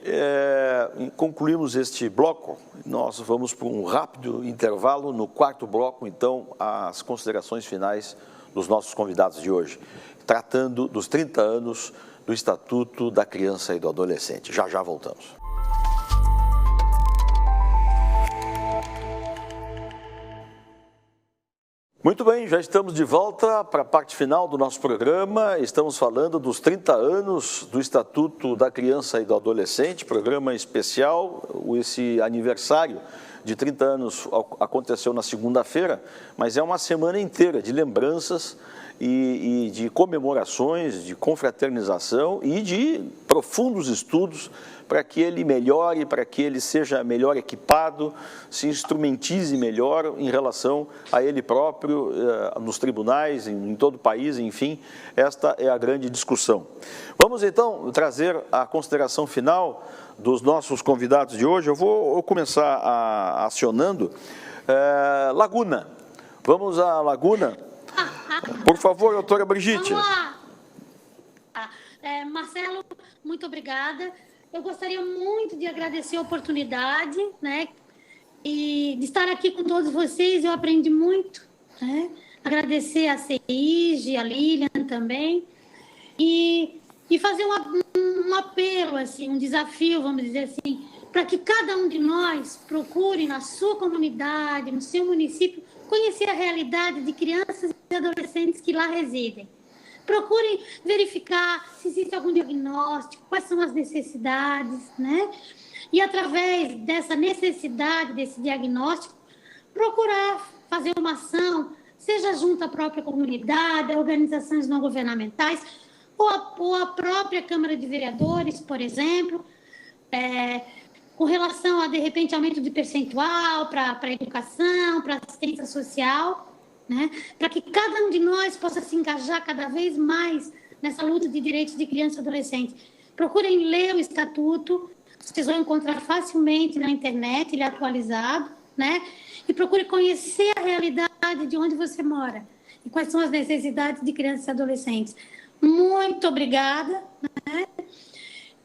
concluímos este bloco, nós vamos para um rápido intervalo. No quarto bloco, então, as considerações finais dos nossos convidados de hoje, tratando dos 30 anos do Estatuto da Criança e do Adolescente. Já já voltamos. Muito bem, já estamos de volta para a parte final do nosso programa. Estamos falando dos 30 anos do Estatuto da Criança e do Adolescente, programa especial. Esse aniversário de 30 anos aconteceu na segunda-feira, mas é uma semana inteira de lembranças e de comemorações, de confraternização e de profundos estudos para que ele melhore, para que ele seja melhor equipado, se instrumentize melhor em relação a ele próprio, nos tribunais, em todo o país, enfim, esta é a grande discussão. Vamos então trazer a consideração final dos nossos convidados de hoje. Eu vou começar acionando Laguna. Vamos à Laguna. Por favor, doutora Brigitte. Vamos lá. Marcelo, muito obrigada. Eu gostaria muito de agradecer a oportunidade, né, e de estar aqui com todos vocês. Eu aprendi muito, né? Agradecer a CEIJ, a Lilian também, e fazer um apelo, assim, um desafio, vamos dizer assim, para que cada um de nós procure na sua comunidade, no seu município, conhecer a realidade de crianças e adolescentes que lá residem. Procurem verificar se existe algum diagnóstico, quais são as necessidades, né? E através dessa necessidade, desse diagnóstico, procurar fazer uma ação, seja junto à própria comunidade, a organizações não governamentais, ou a própria Câmara de Vereadores, por exemplo, com relação a, de repente, aumento de percentual para a educação, para a assistência social, né? Para que cada um de nós possa se engajar cada vez mais nessa luta de direitos de criança e adolescente. Procurem ler o Estatuto, vocês vão encontrar facilmente na internet, ele é atualizado, né? E procure conhecer a realidade de onde você mora e quais são as necessidades de crianças e adolescentes. Muito obrigada, né?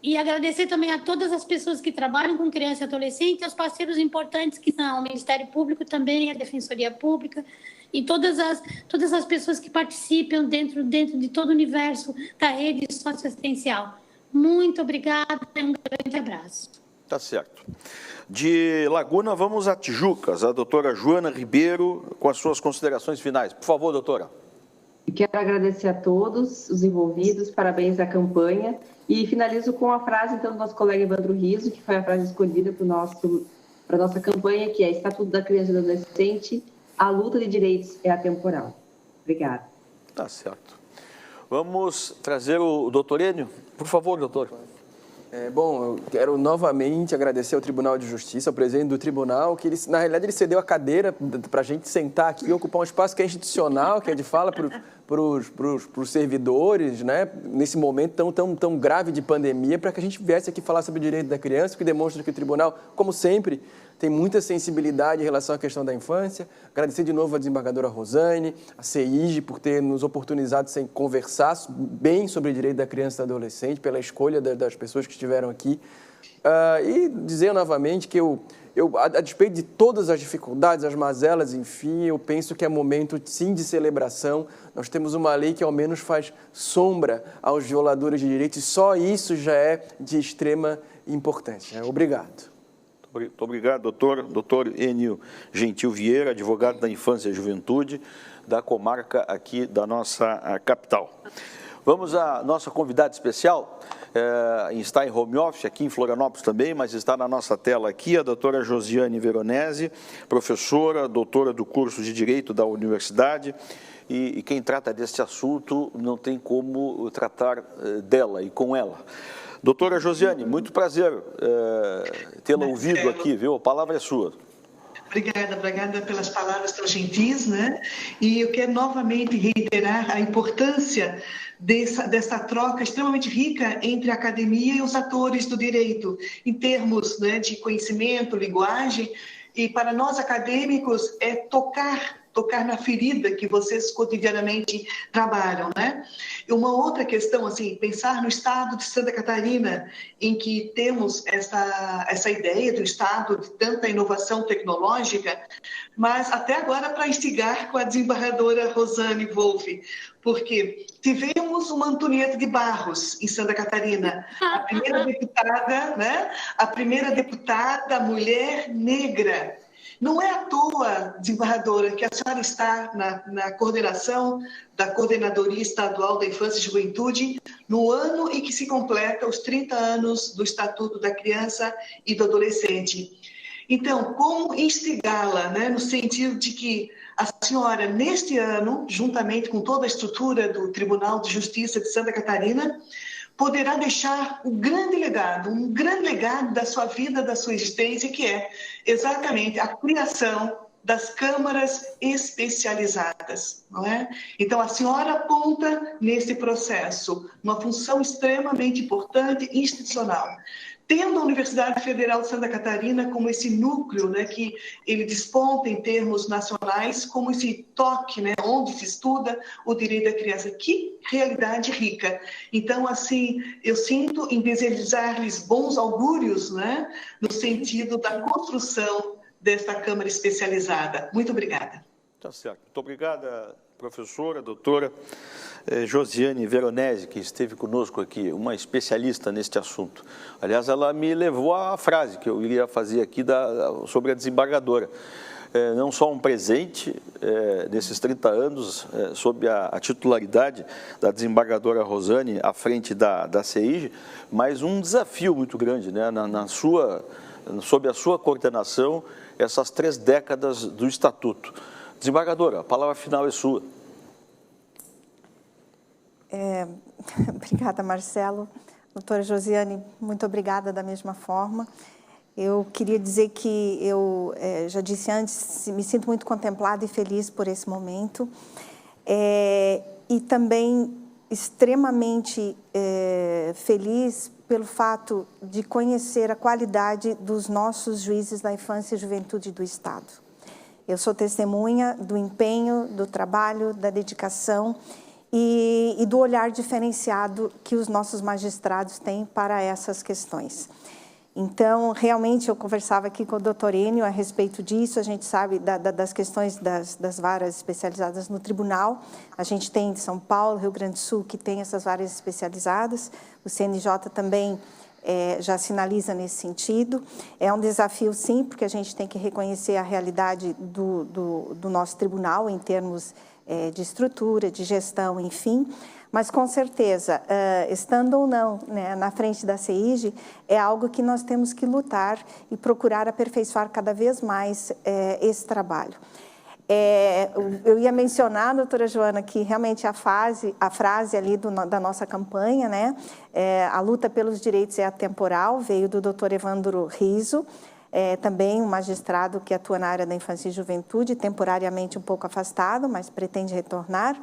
E agradecer também a todas as pessoas que trabalham com criança e adolescente, aos parceiros importantes que são o Ministério Público também, a Defensoria Pública, e todas as pessoas que participam dentro de todo o universo da rede socioassistencial. Muito obrigada e um grande abraço. Tá certo. De Laguna, vamos a Tijucas, a doutora Joana Ribeiro, com as suas considerações finais. Por favor, doutora. Quero agradecer a todos os envolvidos, parabéns à campanha, e finalizo com a frase, então, do nosso colega Evandro Riso, que foi a frase escolhida para a nossa campanha, que é Estatuto da Criança e do Adolescente, a luta de direitos é atemporal. Obrigada. Tá certo. Vamos trazer o doutor Enio. Por favor, doutor. Bom, eu quero novamente agradecer ao Tribunal de Justiça, ao presidente do tribunal, que na realidade ele cedeu a cadeira para a gente sentar aqui e ocupar um espaço que é institucional, que é de fala para os servidores, né? Nesse momento tão grave de pandemia, para que a gente viesse aqui falar sobre o direito da criança, que demonstra que o tribunal, como sempre, tem muita sensibilidade em relação à questão da infância. Agradecer de novo a desembargadora Rosane, a CEIGE, por ter nos oportunizado sem conversar bem sobre o direito da criança e do adolescente, pela escolha das pessoas que estiveram aqui. E dizer novamente que a despeito de todas as dificuldades, as mazelas, enfim, eu penso que é momento, sim, de celebração. Nós temos uma lei que, ao menos, faz sombra aos violadores de direitos, e só isso já é de extrema importância. Obrigado. Muito obrigado, doutor Enio Gentil Vieira, advogado da Infância e Juventude da comarca aqui da nossa capital. Vamos à nossa convidada especial, está em home office aqui em Florianópolis também, mas está na nossa tela aqui, a doutora Josiane Veronese, professora, doutora do curso de Direito da Universidade, e quem trata desse assunto não tem como tratar dela e com ela. Doutora Josiane, muito prazer tê-la ouvido aqui, viu? A palavra é sua. Obrigada pelas palavras tão gentis, né? E eu quero novamente reiterar a importância dessa troca extremamente rica entre a academia e os atores do direito, em termos, né, de conhecimento, linguagem, e para nós acadêmicos é tocar na ferida que vocês cotidianamente trabalham, né? E uma outra questão, assim, pensar no estado de Santa Catarina, em que temos essa ideia do estado de tanta inovação tecnológica, mas até agora para instigar com a desembargadora Rosane Wolff, porque tivemos uma Antonieta de Barros em Santa Catarina, a primeira deputada, né? A primeira deputada mulher negra. Não é à toa, desembargadora, que a senhora está na coordenação da Coordenadoria Estadual da Infância e Juventude no ano em que se completa os 30 anos do Estatuto da Criança e do Adolescente. Então, como instigá-la, né, no sentido de que a senhora, neste ano, juntamente com toda a estrutura do Tribunal de Justiça de Santa Catarina, poderá deixar um grande legado da sua vida, da sua existência, que é exatamente a criação das câmaras especializadas, não é? Então, a senhora aponta nesse processo uma função extremamente importante institucional. Tendo a Universidade Federal de Santa Catarina como esse núcleo, né, que ele desponta em termos nacionais, como esse toque, né, onde se estuda o direito da criança. Que realidade rica. Então, assim, eu sinto em desejar-lhes bons augúrios, né, no sentido da construção desta Câmara especializada. Muito obrigada. Tá certo. Muito obrigada, professora, doutora Josiane Veronese, que esteve conosco aqui, uma especialista neste assunto. Aliás, ela me levou à frase que eu iria fazer aqui sobre a desembargadora. Não só um presente nesses 30 anos, sob a titularidade da desembargadora Rosane à frente da CEIGE, mas um desafio muito grande, né, sob a sua coordenação, essas 3 décadas do Estatuto. Desembargadora, a palavra final é sua. Obrigada, Marcelo. Doutora Josiane, muito obrigada da mesma forma. Eu queria dizer que eu já disse antes, me sinto muito contemplada e feliz por esse momento. E também extremamente feliz pelo fato de conhecer a qualidade dos nossos juízes da infância e juventude do Estado. Eu sou testemunha do empenho, do trabalho, da dedicação e do olhar diferenciado que os nossos magistrados têm para essas questões. Então, realmente, eu conversava aqui com o doutor Enio a respeito disso. A gente sabe das questões das varas especializadas no tribunal. A gente tem em São Paulo, Rio Grande do Sul, que tem essas varas especializadas. O CNJ também já sinaliza nesse sentido. É um desafio, sim, porque a gente tem que reconhecer a realidade do nosso tribunal em termos de estrutura, de gestão, enfim. Mas, com certeza, estando ou não, né, na frente da CEIG, é algo que nós temos que lutar e procurar aperfeiçoar cada vez mais esse trabalho. Eu ia mencionar, doutora Joana, que realmente a frase ali da nossa campanha, né, a luta pelos direitos é atemporal, veio do doutor Evandro Riso, também um magistrado que atua na área da infância e juventude, temporariamente um pouco afastado, mas pretende retornar.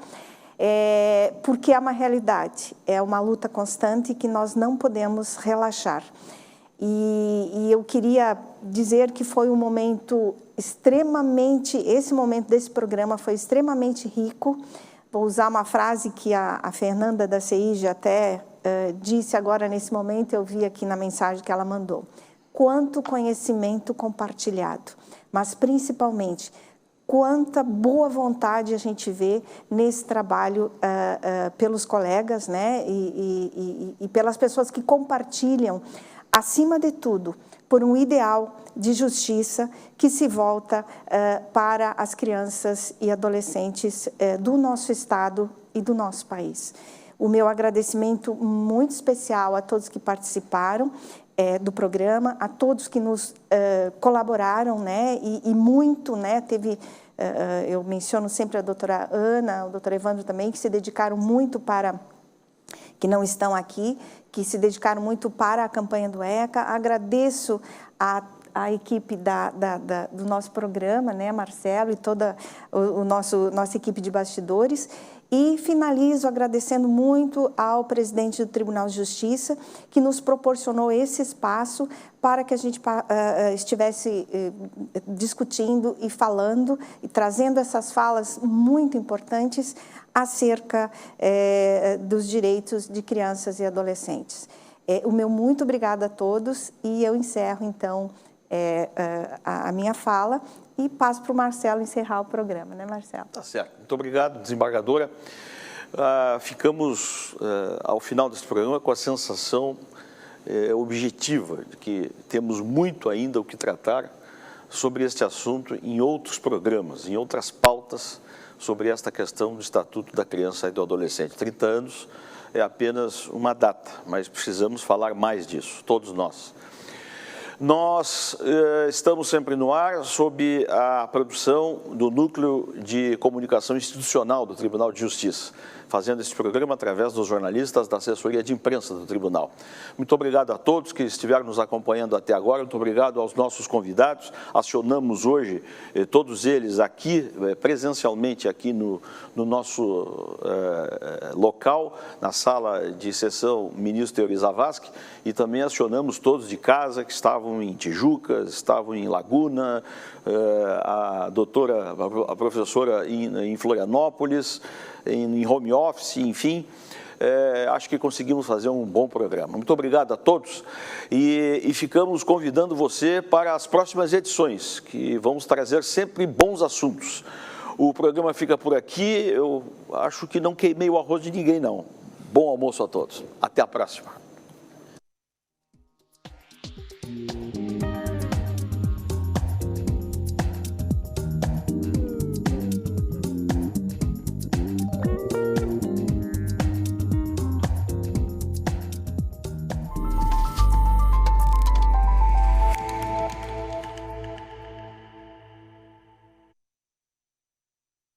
Porque é uma realidade, é uma luta constante que nós não podemos relaxar. E eu queria dizer que foi um momento esse momento desse programa foi extremamente rico. Vou usar uma frase que a Fernanda da CEIG até disse agora nesse momento, eu vi aqui na mensagem que ela mandou. Quanto conhecimento compartilhado, mas principalmente quanta boa vontade a gente vê nesse trabalho pelos colegas, né, e pelas pessoas que compartilham, acima de tudo, por um ideal de justiça que se volta para as crianças e adolescentes do nosso Estado e do nosso país. O meu agradecimento muito especial a todos que participaram do programa, a todos que nos colaboraram, né, e muito, né, teve... eu menciono sempre a doutora Ana, o doutor Evandro também, que se dedicaram muito que não estão aqui, que se dedicaram muito para a campanha do ECA. Agradeço a equipe do nosso programa, né, Marcelo, e toda nossa equipe de bastidores. E finalizo agradecendo muito ao presidente do Tribunal de Justiça, que nos proporcionou esse espaço para que a gente estivesse discutindo e falando e trazendo essas falas muito importantes acerca dos direitos de crianças e adolescentes. O meu muito obrigada a todos e eu encerro, então, a minha fala e passo para o Marcelo encerrar o programa, né, Marcelo? Tá certo. Muito obrigado, desembargadora. Ficamos, ao final desse programa, com a sensação objetiva de que temos muito ainda o que tratar sobre este assunto em outros programas, em outras pautas sobre esta questão do Estatuto da Criança e do Adolescente. 30 anos é apenas uma data, mas precisamos falar mais disso, todos nós. Nós estamos sempre no ar sob a produção do Núcleo de Comunicação Institucional do Tribunal de Justiça, fazendo esse programa através dos jornalistas da assessoria de imprensa do Tribunal. Muito obrigado a todos que estiveram nos acompanhando até agora, muito obrigado aos nossos convidados. Acionamos hoje todos eles aqui, presencialmente aqui no nosso local, na sala de sessão Ministro Teori Zavascki, e também acionamos todos de casa que estavam em Tijuca, estavam em Laguna, a professora em Florianópolis, em home office, enfim, acho que conseguimos fazer um bom programa. Muito obrigado a todos e ficamos convidando você para as próximas edições, que vamos trazer sempre bons assuntos. O programa fica por aqui, eu acho que não queimei o arroz de ninguém, não. Bom almoço a todos. Até a próxima.